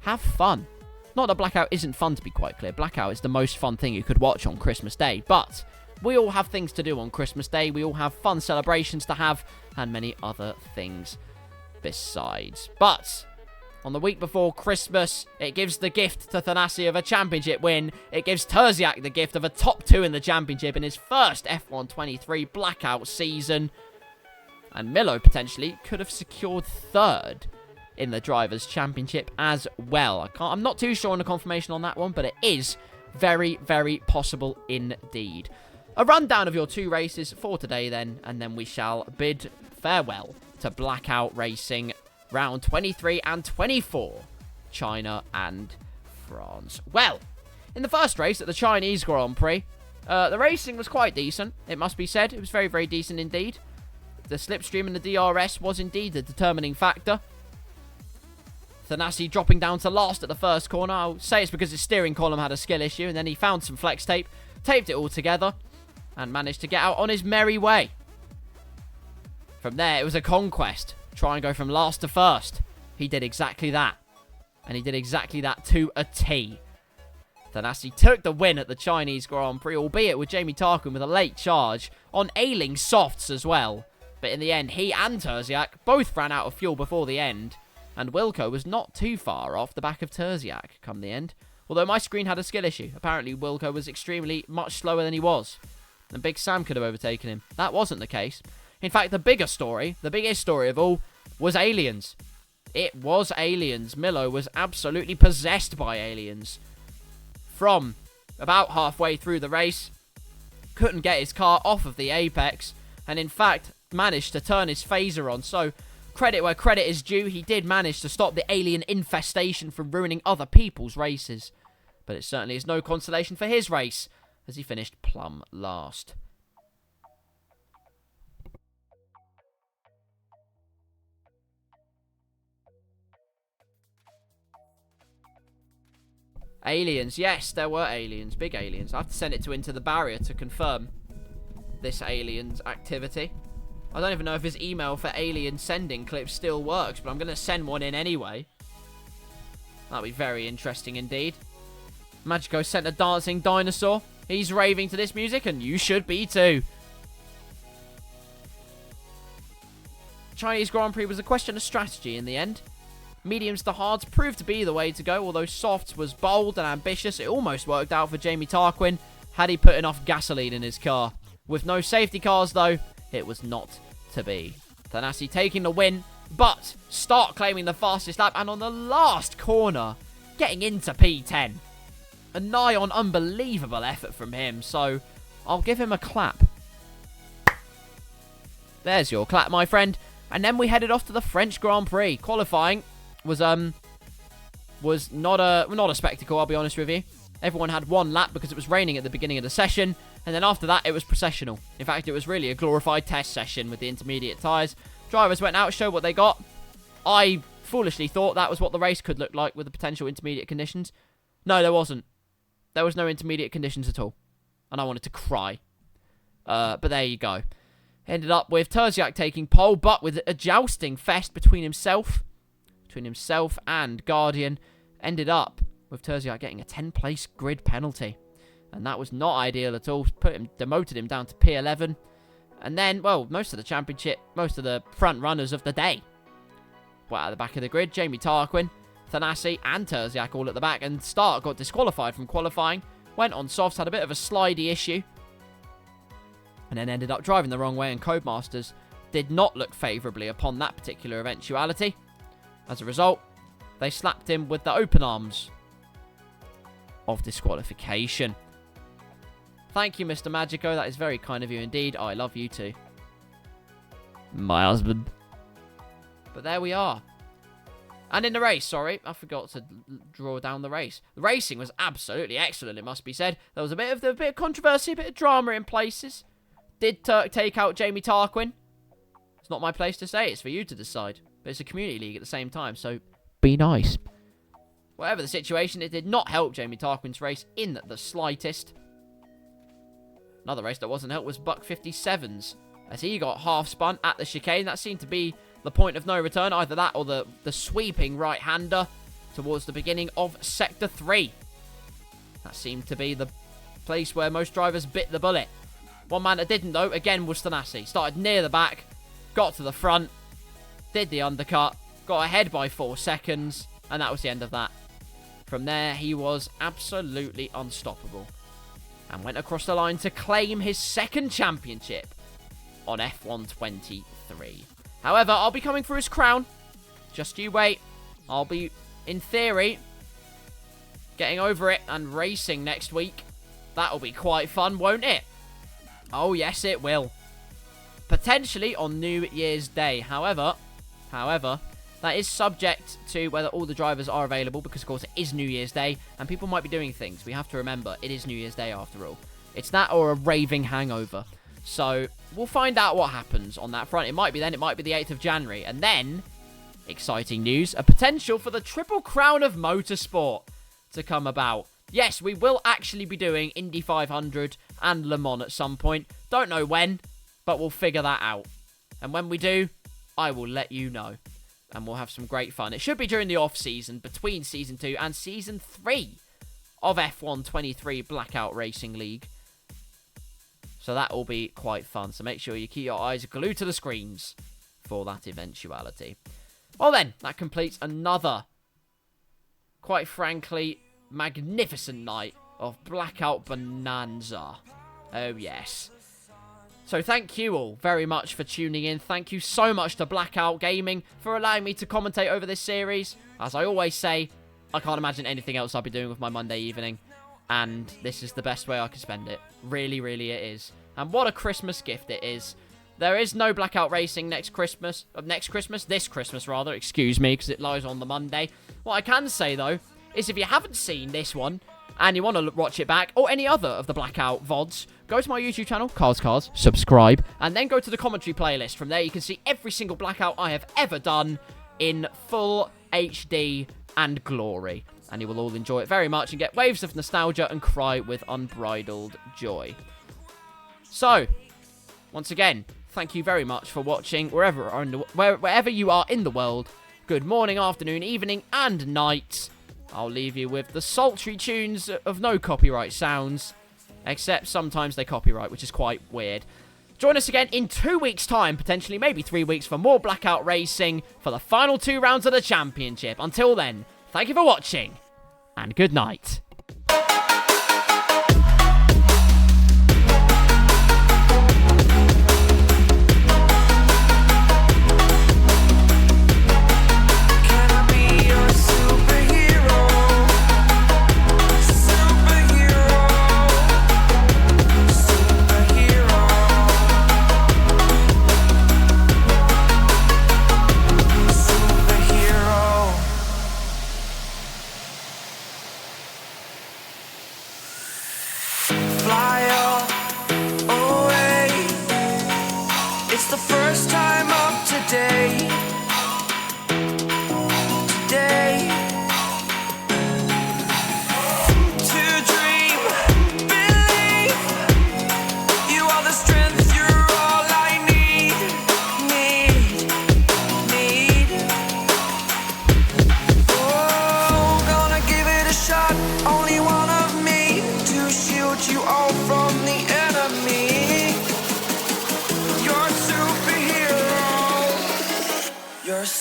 Have fun. Not that Blackout isn't fun, to be quite clear. Blackout is the most fun thing you could watch on Christmas Day. But we all have things to do on Christmas Day. We all have fun celebrations to have. And many other things besides. But on the week before Christmas, it gives the gift to Thanassi of a championship win. It gives Terziak the gift of a top 2 in the championship in his first F1 23 Blackout season. And Milo potentially could have secured 3rd in the Drivers' Championship as well. I'm not too sure on the confirmation on that one, but it is very, very possible indeed. A rundown of your 2 races for today then, and then we shall bid farewell to Blackout Racing round 23 and 24, China and France. Well, in the first race at the Chinese Grand Prix, the racing was quite decent, it must be said. It was very, very decent indeed. The slipstream and the DRS was indeed the determining factor. Thanassi dropping down to last at the first corner. I'll say it's because his steering column had a skill issue, and then he found some flex tape, taped it all together, and managed to get out on his merry way. From there, it was a conquest. Try and go from last to first. He did exactly that. And he did exactly that to a T. Thanassi took the win at the Chinese Grand Prix, albeit with Jamie Tarquin with a late charge on ailing softs as well. But in the end, he and Terziak both ran out of fuel before the end. And Wilco was not too far off the back of Terziak come the end. Although my screen had a skill issue. Apparently Wilco was extremely much slower than he was. And Big Sam could have overtaken him. That wasn't the case. In fact, the biggest story of all, was aliens. It was aliens. Milo was absolutely possessed by aliens. From about halfway through the race, couldn't get his car off of the apex. And in fact, managed to turn his phaser on. So, credit where credit is due, he did manage to stop the alien infestation from ruining other people's races. But it certainly is no consolation for his race, as he finished plumb last. Aliens, yes, there were aliens, big aliens. I have to send it to Into the Barrier to confirm this aliens activity. I don't even know if his email for alien sending clips still works, but I'm going to send one in anyway. That'll be very interesting indeed. Magico sent a dancing dinosaur. He's raving to this music, and you should be too. Chinese Grand Prix was a question of strategy in the end. Mediums to hards proved to be the way to go, although softs was bold and ambitious. It almost worked out for Jamie Tarquin had he put enough gasoline in his car. With no safety cars, though, it was not to be. Thanassi taking the win, but start claiming the fastest lap, and on the last corner, getting into P10. A nigh on unbelievable effort from him, so I'll give him a clap. There's your clap, my friend. And then we headed off to the French Grand Prix. Qualifying was not a spectacle, I'll be honest with you. Everyone had one lap because it was raining at the beginning of the session, and then after that it was processional. In fact, it was really a glorified test session with the intermediate tyres. Drivers went out, showed what they got. I foolishly thought that was what the race could look like with the potential intermediate conditions. No, there wasn't. There was no intermediate conditions at all, and I wanted to cry. But there you go. Ended up with Terziak taking pole, but with a jousting fest between himself and Guardian. Ended up with Terziak getting a 10-place grid penalty. And that was not ideal at all. Demoted him down to P11. And then, well, most of the championship, most of the front runners of the day were at the back of the grid. Jamie Tarquin, Thanassi and Terziak all at the back. And Stark got disqualified from qualifying. Went on softs, had a bit of a slidey issue. And then ended up driving the wrong way. And Codemasters did not look favourably upon that particular eventuality. As a result, they slapped him with the open arms of disqualification. Thank you, Mr. Magico. That is very kind of you indeed. I love you too. My husband. But there we are. And in the race, sorry, I forgot to draw down the race. The racing was absolutely excellent, it must be said. There was a bit of controversy, a bit of drama in places. Did Turk take out Jamie Tarquin? It's not my place to say. It's for you to decide. But it's a community league at the same time, so be nice. Whatever the situation, it did not help Jamie Tarquin's race in the slightest. Another race that wasn't helped was Buck 57's, as he got half spun at the chicane. That seemed to be the point of no return, either that or the sweeping right-hander towards the beginning of Sector 3. That seemed to be the place where most drivers bit the bullet. One man that didn't, though, again, was Thanassi. Started near the back, got to the front, did the undercut, got ahead by 4 seconds, and that was the end of that. From there, he was absolutely unstoppable and went across the line to claim his second championship on F1 23. However, I'll be coming for his crown. Just you wait. I'll be, in theory, getting over it and racing next week. That'll be quite fun, won't it? Oh, yes, it will. Potentially on New Year's Day. However, that is subject to whether all the drivers are available, because, of course, it is New Year's Day, and people might be doing things. We have to remember, it is New Year's Day after all. It's that or a raving hangover. So, we'll find out what happens on that front. It might be then, it might be the 8th of January. And then, exciting news, a potential for the Triple Crown of Motorsport to come about. Yes, we will actually be doing Indy 500 and Le Mans at some point. Don't know when, but we'll figure that out. And when we do, I will let you know. And we'll have some great fun. It should be during the off-season, between Season 2 and Season 3 of F1 23 Blackout Racing League. So that will be quite fun. So make sure you keep your eyes glued to the screens for that eventuality. Well then, that completes another, quite frankly, magnificent night of Blackout Bonanza. Oh yes. So thank you all very much for tuning in. Thank you so much to Blackout Gaming for allowing me to commentate over this series. As I always say, I can't imagine anything else I'll be doing with my Monday evening. And this is the best way I can spend it. Really, really it is. And what a Christmas gift it is. There is no Blackout Racing this Christmas, excuse me, because it lies on the Monday. What I can say, though, is if you haven't seen this one, and you want to watch it back, or any other of the Blackout VODs, go to my YouTube channel, KarlsCars, subscribe, and then go to the commentary playlist. From there, you can see every single Blackout I have ever done in full HD and glory. And you will all enjoy it very much and get waves of nostalgia and cry with unbridled joy. So, once again, thank you very much for watching wherever you are in the world. Good morning, afternoon, evening, and night. I'll leave you with the sultry tunes of no copyright sounds, except sometimes they copyright, which is quite weird. Join us again in 2 weeks' time, potentially maybe 3 weeks, for more Blackout Racing for the final 2 rounds of the championship. Until then, thank you for watching, and good night.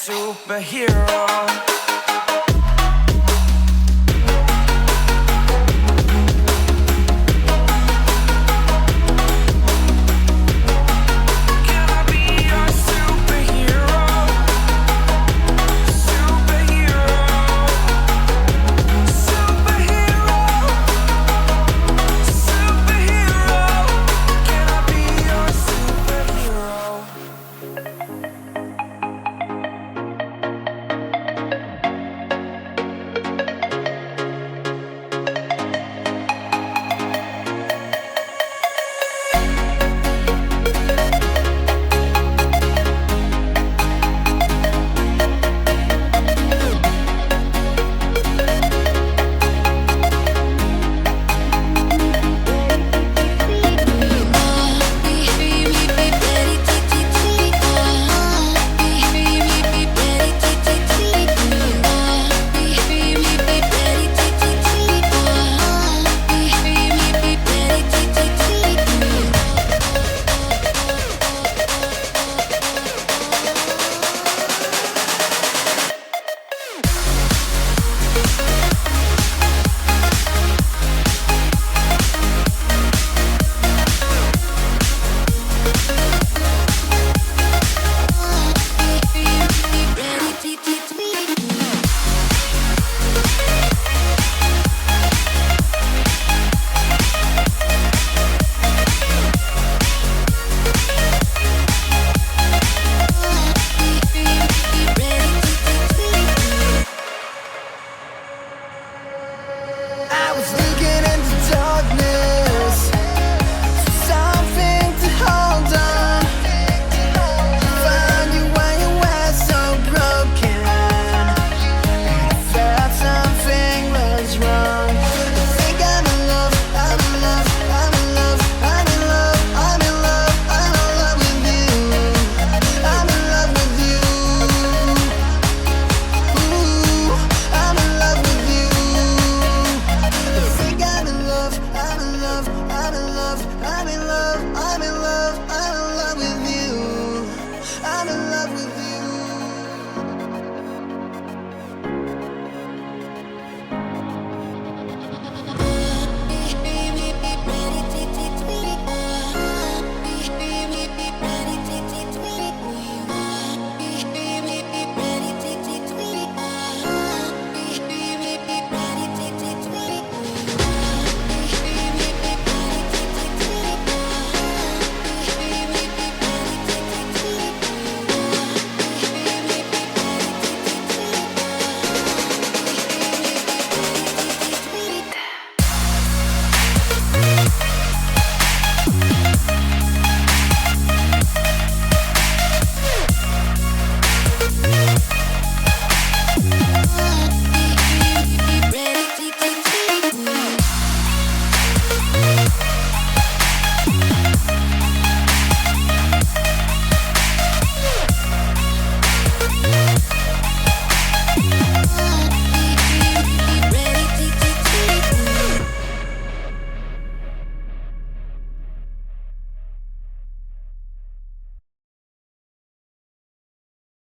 superhero.